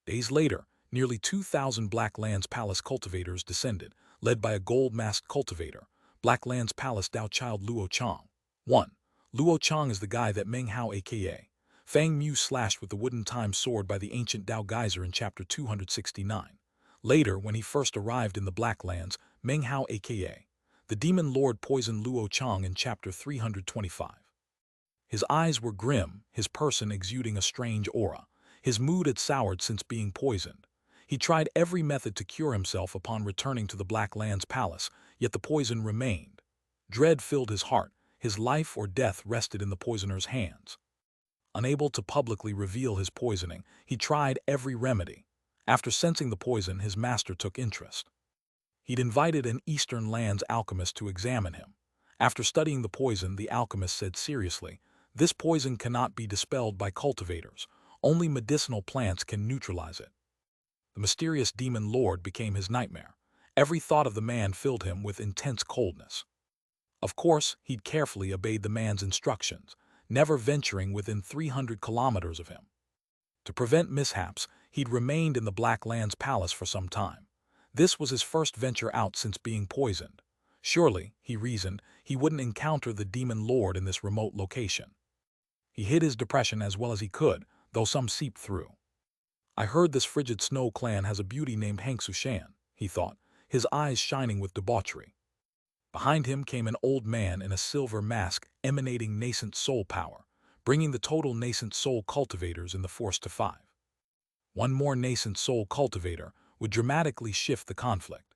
Days later, nearly 2,000 Black Lands Palace cultivators descended, led by a gold-masked cultivator, Black Lands Palace Dao Child Luo Chang. 1. Luo Chang is the guy that Meng Hao aka Fang Mu slashed with the wooden time sword by the ancient Dao Geyser in chapter 269. Later, when he first arrived in the Black Lands, Meng Hao aka the Demon Lord poisoned Luo Chang in chapter 325. His eyes were grim, his person exuding a strange aura. His mood had soured since being poisoned. He tried every method to cure himself upon returning to the Black Lands Palace, yet the poison remained. Dread filled his heart. His life or death rested in the poisoner's hands. Unable to publicly reveal his poisoning, he tried every remedy. After sensing the poison, his master took interest. He'd invited an Eastern Lands alchemist to examine him. After studying the poison, the alchemist said seriously, "This poison cannot be dispelled by cultivators. Only medicinal plants can neutralize it." The mysterious demon lord became his nightmare. Every thought of the man filled him with intense coldness. Of course, he'd carefully obeyed the man's instructions, never venturing within 300 kilometers of him. To prevent mishaps, he'd remained in the Black Lands Palace for some time. This was his first venture out since being poisoned. Surely, he reasoned, he wouldn't encounter the demon lord in this remote location. He hid his depression as well as he could, though some seeped through. I heard this frigid snow clan has a beauty named Xianxia, he thought, his eyes shining with debauchery. Behind him came an old man in a silver mask emanating nascent soul power, bringing the total nascent soul cultivators in the force to 5. One more nascent soul cultivator would dramatically shift the conflict.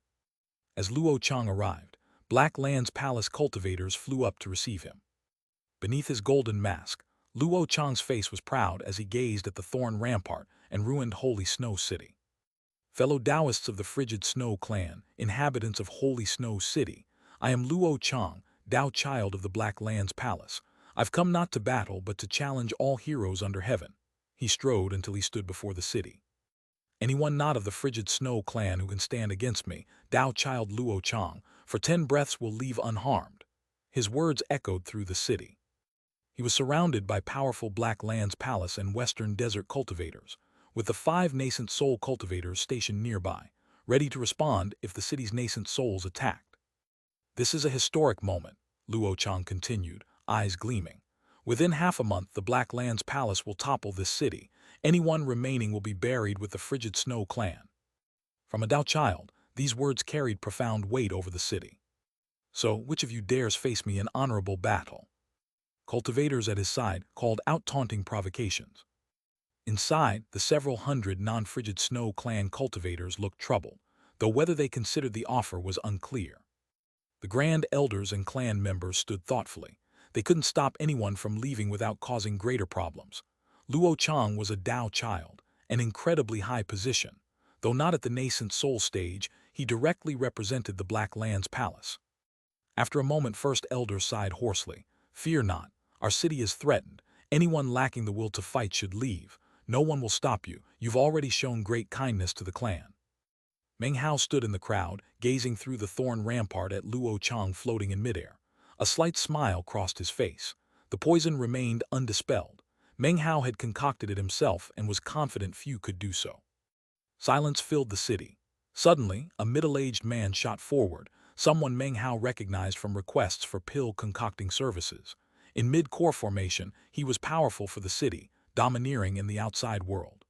As Luo Chang arrived, Black Lands Palace cultivators flew up to receive him. Beneath his golden mask, Luo Chang's face was proud as he gazed at the Thorn Rampart and ruined Holy Snow City. Fellow Taoists of the Frigid Snow Clan, inhabitants of Holy Snow City, I am Luo Chang, Tao Child of the Black Lands Palace. I've come not to battle but to challenge all heroes under heaven. He strode until he stood before the city. Anyone not of the Frigid Snow Clan who can stand against me, Tao Child Luo Chang, for 10 breaths will leave unharmed. His words echoed through the city. He was surrounded by powerful Black Lands Palace and Western Desert cultivators, with the 5 nascent soul cultivators stationed nearby, ready to respond if the city's nascent souls attacked. This is a historic moment, Luo Chang continued, eyes gleaming. Within half a month, the Black Lands Palace will topple this city. Anyone remaining will be buried with the Frigid Snow Clan. From a Tao child, these words carried profound weight over the city. So, which of you dares face me in honorable battle? Cultivators at his side called out taunting provocations. Inside, the several hundred non-Frigid Snow Clan cultivators looked troubled, though whether they considered the offer was unclear. The Grand Elders and clan members stood thoughtfully. They couldn't stop anyone from leaving without causing greater problems. Luo Chang was a Tao child, an incredibly high position. Though not at the nascent soul stage, he directly represented the Black Lands Palace. After a moment, First Elder sighed hoarsely. "Fear not. Our city is threatened. Anyone lacking the will to fight should leave. No one will stop you. You've already shown great kindness to the clan." Meng Hao stood in the crowd, gazing through the Thorn Rampart at Luo Chang floating in midair. A slight smile crossed his face. The poison remained undispelled. Meng Hao had concocted it himself and was confident few could do so. Silence filled the city. Suddenly, a middle-aged man shot forward, someone Meng Hao recognized from requests for pill concocting services. In mid-core formation, he was powerful for the city, domineering in the outside world.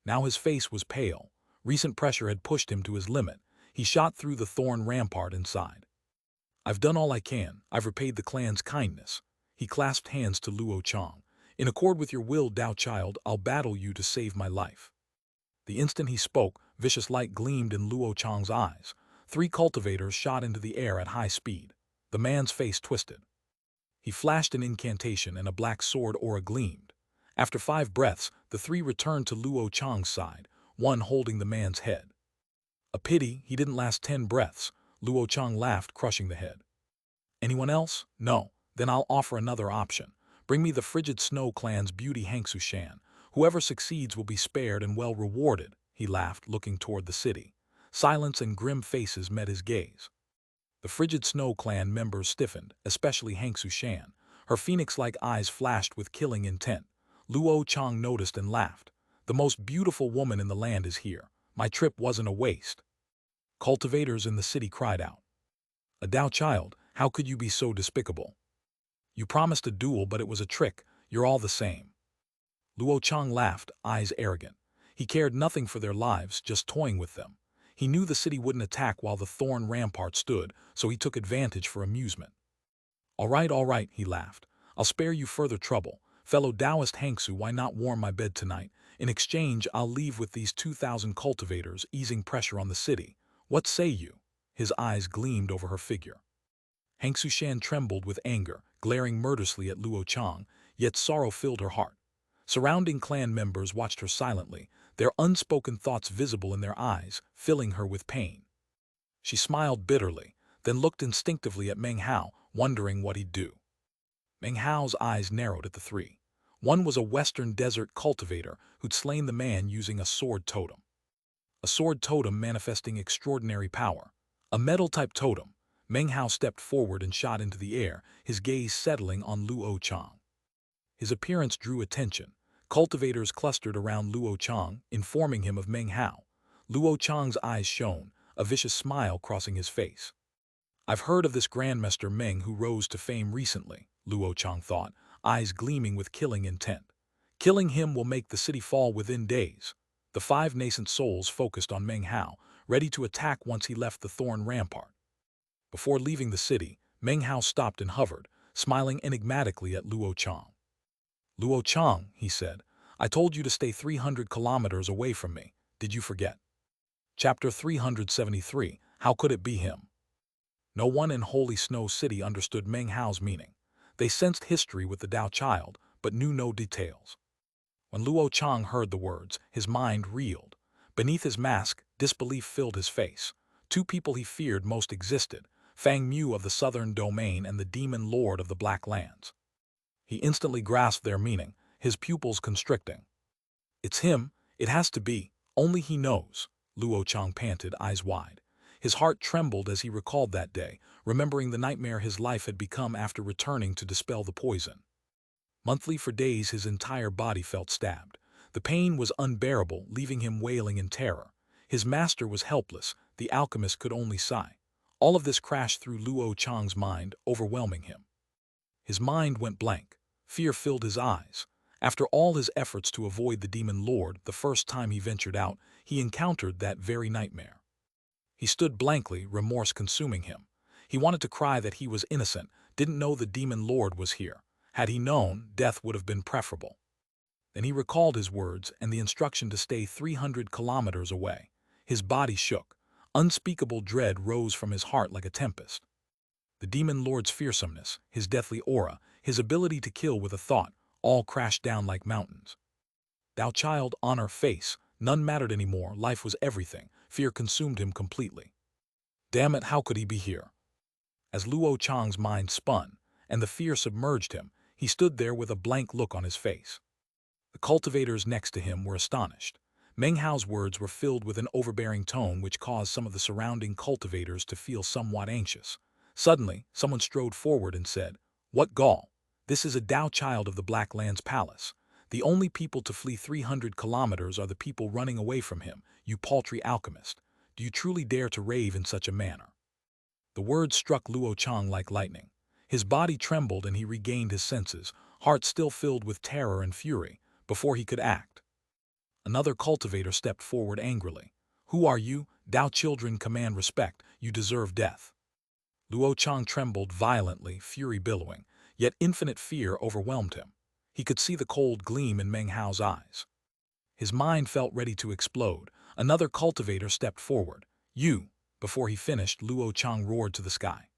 Now his face was pale. Recent pressure had pushed him to his limit. He shot through the thorn rampart and sighed. I've done all I can. I've repaid the clan's kindness. He clasped hands to Luo Chang. In accord with your will, Dao child, I'll battle you to save my life. The instant he spoke, vicious light gleamed in Luo Chang's eyes. 3 cultivators shot into the air at high speed. The man's face twisted. He flashed an incantation and a black sword aura gleamed. After 5 breaths, the 3 returned to Luo Chang's side, one holding the man's head. A pity he didn't last 10 breaths. Luo Chang laughed, crushing the head. Anyone else? No. Then I'll offer another option. Bring me the frigid snow clan's beauty Xianxia. Whoever succeeds will be spared and well rewarded, he laughed, looking toward the city. Silence and grim faces met his gaze. The frigid snow clan members stiffened, especially Xianxia. Her phoenix-like eyes flashed with killing intent. Luo Chang noticed and laughed. The most beautiful woman in the land is here. My trip wasn't a waste. Cultivators in the city cried out. A Dao child, how could you be so despicable? You promised a duel, but it was a trick. You're all the same. Luo Chang laughed, eyes arrogant. He cared nothing for their lives, just toying with them. He knew the city wouldn't attack while the thorn rampart stood, so he took advantage for amusement. All right, he laughed. I'll spare you further trouble. Fellow Taoist Hangsu, why not warm my bed tonight? In exchange, I'll leave with these 2,000 cultivators, easing pressure on the city. What say you? His eyes gleamed over her figure. Xianxia trembled with anger, glaring murderously at Luo Chang, yet sorrow filled her heart. Surrounding clan members watched her silently, their unspoken thoughts visible in their eyes, filling her with pain. She smiled bitterly, then looked instinctively at Meng Hao, wondering what he'd do. Meng Hao's eyes narrowed at the 3. One was a western desert cultivator who'd slain the man using a sword totem. A sword totem manifesting extraordinary power. A metal-type totem. Meng Hao stepped forward and shot into the air, his gaze settling on Luo Chang. His appearance drew attention. Cultivators clustered around Luo Chang, informing him of Meng Hao. Luo Chang's eyes shone, a vicious smile crossing his face. I've heard of this Grandmaster Meng who rose to fame recently, Luo Chang thought, eyes gleaming with killing intent. Killing him will make the city fall within days. The 5 nascent souls focused on Meng Hao, ready to attack once he left the thorn rampart. Before leaving the city, Meng Hao stopped and hovered, smiling enigmatically at Luo Chang. Luo Chang, he said, I told you to stay 300 kilometers away from me. Did you forget? Chapter 373, How could it be him? No one in Holy Snow City understood Meng Hao's meaning. They sensed history with the Dao child, but knew no details. When Luo Chang heard the words, his mind reeled. Beneath his mask, disbelief filled his face. 2 people he feared most existed, Fang Mu of the Southern Domain and the Demon Lord of the Black Lands. He instantly grasped their meaning, his pupils constricting. It's him, it has to be, only he knows, Luo Chang panted, eyes wide. His heart trembled as he recalled that day, remembering the nightmare his life had become after returning to dispel the poison. Monthly for days his entire body felt stabbed. The pain was unbearable, leaving him wailing in terror. His master was helpless, the alchemist could only sigh. All of this crashed through Luo Chang's mind, overwhelming him. His mind went blank. Fear filled his eyes. After all his efforts to avoid the Demon Lord, the first time he ventured out, he encountered that very nightmare. He stood blankly, remorse consuming him. He wanted to cry that he was innocent, didn't know the Demon Lord was here. Had he known, death would have been preferable. Then he recalled his words and the instruction to stay 300 kilometers away. His body shook. Unspeakable dread rose from his heart like a tempest. The Demon Lord's fearsomeness, his deathly aura, his ability to kill with a thought, all crashed down like mountains. Thou child, honor, face, none mattered anymore, life was everything, fear consumed him completely. Damn it, how could he be here? As Luo Chang's mind spun, and the fear submerged him, he stood there with a blank look on his face. The cultivators next to him were astonished. Meng Hao's words were filled with an overbearing tone which caused some of the surrounding cultivators to feel somewhat anxious. Suddenly, someone strode forward and said, What gall? This is a Dao child of the Black Lands Palace. The only people to flee 300 kilometers are the people running away from him, you paltry alchemist. Do you truly dare to rave in such a manner? The words struck Luo Chang like lightning. His body trembled and he regained his senses, heart still filled with terror and fury, before he could act. Another cultivator stepped forward angrily. "Who are you? Dao children command respect. You deserve death." Luo Chang trembled violently, fury billowing, yet infinite fear overwhelmed him. He could see the cold gleam in Meng Hao's eyes. His mind felt ready to explode. Another cultivator stepped forward. "You!" Before he finished, Luo Chang roared to the sky.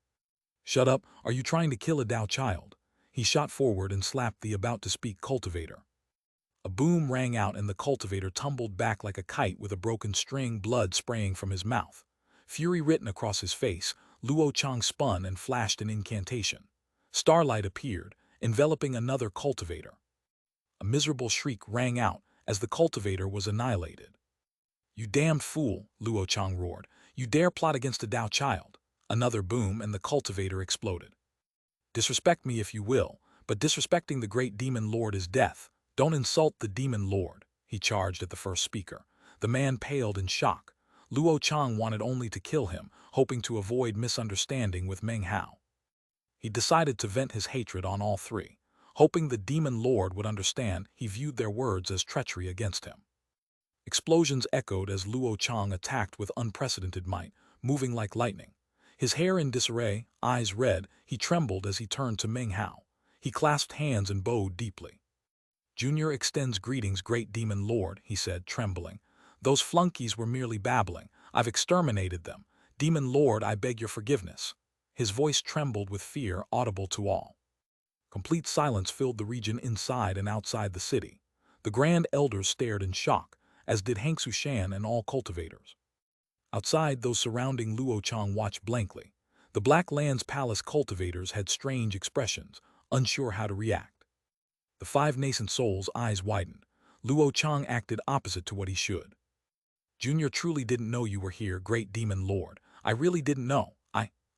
"Shut up! Are you trying to kill a Dao child?" He shot forward and slapped the about-to-speak cultivator. A boom rang out and the cultivator tumbled back like a kite with a broken string, blood spraying from his mouth. Fury written across his face, Luo Chang spun and flashed an incantation. Starlight appeared, enveloping another cultivator. A miserable shriek rang out as the cultivator was annihilated. "You damned fool!" Luo Chang roared. "You dare plot against a Dao child!" Another boom and the cultivator exploded. "Disrespect me if you will, but disrespecting the great demon lord is death. Don't insult the demon lord," he charged at the first speaker. The man paled in shock. Luo Chang wanted only to kill him, hoping to avoid misunderstanding with Meng Hao. He decided to vent his hatred on all three. Hoping the demon lord would understand, he viewed their words as treachery against him. Explosions echoed as Luo Chang attacked with unprecedented might, moving like lightning. His hair in disarray, eyes red, he trembled as he turned to Meng Hao. He clasped hands and bowed deeply. "Junior extends greetings, great demon lord," he said, trembling. "Those flunkies were merely babbling. I've exterminated them. Demon lord, I beg your forgiveness." His voice trembled with fear, audible to all. Complete silence filled the region inside and outside the city. The Grand Elders stared in shock, as did Xianxia and all cultivators. Outside, those surrounding Luo Chang watched blankly. The Black Lands Palace cultivators had strange expressions, unsure how to react. The five nascent souls' eyes widened. Luo Chang acted opposite to what he should. "Junior truly didn't know you were here, great demon lord. I really didn't know.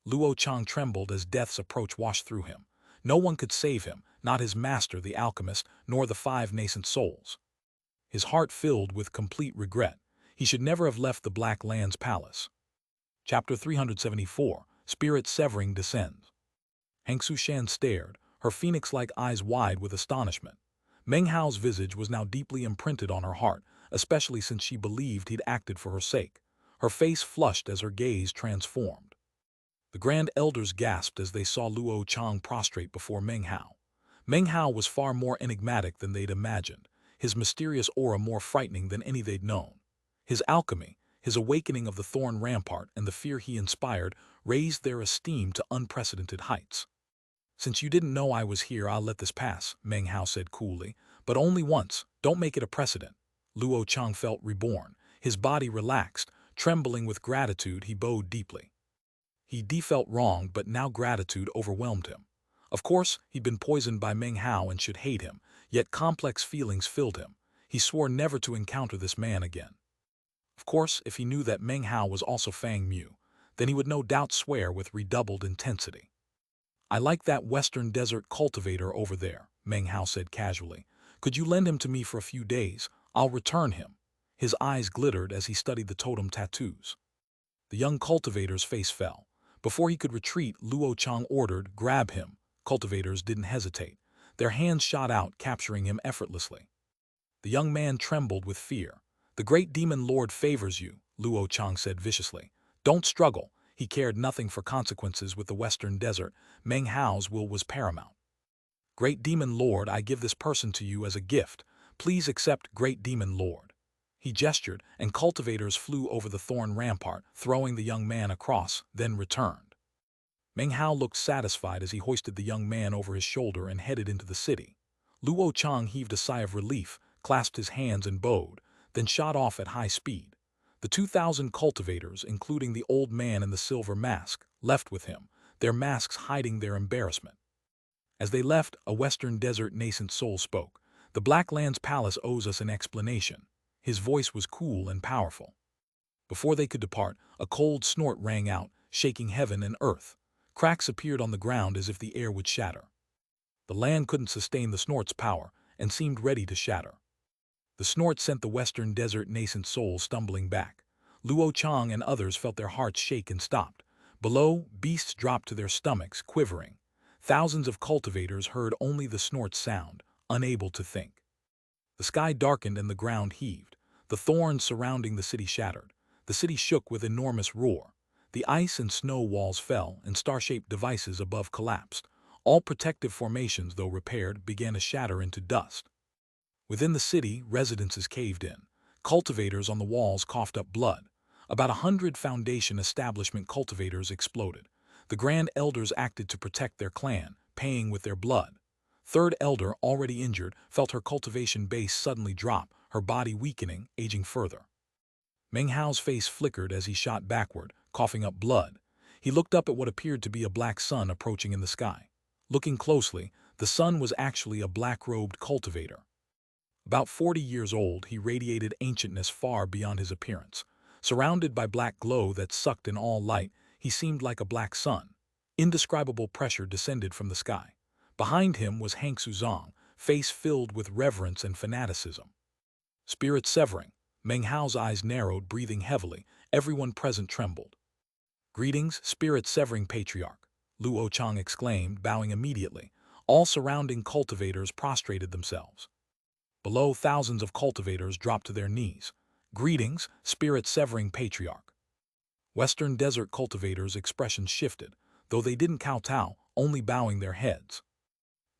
Luo Chang trembled as death's approach washed through him. No one could save him, not his master, the alchemist, nor the five nascent souls. His heart filled with complete regret. He should never have left the Black Lands Palace. Chapter 374, Spirit Severing descends. Xianxia stared, her phoenix-like eyes wide with astonishment. Meng Hao's visage was now deeply imprinted on her heart, especially since she believed he'd acted for her sake. Her face flushed as her gaze transformed. The Grand Elders gasped as they saw Luo Chang prostrate before Meng Hao. Meng Hao was far more enigmatic than they'd imagined, his mysterious aura more frightening than any they'd known. His alchemy, his awakening of the Thorn Rampart, and the fear he inspired raised their esteem to unprecedented heights. "Since you didn't know I was here, I'll let this pass," Meng Hao said coolly. "But only once. Don't make it a precedent." Luo Chang felt reborn. His body relaxed. Trembling with gratitude, he bowed deeply. He felt wronged, but now gratitude overwhelmed him. Of course, he'd been poisoned by Meng Hao and should hate him, yet complex feelings filled him. He swore never to encounter this man again. Of course, if he knew that Meng Hao was also Fang Mu, then he would no doubt swear with redoubled intensity. "I like that Western Desert cultivator over there," Meng Hao said casually. "Could you lend him to me for a few days? I'll return him." His eyes glittered as he studied the totem tattoos. The young cultivator's face fell. Before he could retreat, Luo Chang ordered, "Grab him." Cultivators didn't hesitate. Their hands shot out, capturing him effortlessly. The young man trembled with fear. "The great demon lord favors you," Luo Chang said viciously. "Don't struggle." He cared nothing for consequences with the Western Desert. Meng Hao's will was paramount. "Great demon lord, I give this person to you as a gift. Please accept, great demon lord." He gestured, and cultivators flew over the thorn rampart, throwing the young man across, then returned. Meng Hao looked satisfied as he hoisted the young man over his shoulder and headed into the city. Luo Chang heaved a sigh of relief, clasped his hands and bowed, then shot off at high speed. The 2,000 cultivators, including the old man in the silver mask, left with him, their masks hiding their embarrassment. As they left, a Western Desert nascent soul spoke. "The Black Lands Palace owes us an explanation." His voice was cool and powerful. Before they could depart, a cold snort rang out, shaking heaven and earth. Cracks appeared on the ground as if the air would shatter. The land couldn't sustain the snort's power and seemed ready to shatter. The snort sent the Western Desert nascent soul stumbling back. Luo Chang and others felt their hearts shake and stopped. Below, beasts dropped to their stomachs, quivering. Thousands of cultivators heard only the snort sound, unable to think. The sky darkened and the ground heaved. The thorns surrounding the city shattered. The city shook with enormous roar. The ice and snow walls fell, and star-shaped devices above collapsed. All protective formations, though repaired, began to shatter into dust. Within the city, residences caved in. Cultivators on the walls coughed up blood. About 100 Foundation establishment cultivators exploded. The Grand Elders acted to protect their clan, paying with their blood. Third Elder, already injured, felt her cultivation base suddenly drop, her body weakening, aging further. Meng Hao's face flickered as he shot backward, coughing up blood. He looked up at what appeared to be a black sun approaching in the sky. Looking closely, the sun was actually a black-robed cultivator. About 40 years old, he radiated ancientness far beyond his appearance. Surrounded by black glow that sucked in all light, he seemed like a black sun. Indescribable pressure descended from the sky. Behind him was Xianxia, face filled with reverence and fanaticism. Spirit severing. Meng Hao's eyes narrowed, breathing heavily. Everyone present trembled. "Greetings, spirit-severing patriarch," Luo Ochang exclaimed, bowing immediately. All surrounding cultivators prostrated themselves. Below, thousands of cultivators dropped to their knees. "Greetings, spirit-severing patriarch." Western desert cultivators' expressions shifted, though they didn't kowtow, only bowing their heads.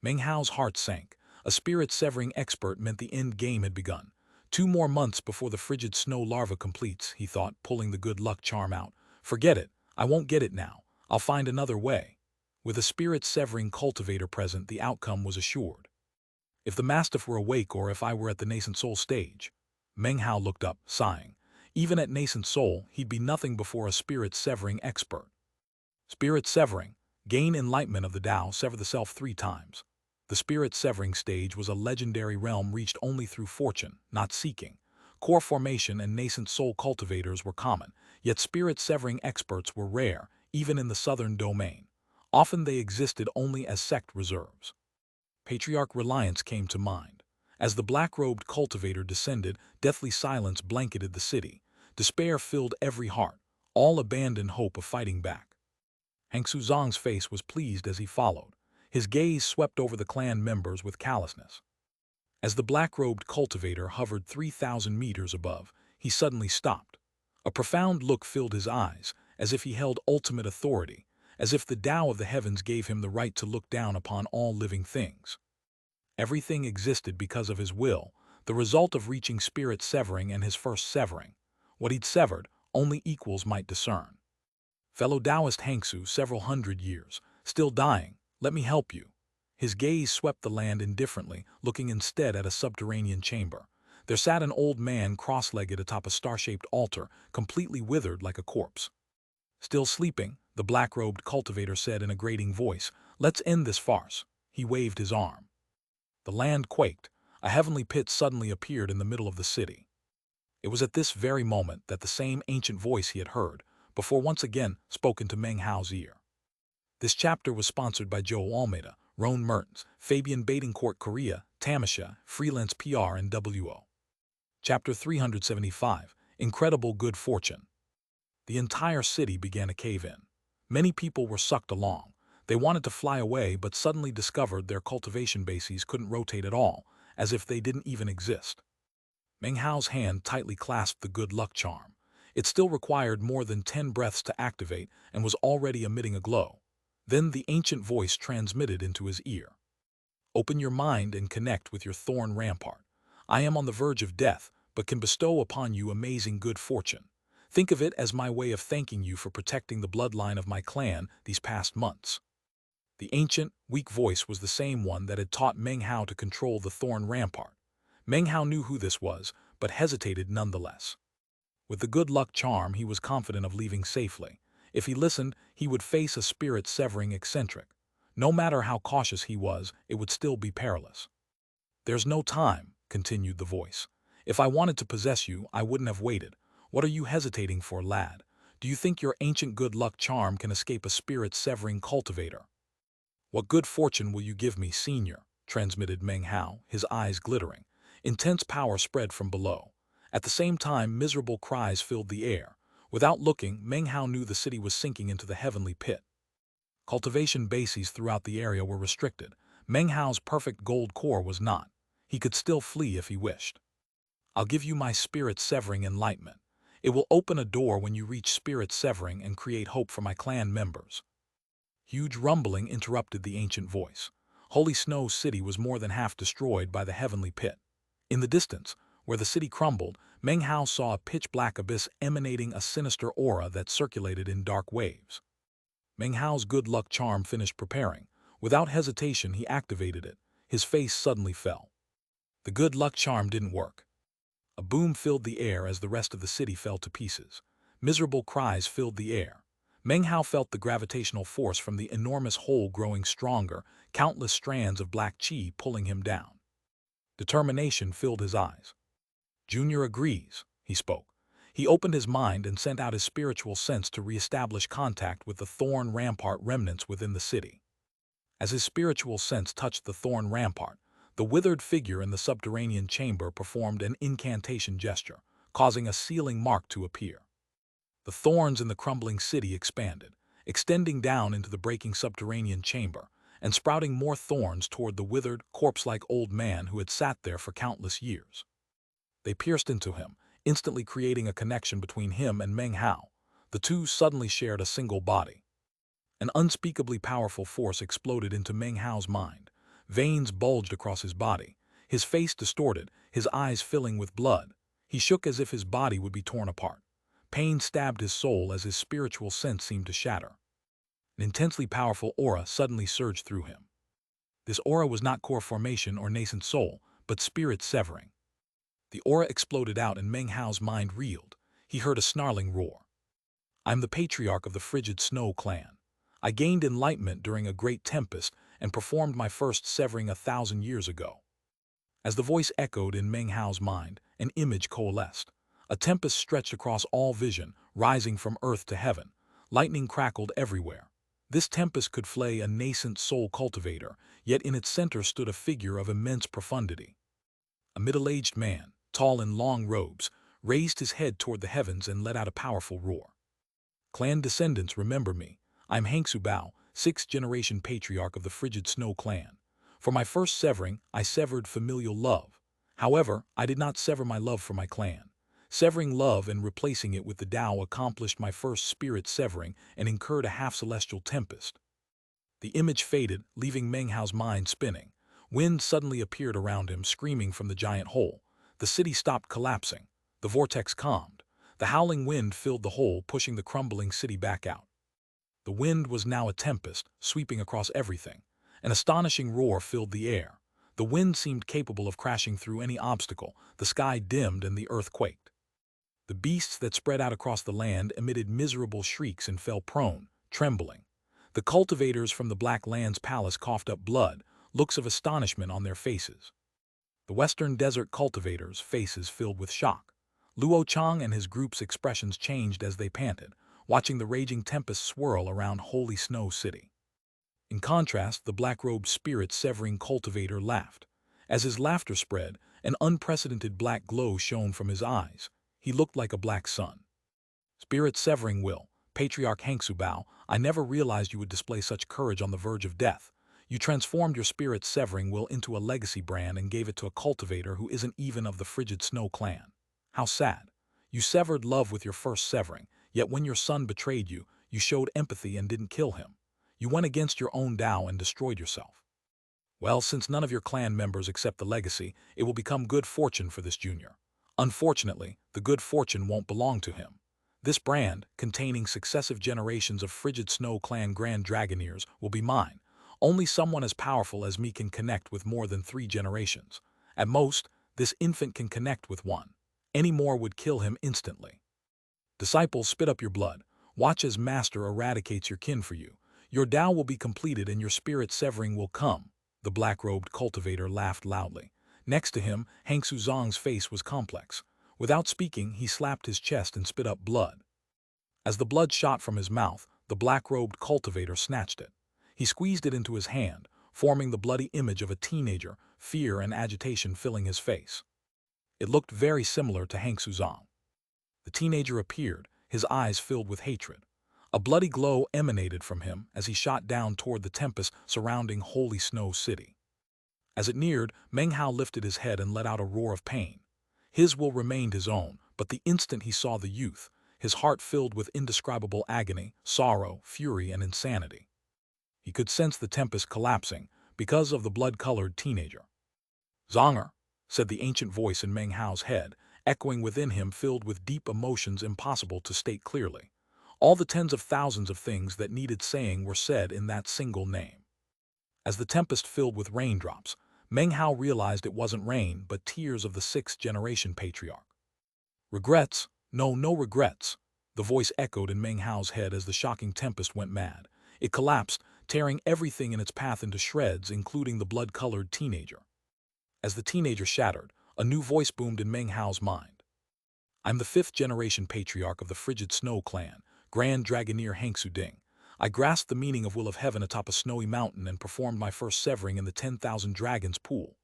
Meng Hao's heart sank. A spirit-severing expert meant the end game had begun. 2 more months before the frigid snow larva completes, he thought, pulling the good luck charm out. Forget it. I won't get it now. I'll find another way. With a spirit-severing cultivator present, the outcome was assured. If the mastiff were awake or if I were at the nascent soul stage. Meng Hao looked up, sighing. Even at nascent soul, he'd be nothing before a spirit-severing expert. Spirit-severing. Gain enlightenment of the Tao, sever the self 3 times. The spirit-severing stage was a legendary realm reached only through fortune, not seeking. Core formation and nascent soul cultivators were common, yet spirit-severing experts were rare, even in the southern domain. Often they existed only as sect reserves. Patriarch Reliance came to mind. As the black-robed cultivator descended, deathly silence blanketed the city. Despair filled every heart. All abandoned hope of fighting back. Hangsu Zong's face was pleased as he followed. His gaze swept over the clan members with callousness. As the black-robed cultivator hovered 3,000 meters above, he suddenly stopped. A profound look filled his eyes, as if he held ultimate authority, as if the Tao of the heavens gave him the right to look down upon all living things. Everything existed because of his will, the result of reaching spirit severing and his first severing. What he'd severed, only equals might discern. Fellow Taoist Hangsu, several hundred years, still dying, let me help you. His gaze swept the land indifferently, looking instead at a subterranean chamber. There sat an old man cross-legged atop a star-shaped altar, completely withered like a corpse. Still sleeping, the black-robed cultivator said in a grating voice, "Let's end this farce." He waved his arm. The land quaked. A heavenly pit suddenly appeared in the middle of the city. It was at this very moment that the same ancient voice he had heard, before once again spoken to Meng Hao's ear. This chapter was sponsored by Joe Almeida, Roan Mertens, Fabian Badencourt Korea, Tamisha, Freelance PR and WO. Chapter 375, Incredible Good Fortune. The entire city began to cave in. Many people were sucked along. They wanted to fly away but suddenly discovered their cultivation bases couldn't rotate at all, as if they didn't even exist. Meng Hao's hand tightly clasped the good luck charm. It still required more than 10 breaths to activate and was already emitting a glow. Then the ancient voice transmitted into his ear. "Open your mind and connect with your thorn rampart. I am on the verge of death, but can bestow upon you amazing good fortune. Think of it as my way of thanking you for protecting the bloodline of my clan these past months." The ancient, weak voice was the same one that had taught Meng Hao to control the thorn rampart. Meng Hao knew who this was, but hesitated nonetheless. With the good luck charm, he was confident of leaving safely. If he listened, he would face a spirit-severing eccentric. No matter how cautious he was, it would still be perilous. "There's no time," continued the voice. "If I wanted to possess you, I wouldn't have waited. What are you hesitating for, lad? Do you think your ancient good luck charm can escape a spirit-severing cultivator?" "What good fortune will you give me, senior?" transmitted Meng Hao, his eyes glittering. Intense power spread from below. At the same time, miserable cries filled the air. Without looking, Meng Hao knew the city was sinking into the heavenly pit. Cultivation bases throughout the area were restricted. Meng Hao's perfect gold core was not. He could still flee if he wished. I'll give you my spirit-severing enlightenment. It will open a door when you reach spirit-severing and create hope for my clan members. Huge rumbling interrupted the ancient voice. Holy Snow City was more than half destroyed by the heavenly pit. In the distance, where the city crumbled, Meng Hao saw a pitch-black abyss emanating a sinister aura that circulated in dark waves. Meng Hao's good luck charm finished preparing. Without hesitation, he activated it. His face suddenly fell. The good luck charm didn't work. A boom filled the air as the rest of the city fell to pieces. Miserable cries filled the air. Meng Hao felt the gravitational force from the enormous hole growing stronger, countless strands of black chi pulling him down. Determination filled his eyes. Junior agrees, he spoke. He opened his mind and sent out his spiritual sense to re-establish contact with the thorn rampart remnants within the city. As his spiritual sense touched the thorn rampart, the withered figure in the subterranean chamber performed an incantation gesture, causing a sealing mark to appear. The thorns in the crumbling city expanded, extending down into the breaking subterranean chamber, and sprouting more thorns toward the withered, corpse-like old man who had sat there for countless years. They pierced into him, instantly creating a connection between him and Meng Hao. The two suddenly shared a single body. An unspeakably powerful force exploded into Meng Hao's mind. Veins bulged across his body, his face distorted, his eyes filling with blood. He shook as if his body would be torn apart. Pain stabbed his soul as his spiritual sense seemed to shatter. An intensely powerful aura suddenly surged through him. This aura was not core formation or nascent soul, but spirit severing. The aura exploded out and Meng Hao's mind reeled. He heard a snarling roar. I'm the patriarch of the frigid Snow clan. I gained enlightenment during a great tempest and performed my first severing 1,000 years ago. As the voice echoed in Meng Hao's mind, an image coalesced. A tempest stretched across all vision, rising from earth to heaven. Lightning crackled everywhere. This tempest could flay a nascent soul cultivator, yet in its center stood a figure of immense profundity. A middle-aged man, tall in long robes, raised his head toward the heavens and let out a powerful roar. Clan descendants, remember me. I'm Xianxia Bao, sixth-generation patriarch of the frigid Snow clan. For my first severing, I severed familial love. However, I did not sever my love for my clan. Severing love and replacing it with the Tao accomplished my first spirit severing and incurred a half-celestial tempest. The image faded, leaving Meng Hao's mind spinning. Wind suddenly appeared around him, screaming from the giant hole. The city stopped collapsing. The vortex calmed. The howling wind filled the hole, pushing the crumbling city back out. The wind was now a tempest, sweeping across everything. An astonishing roar filled the air. The wind seemed capable of crashing through any obstacle. The sky dimmed and the earth quaked. The beasts that spread out across the land emitted miserable shrieks and fell prone, trembling. The cultivators from the Black Land's palace coughed up blood, looks of astonishment on their faces. The Western Desert cultivators' faces filled with shock. Luo Chang and his group's expressions changed as they panted, watching the raging tempest swirl around Holy Snow City. In contrast, the black-robed spirit-severing cultivator laughed. As his laughter spread, an unprecedented black glow shone from his eyes. He looked like a black sun. Spirit-severing will, Patriarch Xianxia Bao, I never realized you would display such courage on the verge of death. You transformed your spirit-severing will into a legacy brand and gave it to a cultivator who isn't even of the frigid Snow clan. How sad. You severed love with your first severing, yet when your son betrayed you, you showed empathy and didn't kill him. You went against your own Tao and destroyed yourself. Well, since none of your clan members accept the legacy, it will become good fortune for this junior. Unfortunately, the good fortune won't belong to him. This brand, containing successive generations of frigid Snow clan Grand Dragoneers, will be mine. Only someone as powerful as me can connect with more than 3 generations. At most, this infant can connect with 1. Any more would kill him instantly. Disciples, spit up your blood. Watch as Master eradicates your kin for you. Your Tao will be completed and your spirit severing will come. The black-robed cultivator laughed loudly. Next to him, Xianxia Zhang's face was complex. Without speaking, he slapped his chest and spit up blood. As the blood shot from his mouth, the black-robed cultivator snatched it. He squeezed it into his hand, forming the bloody image of a teenager, fear and agitation filling his face. It looked very similar to Xianxia Zhang. The teenager appeared, his eyes filled with hatred. A bloody glow emanated from him as he shot down toward the tempest surrounding Holy Snow City. As it neared, Meng Hao lifted his head and let out a roar of pain. His will remained his own, but the instant he saw the youth, his heart filled with indescribable agony, sorrow, fury, and insanity. He could sense the tempest collapsing because of the blood-colored teenager. "Zonger," said the ancient voice in Meng Hao's head, echoing within him, filled with deep emotions impossible to state clearly. All the tens of thousands of things that needed saying were said in that single name. As the tempest filled with raindrops, Meng Hao realized it wasn't rain but tears of the sixth-generation patriarch. "Regrets? No, no regrets," the voice echoed in Meng Hao's head as the shocking tempest went mad. It collapsed, tearing everything in its path into shreds, including the blood-colored teenager. As the teenager shattered, a new voice boomed in Meng Hao's mind. "I'm the fifth-generation patriarch of the Frigid Snow clan, Grand Dragoneer Hangsu Ding. I grasped the meaning of will of heaven atop a snowy mountain and performed my first severing in the 10,000 Dragons pool."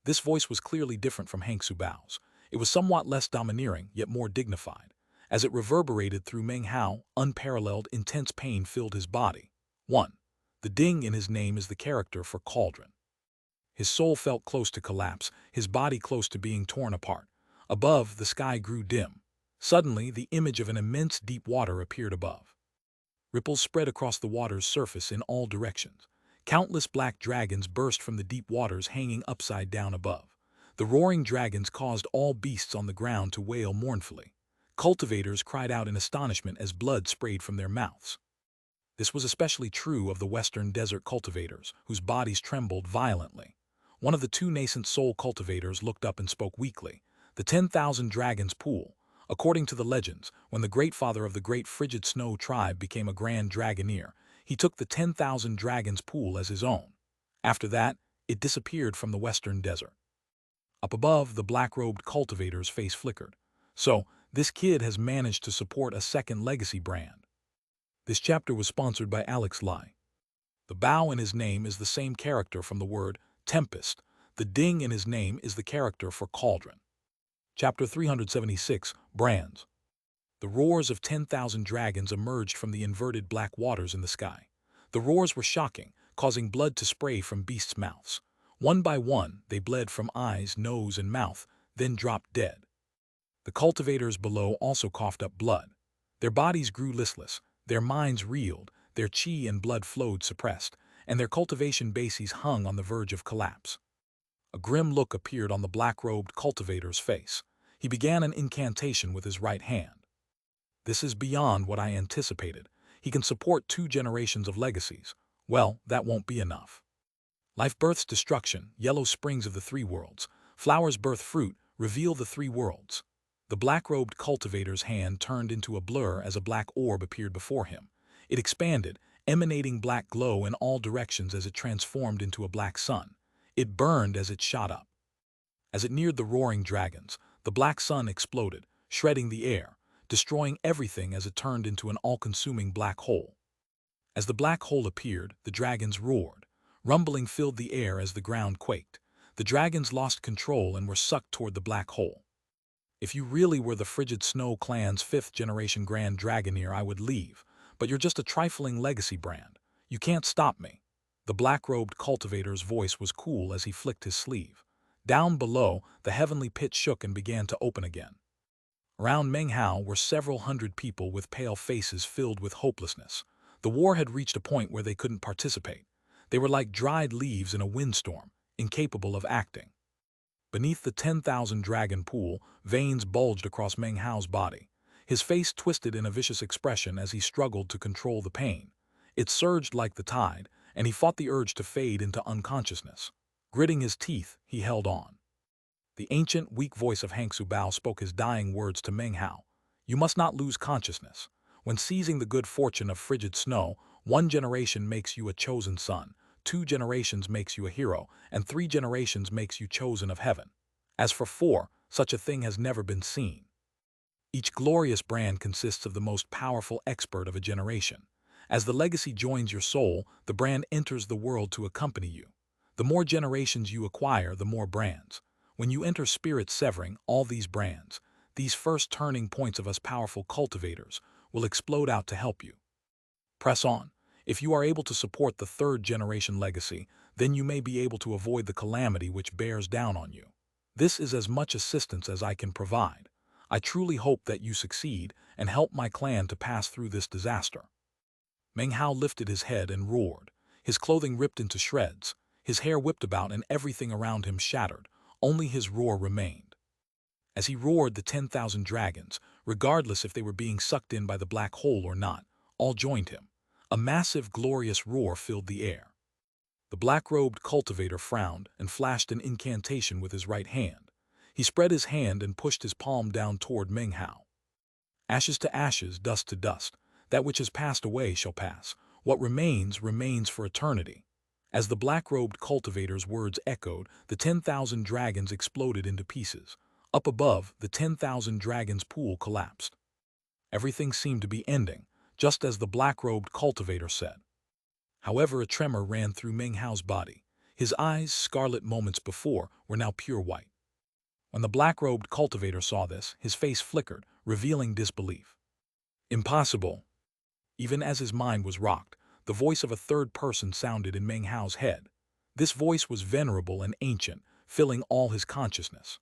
This voice was clearly different from Hangsu Bao's. It was somewhat less domineering, yet more dignified. As it reverberated through Meng Hao, unparalleled, intense pain filled his body. 1. The ding in his name is the character for cauldron. His soul felt close to collapse, his body close to being torn apart. Above, the sky grew dim. Suddenly, the image of an immense deep water appeared above. Ripples spread across the water's surface in all directions. Countless black dragons burst from the deep waters, hanging upside down above. The roaring dragons caused all beasts on the ground to wail mournfully. Cultivators cried out in astonishment as blood sprayed from their mouths. This was especially true of the western desert cultivators, whose bodies trembled violently. One of the two nascent soul cultivators looked up and spoke weakly. "The 10,000 Dragons pool. According to the legends, when the great father of the great Frigid Snow tribe became a Grand Dragoneer, he took the 10,000 Dragons pool as his own. After that, it disappeared from the western desert." Up above, the black-robed cultivator's face flickered. "So, this kid has managed to support a second legacy brand." This chapter was sponsored by Alex Lai. The Bao in his name is the same character from the word tempest. The ding in his name is the character for cauldron. Chapter 376, Brands. The roars of 10,000 dragons emerged from the inverted black waters in the sky. The roars were shocking, causing blood to spray from beasts' mouths. One by one, they bled from eyes, nose, and mouth, then dropped dead. The cultivators below also coughed up blood. Their bodies grew listless, their minds reeled, their chi and blood flowed suppressed, and their cultivation bases hung on the verge of collapse. A grim look appeared on the black-robed cultivator's face. He began an incantation with his right hand. "This is beyond what I anticipated. He can support 2 generations of legacies. Well, that won't be enough. Life births destruction, yellow springs of the 3 worlds. Flowers birth fruit, reveal the 3 worlds." The black-robed cultivator's hand turned into a blur as a black orb appeared before him. It expanded, emanating black glow in all directions as it transformed into a black sun. It burned as it shot up. As it neared the roaring dragons, the black sun exploded, shredding the air, destroying everything as it turned into an all-consuming black hole. As the black hole appeared, the dragons roared. Rumbling filled the air as the ground quaked. The dragons lost control and were sucked toward the black hole. "If you really were the Frigid Snow clan's 5th-generation Grand Dragoneer, I would leave, but you're just a trifling legacy brand. You can't stop me." The black-robed cultivator's voice was cool as he flicked his sleeve. Down below, the heavenly pit shook and began to open again. Around Meng Hao were several hundred people with pale faces filled with hopelessness. The war had reached a point where they couldn't participate. They were like dried leaves in a windstorm, incapable of acting. Beneath the 10,000 dragon pool, veins bulged across Meng Hao's body. His face twisted in a vicious expression as he struggled to control the pain. It surged like the tide, and he fought the urge to fade into unconsciousness. Gritting his teeth, he held on. The ancient, weak voice of Hangsu Bao spoke his dying words to Meng Hao. "You must not lose consciousness. When seizing the good fortune of Frigid Snow, 1 generation makes you a chosen son, 2 generations makes you a hero, and 3 generations makes you chosen of heaven. As for 4, such a thing has never been seen. Each glorious brand consists of the most powerful expert of a generation. As the legacy joins your soul, the brand enters the world to accompany you. The more generations you acquire, the more brands. When you enter spirit severing, all these brands, these first turning points of us powerful cultivators, will explode out to help you." Press on. If you are able to support the third-generation legacy, then you may be able to avoid the calamity which bears down on you. This is as much assistance as I can provide. I truly hope that you succeed and help my clan to pass through this disaster." Meng Hao lifted his head and roared. His clothing ripped into shreds, his hair whipped about and everything around him shattered. Only his roar remained. As he roared, the 10,000 dragons, regardless if they were being sucked in by the black hole or not, all joined him. A massive, glorious roar filled the air. The black-robed cultivator frowned and flashed an incantation with his right hand. He spread his hand and pushed his palm down toward Meng Hao. "Ashes to ashes, dust to dust. That which has passed away shall pass. What remains, remains for eternity." As the black-robed cultivator's words echoed, the 10,000 dragons exploded into pieces. Up above, the 10,000 dragons' pool collapsed. Everything seemed to be ending, just as the black-robed cultivator said. However, a tremor ran through Meng Hao's body. His eyes, scarlet moments before, were now pure white. When the black-robed cultivator saw this, his face flickered, revealing disbelief. "Impossible." Even as his mind was rocked, the voice of a third person sounded in Meng Hao's head. This voice was venerable and ancient, filling all his consciousness.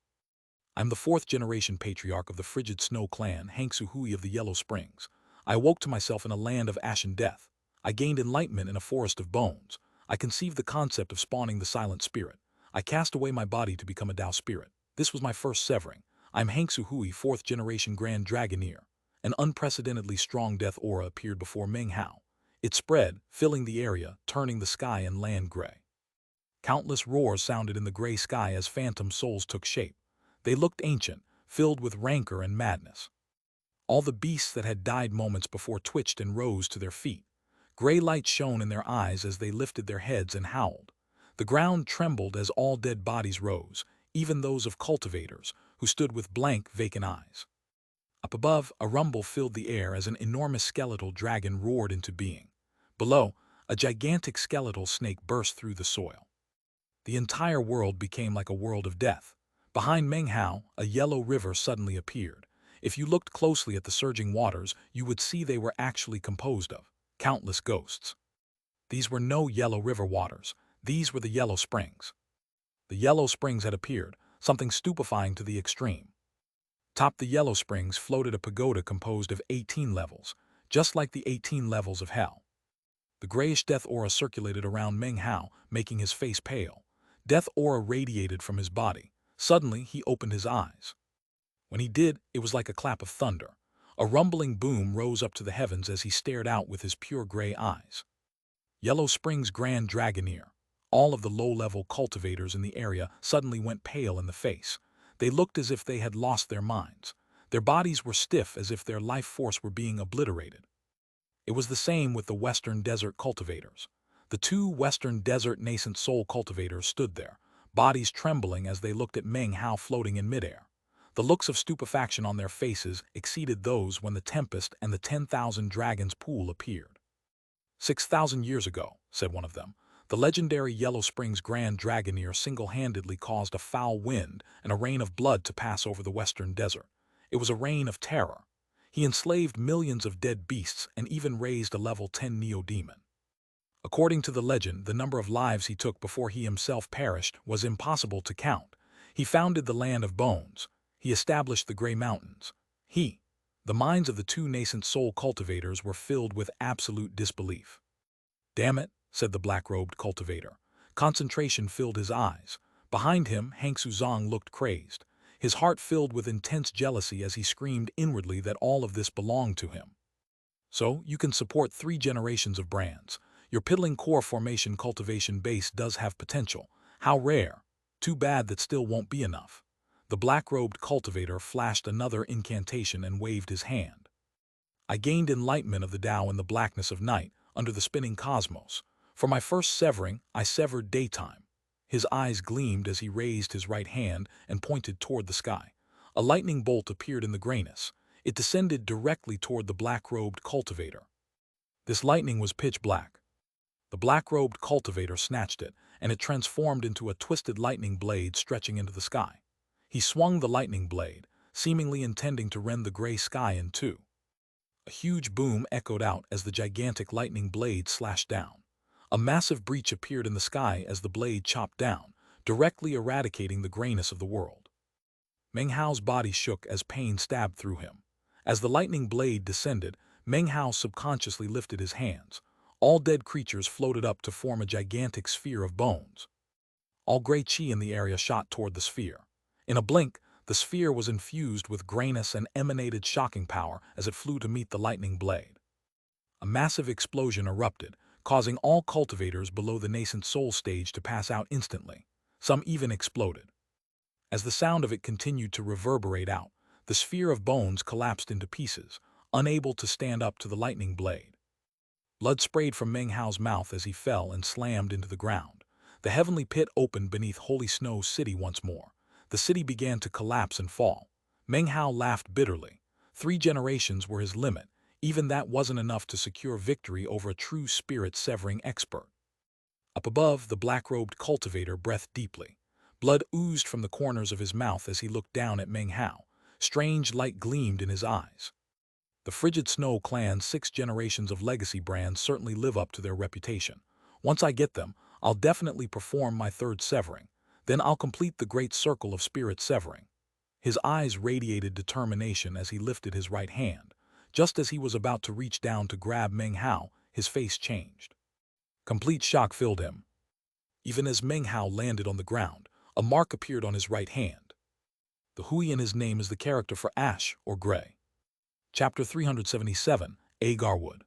"I'm the fourth-generation patriarch of the frigid snow clan, Xianxia of the Yellow Springs. I awoke to myself in a land of ashen death. I gained enlightenment in a forest of bones. I conceived the concept of spawning the silent spirit. I cast away my body to become a Tao spirit. This was my first severing. I'm Xianxia, fourth-generation Grand Dragoneer." An unprecedentedly strong death aura appeared before Meng Hao. It spread, filling the area, turning the sky and land gray. Countless roars sounded in the gray sky as phantom souls took shape. They looked ancient, filled with rancor and madness. All the beasts that had died moments before twitched and rose to their feet. Gray light shone in their eyes as they lifted their heads and howled. The ground trembled as all dead bodies rose, even those of cultivators, who stood with blank, vacant eyes. Up above, a rumble filled the air as an enormous skeletal dragon roared into being. Below, a gigantic skeletal snake burst through the soil. The entire world became like a world of death. Behind Meng Hao, a yellow river suddenly appeared. If you looked closely at the surging waters, you would see they were actually composed of countless ghosts. These were no yellow river waters. These were the Yellow Springs. The Yellow Springs had appeared, something stupefying to the extreme. Atop the Yellow Springs floated a pagoda composed of 18 levels, just like the 18 levels of hell. The grayish death aura circulated around Meng Hao, making his face pale. Death aura radiated from his body. Suddenly, he opened his eyes. When he did, it was like a clap of thunder. A rumbling boom rose up to the heavens as he stared out with his pure gray eyes. Yellow Springs Grand Dragoneer. All of the low-level cultivators in the area suddenly went pale in the face. They looked as if they had lost their minds. Their bodies were stiff as if their life force were being obliterated. It was the same with the Western Desert cultivators. The two Western Desert nascent soul cultivators stood there, bodies trembling as they looked at Meng Hao floating in midair. The looks of stupefaction on their faces exceeded those when the Tempest and the 10,000 Dragons pool appeared. 6,000 years ago, said one of them, the legendary Yellow Springs Grand Dragoneer single-handedly caused a foul wind and a rain of blood to pass over the Western Desert. It was a reign of terror. He enslaved millions of dead beasts and even raised a level 10 neo-demon. According to the legend, the number of lives he took before he himself perished was impossible to count. He founded the Land of Bones. He established the Grey Mountains. The minds of the two nascent soul cultivators were filled with absolute disbelief. "Damn it," said the black-robed cultivator. Concentration filled his eyes. Behind him, Xianxia looked crazed. His heart filled with intense jealousy as he screamed inwardly that all of this belonged to him. "So, you can support 3 generations of brands. Your piddling core formation cultivation base does have potential. How rare. Too bad that still won't be enough." The black-robed cultivator flashed another incantation and waved his hand. "I gained enlightenment of the Tao in the blackness of night, under the spinning cosmos. For my first severing, I severed daytime." His eyes gleamed as he raised his right hand and pointed toward the sky. A lightning bolt appeared in the grayness. It descended directly toward the black-robed cultivator. This lightning was pitch black. The black-robed cultivator snatched it, and it transformed into a twisted lightning blade stretching into the sky. He swung the lightning blade, seemingly intending to rend the gray sky in two. A huge boom echoed out as the gigantic lightning blade slashed down. A massive breach appeared in the sky as the blade chopped down, directly eradicating the grayness of the world. Meng Hao's body shook as pain stabbed through him. As the lightning blade descended, Meng Hao subconsciously lifted his hands. All dead creatures floated up to form a gigantic sphere of bones. All gray qi in the area shot toward the sphere. In a blink, the sphere was infused with grayness and emanated shocking power as it flew to meet the lightning blade. A massive explosion erupted, causing all cultivators below the nascent soul stage to pass out instantly. Some even exploded. As the sound of it continued to reverberate out, the sphere of bones collapsed into pieces, unable to stand up to the lightning blade. Blood sprayed from Meng Hao's mouth as he fell and slammed into the ground. The heavenly pit opened beneath Holy Snow City once more. The city began to collapse and fall. Meng Hao laughed bitterly. 3 generations were his limit. Even that wasn't enough to secure victory over a true spirit-severing expert. Up above, the black-robed cultivator breathed deeply. Blood oozed from the corners of his mouth as he looked down at Meng Hao. Strange light gleamed in his eyes. The Frigid Snow clan's 6 generations of legacy brands certainly live up to their reputation. Once I get them, I'll definitely perform my 3rd severing. Then I'll complete the great circle of spirit severing. His eyes radiated determination as he lifted his right hand. Just as he was about to reach down to grab Meng Hao, his face changed. Complete shock filled him. Even as Meng Hao landed on the ground, a mark appeared on his right hand. The Hui in his name is the character for ash or gray. Chapter 377, Agarwood.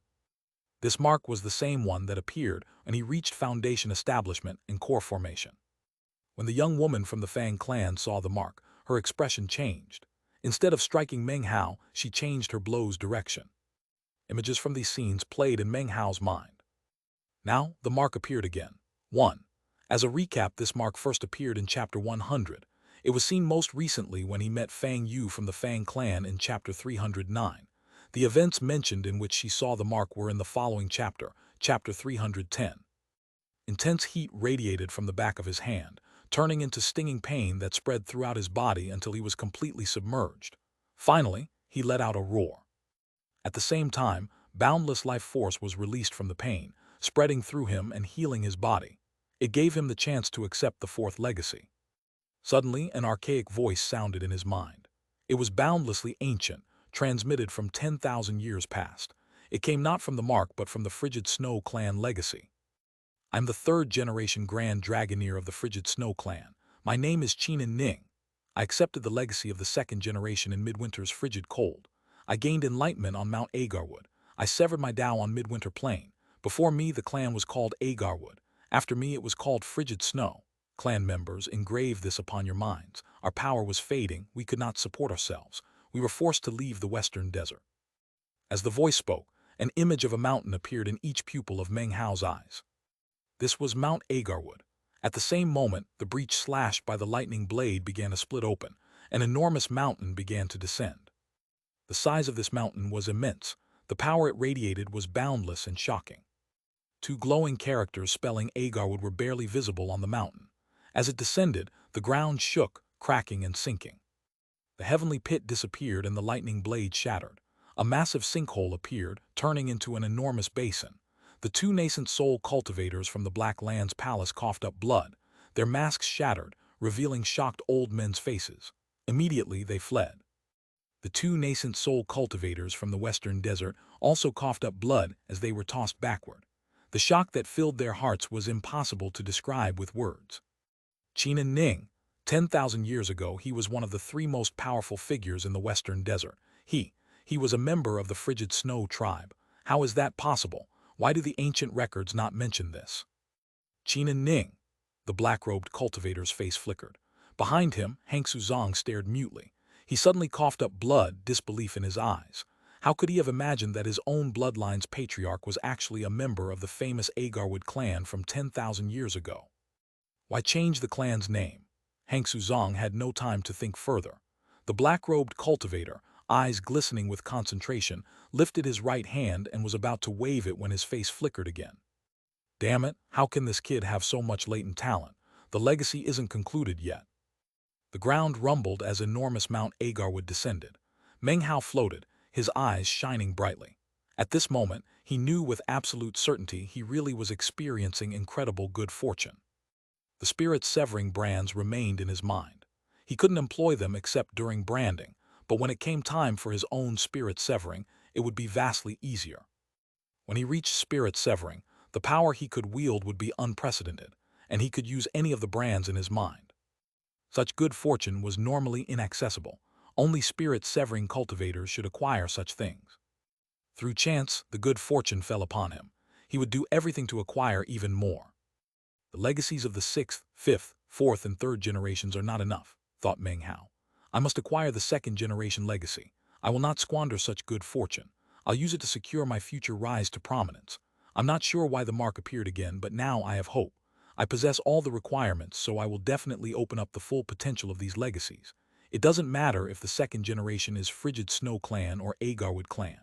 This mark was the same one that appeared when he reached Foundation Establishment in core formation. When the young woman from the Fang clan saw the mark, her expression changed. Instead of striking Meng Hao, she changed her blow's direction. Images from these scenes played in Meng Hao's mind. Now, the mark appeared again. 1. As a recap, this mark first appeared in Chapter 100. It was seen most recently when he met Fang Yu from the Fang clan in Chapter 309. The events mentioned in which she saw the mark were in the following chapter, Chapter 310. Intense heat radiated from the back of his hand, turning into stinging pain that spread throughout his body until he was completely submerged. Finally, he let out a roar. At the same time, boundless life force was released from the pain, spreading through him and healing his body. It gave him the chance to accept the 4th legacy. Suddenly, an archaic voice sounded in his mind. It was boundlessly ancient, transmitted from 10,000 years past. It came not from the mark but from the Frigid Snow clan legacy. I'm the 3rd generation Grand Dragoneer of the Frigid Snow clan. My name is Qinan Ning. I accepted the legacy of the 2nd generation in Midwinter's frigid cold. I gained enlightenment on Mount Agarwood. I severed my Tao on Midwinter Plain. Before me, the clan was called Agarwood. After me, it was called Frigid Snow. Clan members, engrave this upon your minds. Our power was fading. We could not support ourselves. We were forced to leave the western desert. As the voice spoke, an image of a mountain appeared in each pupil of Meng Hao's eyes. This was Mount Agarwood. At the same moment, the breach slashed by the lightning blade began to split open. An enormous mountain began to descend. The size of this mountain was immense. The power it radiated was boundless and shocking. 2 glowing characters spelling Agarwood were barely visible on the mountain. As it descended, the ground shook, cracking and sinking. The heavenly pit disappeared and the lightning blade shattered. A massive sinkhole appeared, turning into an enormous basin. The 2 nascent soul cultivators from the Black Land's palace coughed up blood. Their masks shattered, revealing shocked old men's faces. Immediately, they fled. The 2 nascent soul cultivators from the western desert also coughed up blood as they were tossed backward. The shock that filled their hearts was impossible to describe with words. Qinan Ning. 10,000 years ago, he was one of the 3 most powerful figures in the western desert. He was a member of the Frigid Snow tribe. How is that possible? Why do the ancient records not mention this? Qinan Ning. The black-robed cultivator's face flickered. Behind him, Hangsu Zong stared mutely. He suddenly coughed up blood, disbelief in his eyes. How could he have imagined that his own bloodline's patriarch was actually a member of the famous Agarwood clan from 10,000 years ago? Why change the clan's name? Hangsu Zong had no time to think further. The black-robed cultivator, eyes glistening with concentration, lifted his right hand and was about to wave it when his face flickered again. Damn it, how can this kid have so much latent talent? The legacy isn't concluded yet. The ground rumbled as enormous Mount Agarwood descended. Meng Hao floated, his eyes shining brightly. At this moment, he knew with absolute certainty he really was experiencing incredible good fortune. The spirit-severing brands remained in his mind. He couldn't employ them except during branding, but when it came time for his own spirit severing, it would be vastly easier. When he reached spirit severing, the power he could wield would be unprecedented, and he could use any of the brands in his mind. Such good fortune was normally inaccessible. Only spirit-severing cultivators should acquire such things. Through chance, the good fortune fell upon him. He would do everything to acquire even more. The legacies of the 6th, 5th, 4th, and 3rd generations are not enough, thought Meng Hao. I must acquire the 2nd generation legacy. I will not squander such good fortune. I'll use it to secure my future rise to prominence. I'm not sure why the mark appeared again, but now I have hope. I possess all the requirements, so I will definitely open up the full potential of these legacies. It doesn't matter if the 2nd generation is Frigid Snow Clan or Agarwood Clan.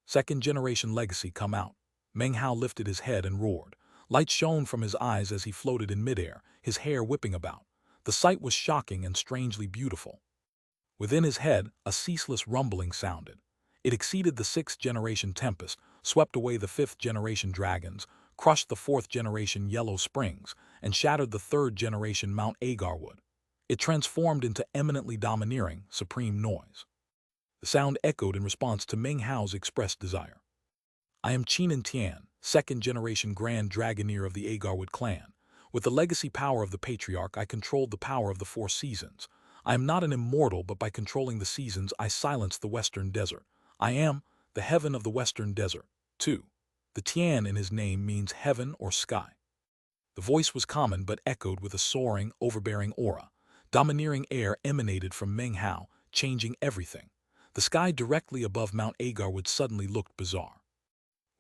2nd generation legacy come out. Meng Hao lifted his head and roared. Light shone from his eyes as he floated in midair, his hair whipping about. The sight was shocking and strangely beautiful. Within his head, a ceaseless rumbling sounded. It exceeded the 6th generation tempest, swept away the 5th generation dragons, crushed the 4th generation Yellow Springs, and shattered the 3rd generation Mount Agarwood. It transformed into eminently domineering, supreme noise. The sound echoed in response to Meng Hao's expressed desire. I am Qinan Tian, 2nd generation Grand Dragoneer of the Agarwood clan. With the legacy power of the Patriarch, I controlled the power of the 4 seasons. I am not an immortal, but by controlling the seasons, I silenced the Western Desert. I am the heaven of the Western Desert. 2. The Tian in his name means heaven or sky. The voice was common but echoed with a soaring, overbearing aura. Domineering air emanated from Meng Hao, changing everything. The sky directly above Mount Agarwood suddenly looked bizarre.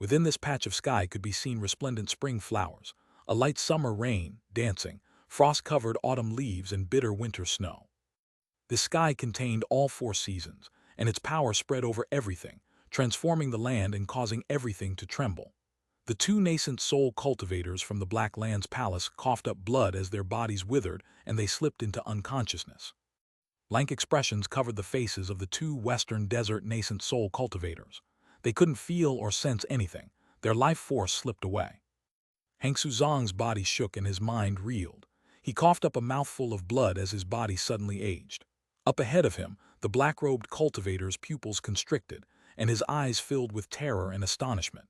Within this patch of sky could be seen resplendent spring flowers, a light summer rain, dancing, frost-covered autumn leaves, and bitter winter snow. This sky contained all 4 seasons, and its power spread over everything, transforming the land and causing everything to tremble. The 2 nascent soul cultivators from the Black Land's palace coughed up blood as their bodies withered and they slipped into unconsciousness. Blank expressions covered the faces of the 2 Western Desert nascent soul cultivators. They couldn't feel or sense anything. Their life force slipped away. Hangsu Zong's body shook and his mind reeled. He coughed up a mouthful of blood as his body suddenly aged. Up ahead of him, the black-robed cultivator's pupils constricted, and his eyes filled with terror and astonishment.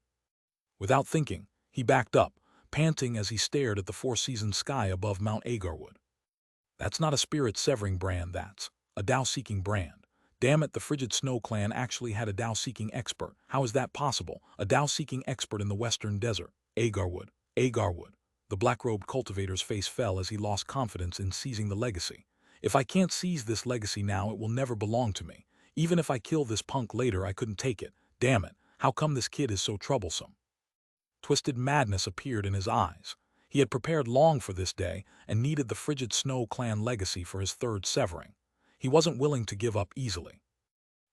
Without thinking, he backed up, panting as he stared at the 4-season sky above Mount Agarwood. That's not a spirit-severing brand, that's a Tao-seeking brand. Damn it, the Frigid Snow Clan actually had a Tao-seeking expert. How is that possible? A Tao-seeking expert in the Western Desert. Agarwood. Agarwood. The black-robed cultivator's face fell as he lost confidence in seizing the legacy. If I can't seize this legacy now, it will never belong to me. Even if I kill this punk later, I couldn't take it. Damn it, how come this kid is so troublesome? Twisted madness appeared in his eyes. He had prepared long for this day and needed the Frigid Snow Clan legacy for his 3rd severing. He wasn't willing to give up easily.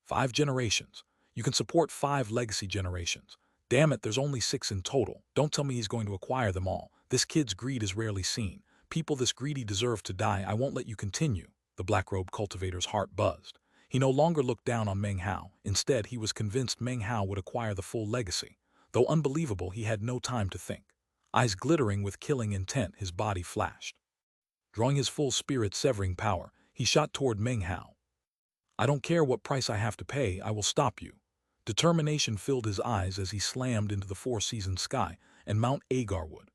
5 generations. You can support 5 legacy generations. Damn it, there's only 6 in total. Don't tell me he's going to acquire them all. This kid's greed is rarely seen. People this greedy deserve to die. I won't let you continue. The black-robed cultivator's heart buzzed. He no longer looked down on Meng Hao. Instead, he was convinced Meng Hao would acquire the full legacy. Though unbelievable, he had no time to think. Eyes glittering with killing intent, his body flashed. Drawing his full spirit-severing power, he shot toward Meng Hao. I don't care what price I have to pay, I will stop you. Determination filled his eyes as he slammed into the 4-season sky and Mount Agarwood.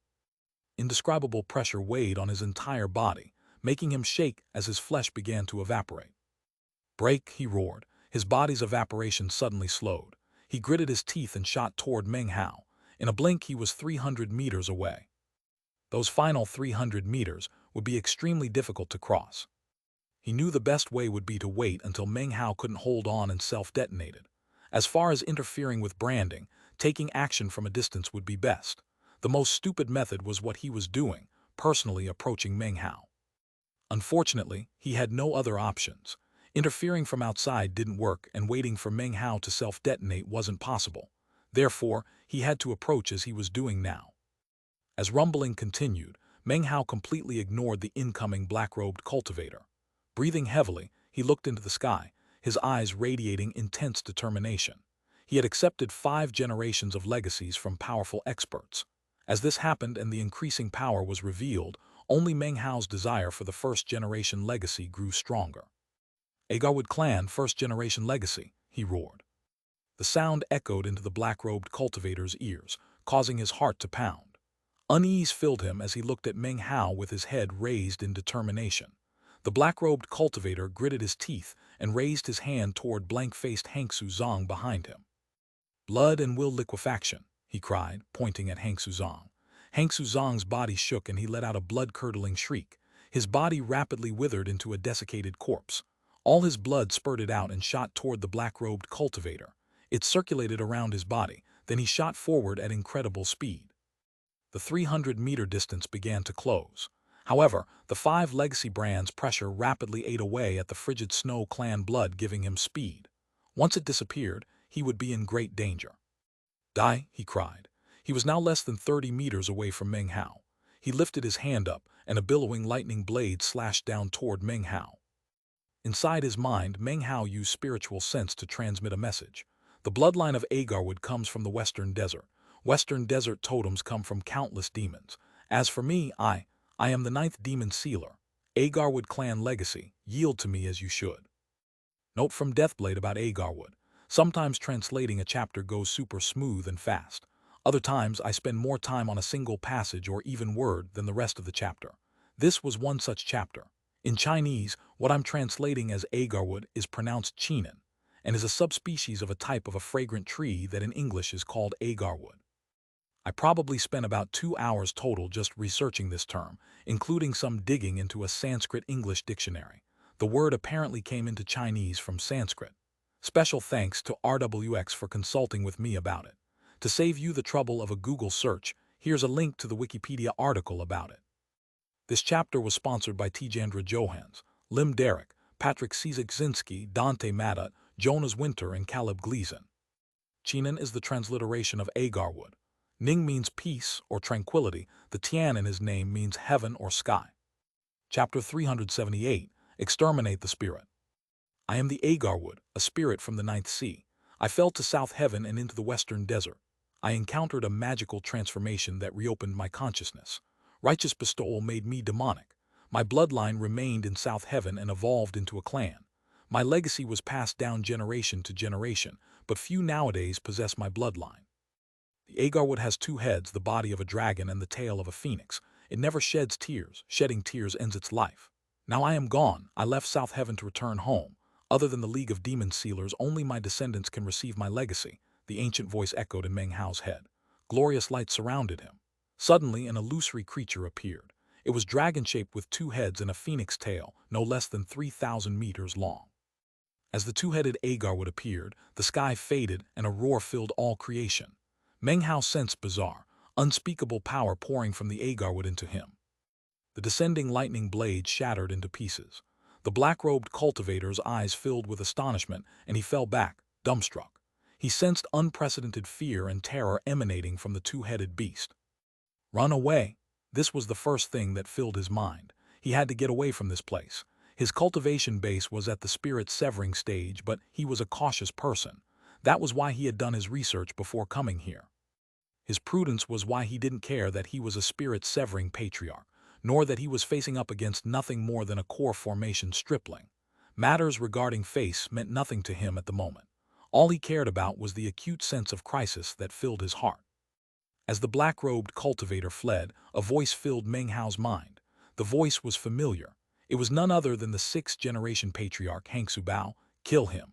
Indescribable pressure weighed on his entire body, making him shake as his flesh began to evaporate. Break, he roared. His body's evaporation suddenly slowed. He gritted his teeth and shot toward Meng Hao. In a blink, he was 300 meters away. Those final 300 meters would be extremely difficult to cross. He knew the best way would be to wait until Meng Hao couldn't hold on and self-detonated. As far as interfering with branding, taking action from a distance would be best. The most stupid method was what he was doing, personally approaching Meng Hao. Unfortunately, he had no other options. Interfering from outside didn't work, and waiting for Meng Hao to self-detonate wasn't possible. Therefore, he had to approach as he was doing now. As rumbling continued, Meng Hao completely ignored the incoming black-robed cultivator. Breathing heavily, he looked into the sky, his eyes radiating intense determination. He had accepted 5 generations of legacies from powerful experts. As this happened and the increasing power was revealed, only Meng Hao's desire for the first-generation legacy grew stronger. "Agarwood clan, first-generation legacy," he roared. The sound echoed into the black-robed cultivator's ears, causing his heart to pound. Unease filled him as he looked at Meng Hao with his head raised in determination. The black-robed cultivator gritted his teeth and raised his hand toward blank-faced Hangsu Zong behind him. "Blood and will liquefaction," he cried, pointing at Hangsu Zong. Hangsu Zong's body shook and he let out a blood-curdling shriek. His body rapidly withered into a desiccated corpse. All his blood spurted out and shot toward the black-robed cultivator. It circulated around his body, then he shot forward at incredible speed. The 300-meter distance began to close. However, the 5 legacy brands' pressure rapidly ate away at the frigid Snow clan blood, giving him speed. Once it disappeared, he would be in great danger. "Die," he cried. He was now less than 30 meters away from Meng Hao. He lifted his hand up, and a billowing lightning blade slashed down toward Meng Hao. Inside his mind, Meng Hao used spiritual sense to transmit a message. The bloodline of Agarwood comes from the Western Desert. Western Desert totems come from countless demons. As for me, I am the 9th demon sealer. Agarwood clan legacy, yield to me as you should. Note from Deathblade about Agarwood. Sometimes translating a chapter goes super smooth and fast. Other times I spend more time on a single passage or even word than the rest of the chapter. This was one such chapter. In Chinese, what I'm translating as Agarwood is pronounced Chinan, and is a subspecies of a type of a fragrant tree that in English is called agarwood. I probably spent about 2 hours total just researching this term, including some digging into a Sanskrit-English dictionary. The word apparently came into Chinese from Sanskrit. Special thanks to RWX for consulting with me about it. To save you the trouble of a Google search, here's a link to the Wikipedia article about it. This chapter was sponsored by Tjandra Johans, Lim Derrick, Patrick Cizikzinski, Dante Madat, Jonas Winter, and Caleb Gleason. Chinan is the transliteration of Agarwood. Ning means peace or tranquility. The Tian in his name means heaven or sky. Chapter 378, Exterminate the Spirit. I am the Agarwood, a spirit from the 9th sea. I fell to South Heaven and into the Western Desert. I encountered a magical transformation that reopened my consciousness. Righteous bestowal made me demonic. My bloodline remained in South Heaven and evolved into a clan. My legacy was passed down generation to generation, but few nowadays possess my bloodline. The Agarwood has 2 heads, the body of a dragon and the tail of a phoenix. It never sheds tears. Shedding tears ends its life. Now I am gone. I left South Heaven to return home. Other than the League of Demon Sealers, only my descendants can receive my legacy, the ancient voice echoed in Meng Hao's head. Glorious light surrounded him. Suddenly, an illusory creature appeared. It was dragon-shaped with 2 heads and a phoenix tail, no less than 3,000 meters long. As the 2-headed Agarwood appeared, the sky faded and a roar filled all creation. Meng Hao sensed bizarre, unspeakable power pouring from the Agarwood into him. The descending lightning blade shattered into pieces. The black-robed cultivator's eyes filled with astonishment, and he fell back, dumbstruck. He sensed unprecedented fear and terror emanating from the 2-headed beast. Run away. This was the first thing that filled his mind. He had to get away from this place. His cultivation base was at the spirit-severing stage, but he was a cautious person. That was why he had done his research before coming here. His prudence was why he didn't care that he was a spirit-severing patriarch, nor that he was facing up against nothing more than a core formation stripling. Matters regarding face meant nothing to him at the moment. All he cared about was the acute sense of crisis that filled his heart. As the black-robed cultivator fled, a voice filled Meng Hao's mind. The voice was familiar. It was none other than the 6th-generation patriarch Hangsu Bao. Kill him.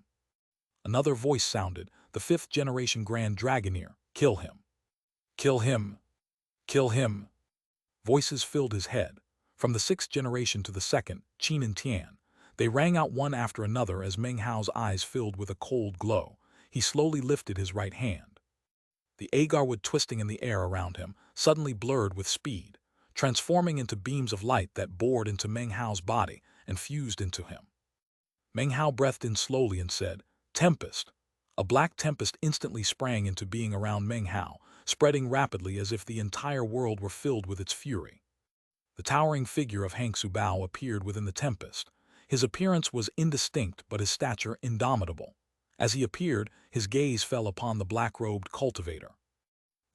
Another voice sounded, the 5th-generation Grand Dragoneer. Kill him. Kill him. Kill him. Voices filled his head. From the 6th generation to the 2nd, Qin and Tian. They rang out one after another as Meng Hao's eyes filled with a cold glow. He slowly lifted his right hand. The Agarwood twisting in the air around him suddenly blurred with speed, transforming into beams of light that bored into Meng Hao's body and fused into him. Meng Hao breathed in slowly and said, "Tempest." A black tempest instantly sprang into being around Meng Hao, spreading rapidly as if the entire world were filled with its fury. The towering figure of Hangsu Bao appeared within the tempest. His appearance was indistinct but his stature indomitable. As he appeared, his gaze fell upon the black-robed cultivator.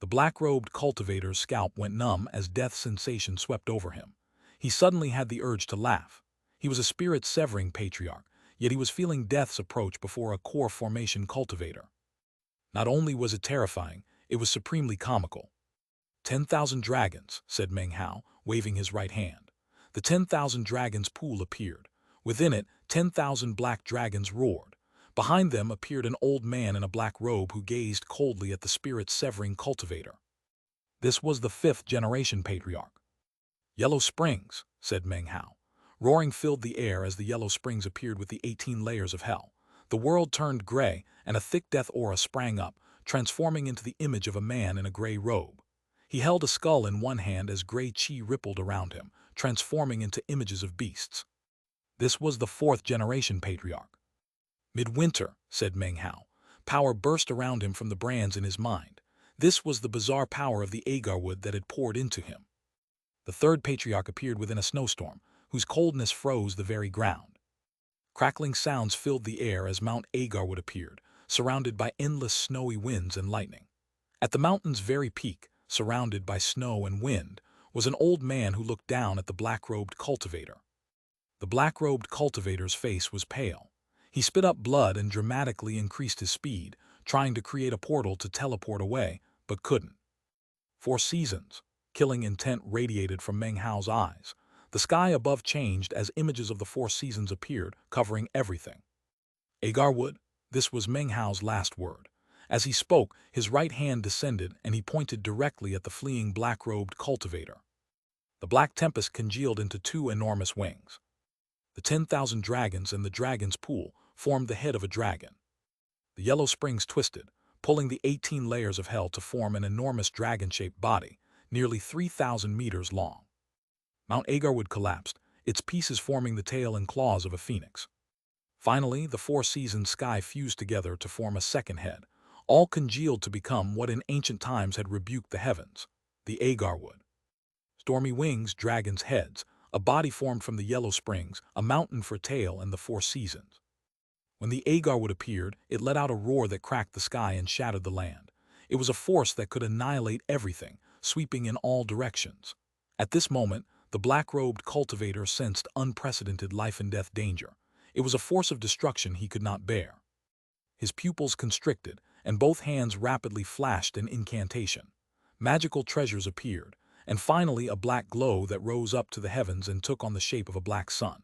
The black-robed cultivator's scalp went numb as death sensation swept over him. He suddenly had the urge to laugh. He was a spirit-severing patriarch, yet he was feeling death's approach before a core formation cultivator. Not only was it terrifying, it was supremely comical. 10,000 dragons, said Meng Hao, waving his right hand. The 10,000 dragons pool appeared. Within it, 10,000 black dragons roared. Behind them appeared an old man in a black robe who gazed coldly at the spirit-severing cultivator. This was the 5th-generation patriarch. Yellow springs, said Meng Hao. Roaring filled the air as the yellow springs appeared with the 18 layers of hell. The world turned gray, and a thick death aura sprang up, transforming into the image of a man in a gray robe. He held a skull in one hand as gray chi rippled around him, transforming into images of beasts. This was the 4th-generation patriarch. Midwinter, said Meng Hao. Power burst around him from the brands in his mind. This was the bizarre power of the agar wood that had poured into him. The 3rd patriarch appeared within a snowstorm, whose coldness froze the very ground. Crackling sounds filled the air as Mount Agarwood appeared, surrounded by endless snowy winds and lightning. At the mountain's very peak, surrounded by snow and wind, was an old man who looked down at the black-robed cultivator. The black-robed cultivator's face was pale. He spit up blood and dramatically increased his speed, trying to create a portal to teleport away, but couldn't. 4 seasons. Killing intent radiated from Meng Hao's eyes. The sky above changed as images of the 4 seasons appeared, covering everything. Agarwood, this was Meng Hao's last word. As he spoke, his right hand descended and he pointed directly at the fleeing black-robed cultivator. The black tempest congealed into 2 enormous wings. The 10,000 dragons in the dragon's pool formed the head of a dragon. The yellow springs twisted, pulling the 18 layers of hell to form an enormous dragon-shaped body, nearly 3,000 meters long. Mount Agarwood collapsed, its pieces forming the tail and claws of a phoenix. Finally, the 4 seasons sky fused together to form a second head, all congealed to become what in ancient times had rebuked the heavens, the Agarwood. Stormy wings, dragons' heads, a body formed from the yellow springs, a mountain for tail, and the 4 seasons. When the Agarwood appeared, it let out a roar that cracked the sky and shattered the land. It was a force that could annihilate everything, sweeping in all directions. At this moment, the black-robed cultivator sensed unprecedented life-and-death danger. It was a force of destruction he could not bear. His pupils constricted, and both hands rapidly flashed an incantation. Magical treasures appeared, and finally a black glow that rose up to the heavens and took on the shape of a black sun.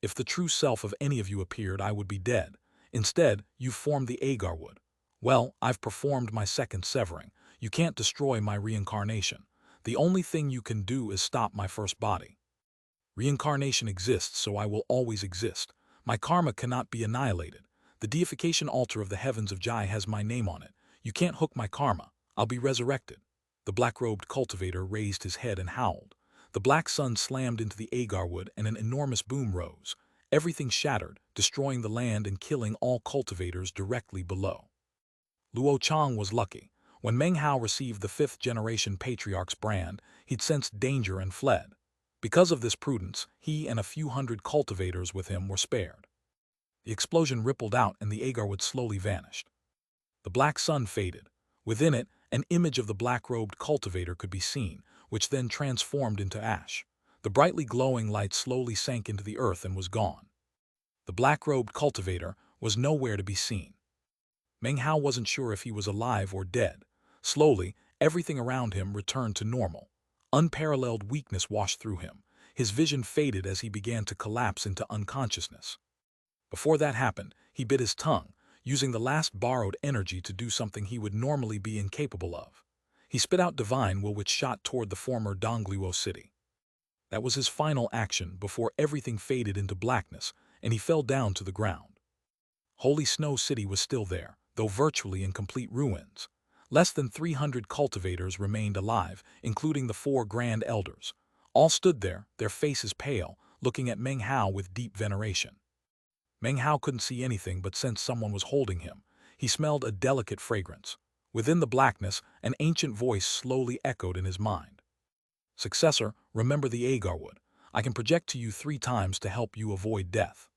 If the true self of any of you appeared, I would be dead. Instead, you formed the Agarwood. Well, I've performed my second severing. You can't destroy my reincarnation. The only thing you can do is stop my first body. Reincarnation exists, so I will always exist. My karma cannot be annihilated. The deification altar of the heavens of Jai has my name on it. You can't hook my karma. I'll be resurrected. The black-robed cultivator raised his head and howled. The black sun slammed into the Agarwood and an enormous boom rose. Everything shattered, destroying the land and killing all cultivators directly below. Luo Chang was lucky. When Meng Hao received the 5th-generation patriarch's brand, he'd sensed danger and fled. Because of this prudence, he and a few hundred cultivators with him were spared. The explosion rippled out and the Agarwood slowly vanished. The black sun faded. Within it, an image of the black-robed cultivator could be seen, which then transformed into ash. The brightly glowing light slowly sank into the earth and was gone. The black-robed cultivator was nowhere to be seen. Meng Hao wasn't sure if he was alive or dead. Slowly, everything around him returned to normal. Unparalleled weakness washed through him. His vision faded as he began to collapse into unconsciousness. Before that happened, he bit his tongue, using the last borrowed energy to do something he would normally be incapable of. He spit out divine will which shot toward the former Dongluo city. That was his final action before everything faded into blackness and he fell down to the ground. Holy Snow City was still there, though virtually in complete ruins. Less than 300 cultivators remained alive, including the 4 Grand Elders. All stood there, their faces pale, looking at Meng Hao with deep veneration. Meng Hao couldn't see anything but sensed someone was holding him. He smelled a delicate fragrance. Within the blackness, an ancient voice slowly echoed in his mind. Successor, remember the Agarwood. I can project to you 3 times to help you avoid death."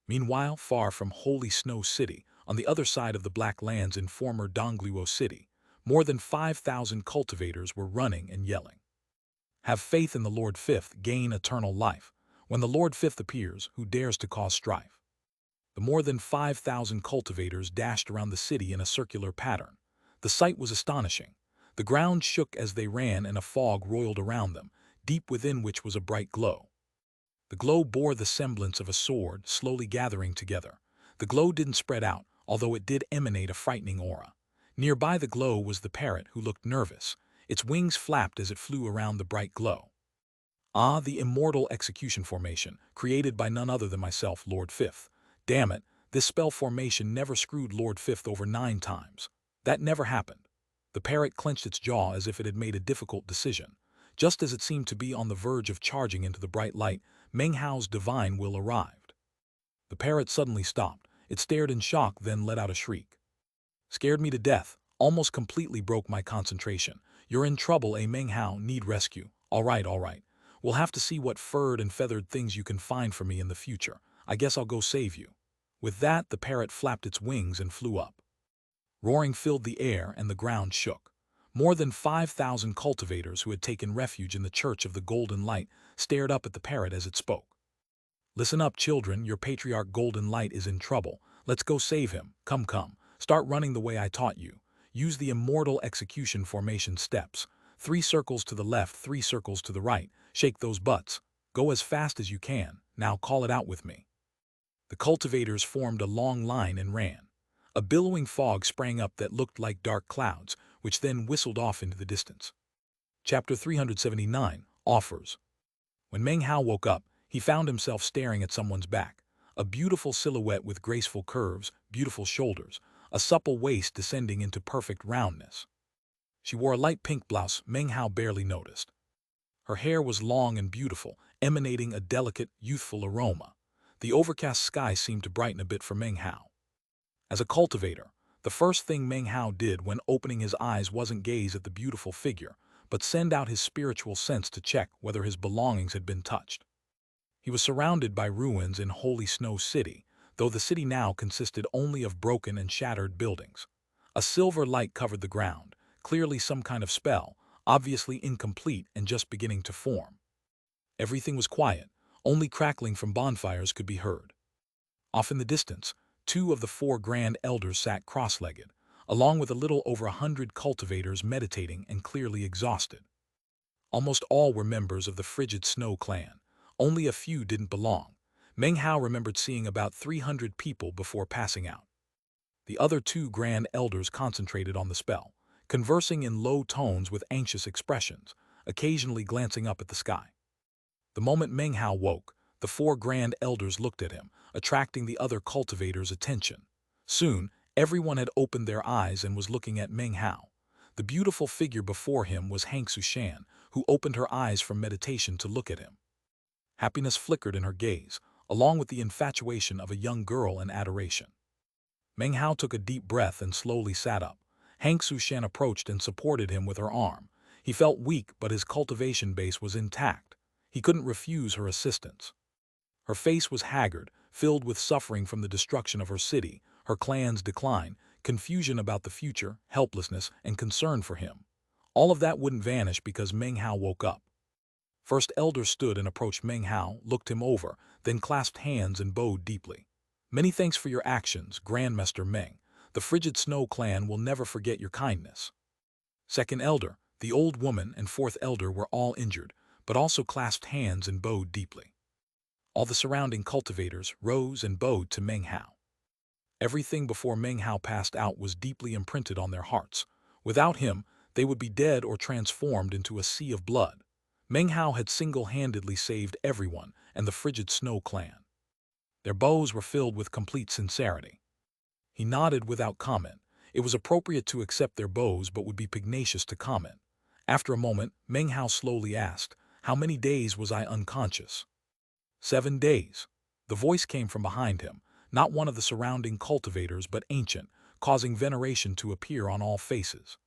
Meanwhile, far from Holy Snow City, on the other side of the Black Lands in former Dongluo City, more than 5,000 cultivators were running and yelling. "Have faith in the Lord Fifth, gain eternal life. When the Lord Fifth appears, who dares to cause strife?" The more than 5,000 cultivators dashed around the city in a circular pattern. The sight was astonishing. The ground shook as they ran and a fog roiled around them, deep within which was a bright glow. The glow bore the semblance of a sword, slowly gathering together. The glow didn't spread out, although it did emanate a frightening aura. Nearby the glow was the parrot, who looked nervous. Its wings flapped as it flew around the bright glow. "Ah, the immortal execution formation, created by none other than myself, Lord Fifth. Damn it, this spell formation never screwed Lord Fifth over 9 times. That never happened." The parrot clenched its jaw as if it had made a difficult decision. Just as it seemed to be on the verge of charging into the bright light, Meng Hao's divine will arrived. The parrot suddenly stopped. It stared in shock, then let out a shriek. "Scared me to death, almost completely broke my concentration. You're in trouble, Meng Hao, need rescue. All right. We'll have to see what furred and feathered things you can find for me in the future. I guess I'll go save you." With that, the parrot flapped its wings and flew up. Roaring filled the air and the ground shook. More than 5,000 cultivators who had taken refuge in the Church of the Golden Light stared up at the parrot as it spoke. "Listen up, children, your patriarch Golden Light is in trouble. Let's go save him. Come. Start running the way I taught you. Use the immortal execution formation steps. 3 circles to the left, 3 circles to the right. Shake those butts. Go as fast as you can. Now call it out with me." The cultivators formed a long line and ran. A billowing fog sprang up that looked like dark clouds, which then whistled off into the distance. Chapter 379, Offers. When Meng Hao woke up, he found himself staring at someone's back. A beautiful silhouette with graceful curves, beautiful shoulders, a supple waist descending into perfect roundness. She wore a light pink blouse Meng Hao barely noticed. Her hair was long and beautiful, emanating a delicate, youthful aroma. The overcast sky seemed to brighten a bit for Meng Hao. As a cultivator, the first thing Meng Hao did when opening his eyes wasn't gaze at the beautiful figure, but send out his spiritual sense to check whether his belongings had been touched. He was surrounded by ruins in Holy Snow City, though the city now consisted only of broken and shattered buildings. A silver light covered the ground, clearly some kind of spell, obviously incomplete and just beginning to form. Everything was quiet, only crackling from bonfires could be heard. Off in the distance, 2 of the 4 grand elders sat cross-legged, along with a little over 100 cultivators meditating and clearly exhausted. Almost all were members of the Frigid Snow clan. Only a few didn't belong. Meng Hao remembered seeing about 300 people before passing out. The other 2 grand elders concentrated on the spell, conversing in low tones with anxious expressions, occasionally glancing up at the sky. The moment Meng Hao woke, the 4 grand elders looked at him, attracting the other cultivators' attention. Soon, everyone had opened their eyes and was looking at Meng Hao. The beautiful figure before him was Xianxia Audiobook, who opened her eyes from meditation to look at him. Happiness flickered in her gaze, along with the infatuation of a young girl and adoration. Meng Hao took a deep breath and slowly sat up. Xianxia Audiobook approached and supported him with her arm. He felt weak, but his cultivation base was intact. He couldn't refuse her assistance. Her face was haggard, filled with suffering from the destruction of her city, her clan's decline, confusion about the future, helplessness, and concern for him. All of that wouldn't vanish because Meng Hao woke up. First elder stood and approached Meng Hao, looked him over, then clasped hands and bowed deeply. "Many thanks for your actions, Grandmaster Meng. The Frigid Snow clan will never forget your kindness." Second elder, the old woman, and 4th elder were all injured, but also clasped hands and bowed deeply. All the surrounding cultivators rose and bowed to Meng Hao. Everything before Meng Hao passed out was deeply imprinted on their hearts. Without him, they would be dead or transformed into a sea of blood. Meng Hao had single-handedly saved everyone and the Frigid Snow clan. Their bows were filled with complete sincerity. He nodded without comment. It was appropriate to accept their bows but would be pugnacious to comment. After a moment, Meng Hao slowly asked, "How many days was I unconscious?" 7 days. The voice came from behind him, not one of the surrounding cultivators but ancient, causing veneration to appear on all faces.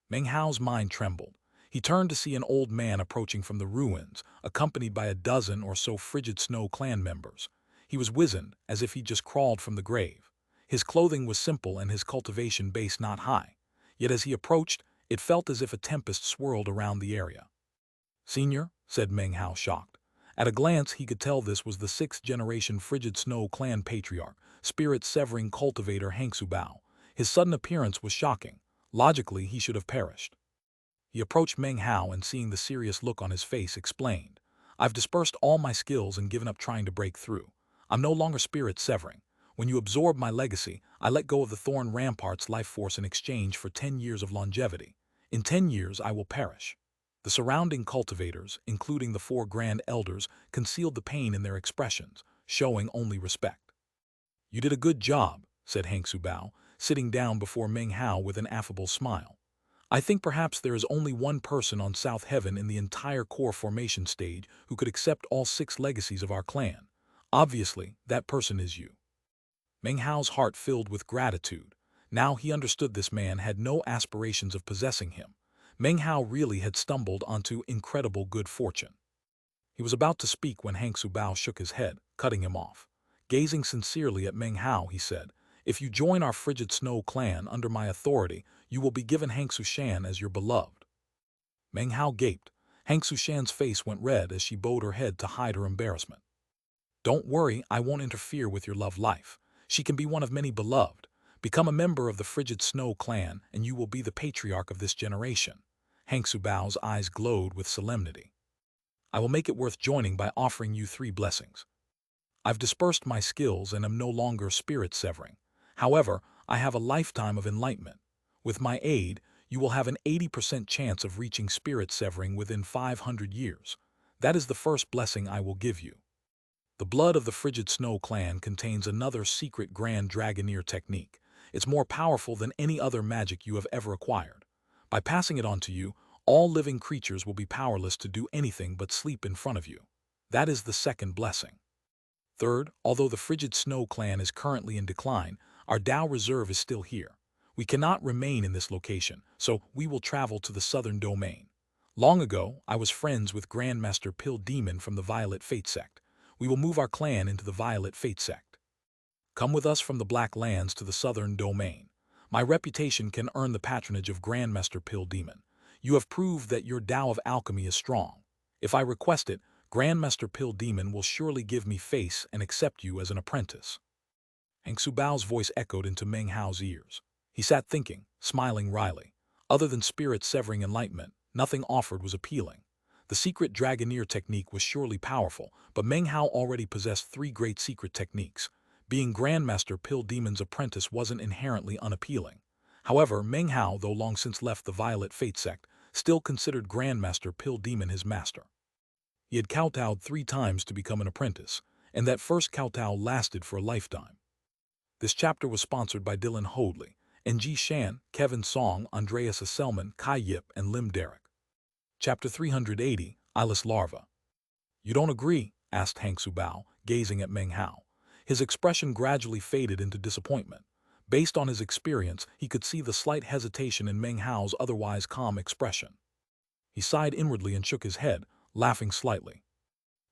Meng Hao's mind trembled. He turned to see an old man approaching from the ruins, accompanied by a dozen or so frigid snow clan members. He was wizened, as if he'd just crawled from the grave. His clothing was simple and his cultivation base not high. Yet as he approached, it felt as if a tempest swirled around the area. "Senior," said Meng Hao, shocked. At a glance, he could tell this was the sixth-generation Frigid Snow clan patriarch, spirit-severing cultivator Hangsu Bao. His sudden appearance was shocking. Logically, he should have perished. He approached Meng Hao and, seeing the serious look on his face, explained, "I've dispersed all my skills and given up trying to break through. I'm no longer spirit-severing. When you absorb my legacy, I let go of the Thorn Rampart's life force in exchange for 10 years of longevity. In 10 years, I will perish." The surrounding cultivators, including the 4 Grand Elders, concealed the pain in their expressions, showing only respect. "You did a good job," said Hangsu Bao, sitting down before Meng Hao with an affable smile. "I think perhaps there is only one person on South Heaven in the entire core formation stage who could accept all 6 legacies of our clan. Obviously, that person is you." Meng Hao's heart filled with gratitude. Now he understood this man had no aspirations of possessing him. Meng Hao really had stumbled onto incredible good fortune. He was about to speak when Hangsu Bao shook his head, cutting him off. Gazing sincerely at Meng Hao, he said, "If you join our Frigid Snow clan under my authority, you will be given Hangsu Shan as your beloved." Meng Hao gaped. Hangsu Shan's face went red as she bowed her head to hide her embarrassment. "Don't worry, I won't interfere with your love life. She can be one of many beloved. Become a member of the Frigid Snow clan, and you will be the patriarch of this generation." Hangsu Bao's eyes glowed with solemnity. "I will make it worth joining by offering you 3 blessings. I've dispersed my skills and am no longer spirit-severing. However, I have a lifetime of enlightenment. With my aid, you will have an 80% chance of reaching spirit-severing within 500 years. That is the first blessing I will give you. The blood of the Frigid Snow clan contains another secret Grand Dragoneer technique. It's more powerful than any other magic you have ever acquired. By passing it on to you, all living creatures will be powerless to do anything but sleep in front of you. That is the second blessing. Third, although the Frigid Snow clan is currently in decline, our Tao reserve is still here. We cannot remain in this location, so we will travel to the southern domain. Long ago, I was friends with Grandmaster Pill Demon from the Violet Fate Sect. We will move our clan into the Violet Fate Sect. Come with us from the Black Lands to the southern domain. My reputation can earn the patronage of Grandmaster Pill Demon. You have proved that your Tao of alchemy is strong. If I request it, Grandmaster Pill Demon will surely give me face and accept you as an apprentice." Hangsu Bao's voice echoed into Meng Hao's ears. He sat thinking, smiling wryly. Other than spirit-severing enlightenment, nothing offered was appealing. The secret Dragoneer technique was surely powerful, but Meng Hao already possessed 3 great secret techniques. Being Grandmaster Pill Demon's apprentice wasn't inherently unappealing. However, Meng Hao, though long since left the Violet Fate Sect, still considered Grandmaster Pill Demon his master. He had kowtowed 3 times to become an apprentice, and that first kowtow lasted for a lifetime. This chapter was sponsored by Dylan Hoadley, Ng Shan, Kevin Song, Andreas Asselman, Kai Yip, and Lim Derrick. Chapter 380, Eyeless Larva. "You don't agree?" asked Hangsu Bao, gazing at Meng Hao. His expression gradually faded into disappointment. Based on his experience, he could see the slight hesitation in Meng Hao's otherwise calm expression. He sighed inwardly and shook his head, laughing slightly.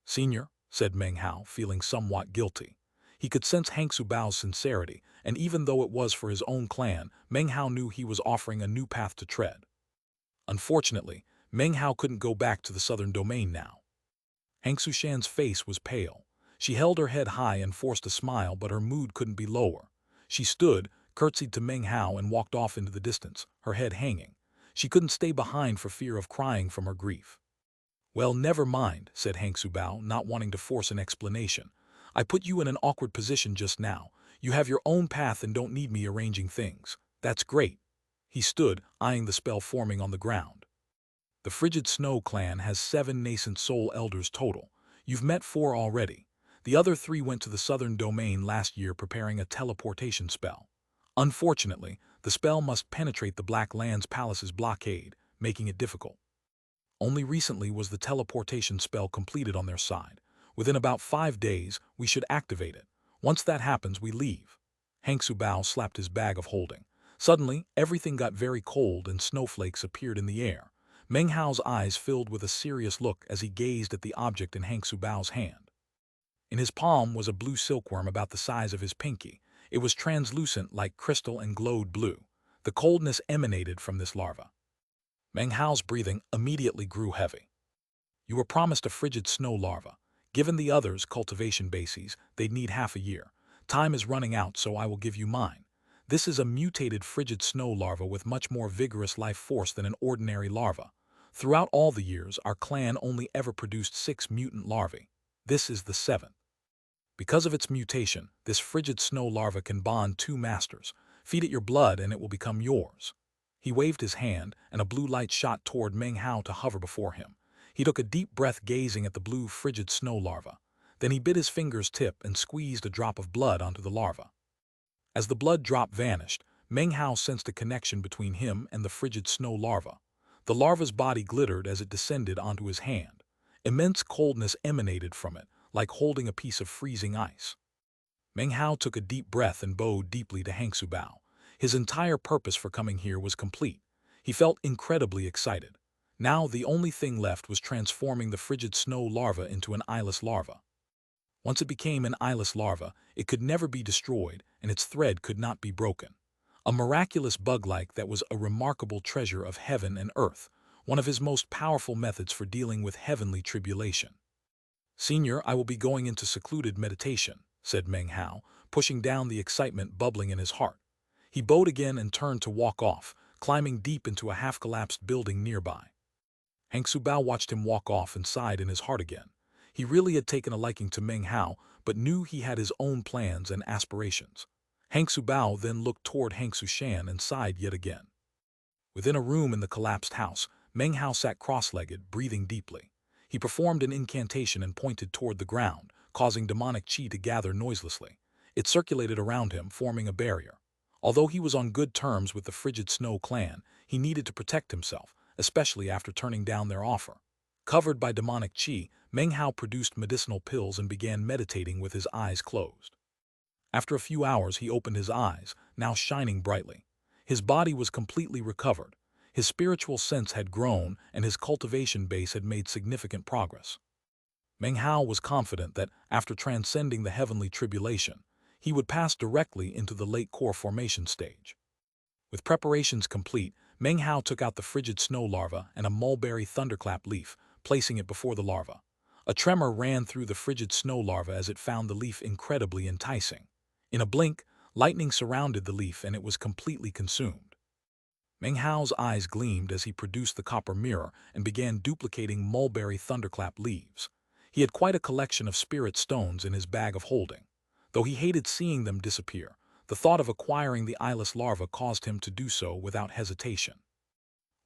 "Senior," said Meng Hao, feeling somewhat guilty. He could sense Hangsu Bao's sincerity, and even though it was for his own clan, Meng Hao knew he was offering a new path to tread. Unfortunately, Meng Hao couldn't go back to the southern domain now. Hangsu Shan's face was pale. She held her head high and forced a smile, but her mood couldn't be lower. She stood, curtsied to Meng Hao, and walked off into the distance, her head hanging. She couldn't stay behind for fear of crying from her grief. "Well, never mind," said Hangsu Bao, not wanting to force an explanation. "I put you in an awkward position just now. You have your own path and don't need me arranging things. That's great." He stood, eyeing the spell forming on the ground. "The Frigid Snow clan has 7 nascent soul elders total. You've met 4 already. The other 3 went to the southern domain last year preparing a teleportation spell. Unfortunately, the spell must penetrate the Black Lands Palace's blockade, making it difficult. Only recently was the teleportation spell completed on their side. Within about 5 days, we should activate it. Once that happens, we leave." Hangsu Bao slapped his bag of holding. Suddenly, everything got very cold and snowflakes appeared in the air. Meng Hao's eyes filled with a serious look as he gazed at the object in Hang Subao's hand. In his palm was a blue silkworm about the size of his pinky. It was translucent like crystal and glowed blue. The coldness emanated from this larva. Meng Hao's breathing immediately grew heavy. You were promised a frigid snow larva. Given the others' cultivation bases, they'd need half a year. Time is running out, so I will give you mine. This is a mutated frigid snow larva with much more vigorous life force than an ordinary larva. Throughout all the years, our clan only ever produced 6 mutant larvae. This is the 7th. Because of its mutation, this frigid snow larva can bond 2 masters. Feed it your blood and it will become yours. He waved his hand, and a blue light shot toward Meng Hao to hover before him. He took a deep breath gazing at the blue frigid snow larva. Then he bit his finger's tip and squeezed a drop of blood onto the larva. As the blood drop vanished, Meng Hao sensed a connection between him and the frigid snow larva. The larva's body glittered as it descended onto his hand. Immense coldness emanated from it, like holding a piece of freezing ice. Meng Hao took a deep breath and bowed deeply to Hang Subao. His entire purpose for coming here was complete. He felt incredibly excited. Now the only thing left was transforming the frigid snow larva into an eyeless larva. Once it became an eyeless larva, it could never be destroyed, and its thread could not be broken. A miraculous bug-like that was a remarkable treasure of heaven and earth, one of his most powerful methods for dealing with heavenly tribulation. "Senior, I will be going into secluded meditation," said Meng Hao, pushing down the excitement bubbling in his heart. He bowed again and turned to walk off, climbing deep into a half-collapsed building nearby. Hang Subao watched him walk off and sighed in his heart again. He really had taken a liking to Meng Hao, but knew he had his own plans and aspirations. Hang Subao then looked toward Hang Sushan and sighed yet again. Within a room in the collapsed house, Meng Hao sat cross-legged, breathing deeply. He performed an incantation and pointed toward the ground, causing demonic chi to gather noiselessly. It circulated around him, forming a barrier. Although he was on good terms with the Frigid Snow clan, he needed to protect himself, especially after turning down their offer. Covered by demonic chi, Meng Hao produced medicinal pills and began meditating with his eyes closed. After a few hours, he opened his eyes, now shining brightly. His body was completely recovered. His spiritual sense had grown, and his cultivation base had made significant progress. Meng Hao was confident that, after transcending the heavenly tribulation, he would pass directly into the late core formation stage. With preparations complete, Meng Hao took out the frigid snow larva and a mulberry thunderclap leaf, placing it before the larva. A tremor ran through the frigid snow larva as it found the leaf incredibly enticing. In a blink, lightning surrounded the leaf and it was completely consumed. Meng Hao's eyes gleamed as he produced the copper mirror and began duplicating mulberry thunderclap leaves. He had quite a collection of spirit stones in his bag of holding. Though he hated seeing them disappear, the thought of acquiring the eyeless larva caused him to do so without hesitation.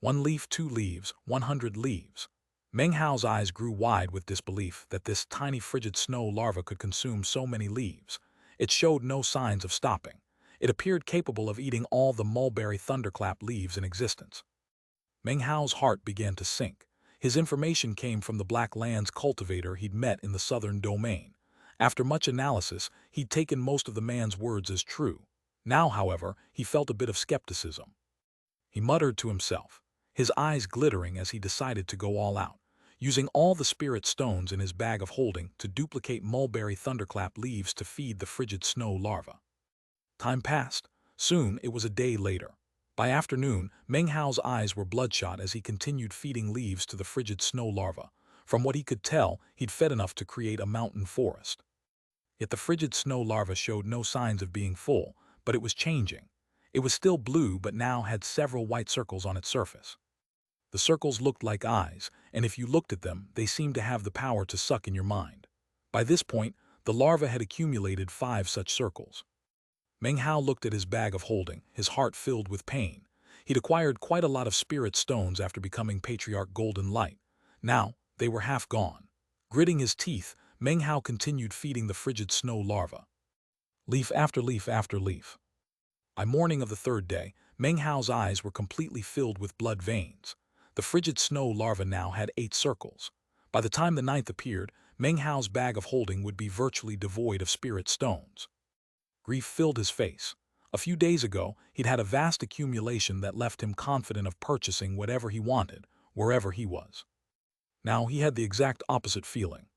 1 leaf, 2 leaves, 100 leaves. Meng Hao's eyes grew wide with disbelief that this tiny frigid snow larva could consume so many leaves. It showed no signs of stopping. It appeared capable of eating all the mulberry thunderclap leaves in existence. Meng Hao's heart began to sink. His information came from the Black Lands cultivator he'd met in the southern domain. After much analysis, he'd taken most of the man's words as true. Now, however, he felt a bit of skepticism. He muttered to himself, his eyes glittering as he decided to go all out, using all the spirit stones in his bag of holding to duplicate mulberry thunderclap leaves to feed the frigid snow larva. Time passed. Soon it was a day later. By afternoon, Meng Hao's eyes were bloodshot as he continued feeding leaves to the frigid snow larva. From what he could tell, he'd fed enough to create a mountain forest. Yet the frigid snow larva showed no signs of being full, but it was changing. It was still blue but now had several white circles on its surface. The circles looked like eyes, and if you looked at them, they seemed to have the power to suck in your mind. By this point, the larva had accumulated 5 such circles. Meng Hao looked at his bag of holding, his heart filled with pain. He'd acquired quite a lot of spirit stones after becoming Patriarch Golden Light. Now, they were half gone. Gritting his teeth, Meng Hao continued feeding the frigid snow larva. Leaf after leaf after leaf. By morning of the 3rd day, Meng Hao's eyes were completely filled with blood veins. The frigid snow larva now had 8 circles. By the time the 9th appeared, Meng Hao's bag of holding would be virtually devoid of spirit stones. Grief filled his face. A few days ago, he'd had a vast accumulation that left him confident of purchasing whatever he wanted, wherever he was. Now he had the exact opposite feeling.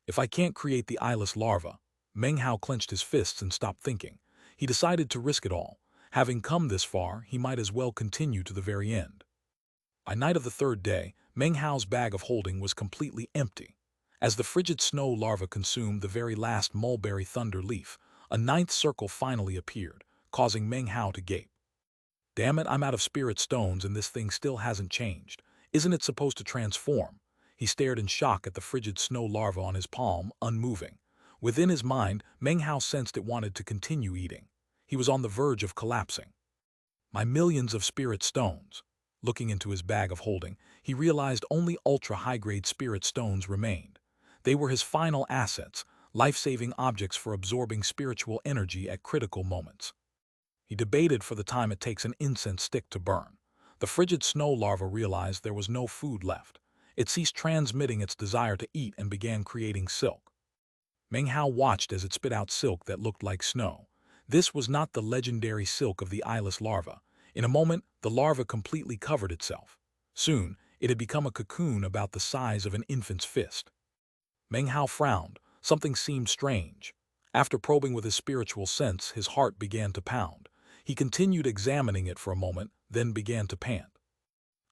If I can't create the eyeless larva, Meng Hao clenched his fists and stopped thinking. He decided to risk it all. Having come this far, he might as well continue to the very end. By night of the third day, Meng Hao's bag of holding was completely empty. As the frigid snow larva consumed the very last mulberry thunder leaf, a ninth circle finally appeared, causing Meng Hao to gape. Damn it, I'm out of spirit stones and this thing still hasn't changed. Isn't it supposed to transform? He stared in shock at the frigid snow larva on his palm, unmoving. Within his mind, Meng Hao sensed it wanted to continue eating. He was on the verge of collapsing. My millions of spirit stones. Looking into his bag of holding, he realized only ultra-high-grade spirit stones remained. They were his final assets, life-saving objects for absorbing spiritual energy at critical moments. He debated for the time it takes an incense stick to burn. The frigid snow larva realized there was no food left. It ceased transmitting its desire to eat and began creating silk. Meng Hao watched as it spit out silk that looked like snow. This was not the legendary silk of the eyeless larva. In a moment, the larva completely covered itself. Soon, it had become a cocoon about the size of an infant's fist. Meng Hao frowned. Something seemed strange. After probing with his spiritual sense, his heart began to pound. He continued examining it for a moment, then began to pant.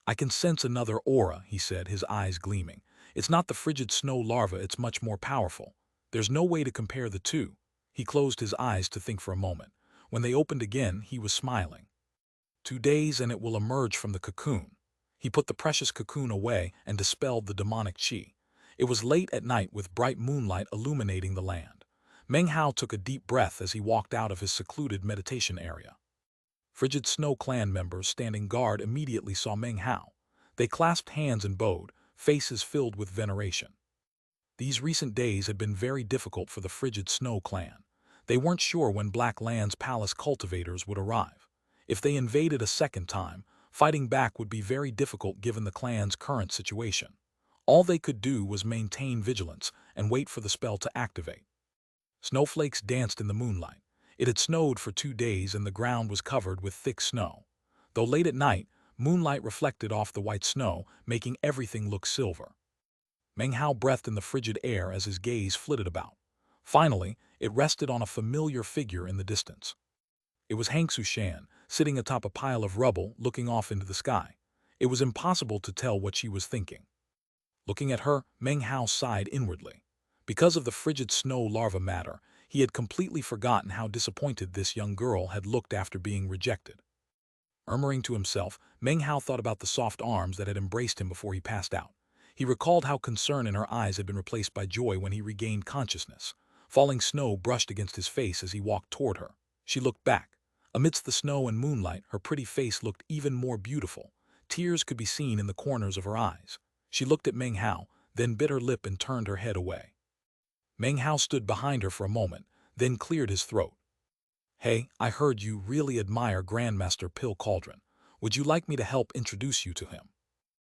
I can sense another aura, he said, his eyes gleaming. It's not the frigid snow larva, it's much more powerful. There's no way to compare the two. He closed his eyes to think for a moment. When they opened again, he was smiling. 2 days and it will emerge from the cocoon. He put the precious cocoon away and dispelled the demonic qi. It was late at night with bright moonlight illuminating the land. Meng Hao took a deep breath as he walked out of his secluded meditation area. Frigid Snow clan members standing guard immediately saw Meng Hao. They clasped hands and bowed, faces filled with veneration. These recent days had been very difficult for the Frigid Snow clan. They weren't sure when Black Land's palace cultivators would arrive. If they invaded a second time, fighting back would be very difficult given the clan's current situation. All they could do was maintain vigilance and wait for the spell to activate. Snowflakes danced in the moonlight. It had snowed for 2 days and the ground was covered with thick snow. Though late at night, moonlight reflected off the white snow, making everything look silver. Meng Hao breathed in the frigid air as his gaze flitted about. Finally, it rested on a familiar figure in the distance. It was Xianxia, sitting atop a pile of rubble, looking off into the sky. It was impossible to tell what she was thinking. Looking at her, Meng Hao sighed inwardly. Because of the frigid snow larva matter, he had completely forgotten how disappointed this young girl had looked after being rejected. Murmuring to himself, Meng Hao thought about the soft arms that had embraced him before he passed out. He recalled how concern in her eyes had been replaced by joy when he regained consciousness. Falling snow brushed against his face as he walked toward her. She looked back. Amidst the snow and moonlight, her pretty face looked even more beautiful. Tears could be seen in the corners of her eyes. She looked at Meng Hao, then bit her lip and turned her head away. Meng Hao stood behind her for a moment, then cleared his throat. Hey, I heard you really admire Grandmaster Pill Cauldron. Would you like me to help introduce you to him?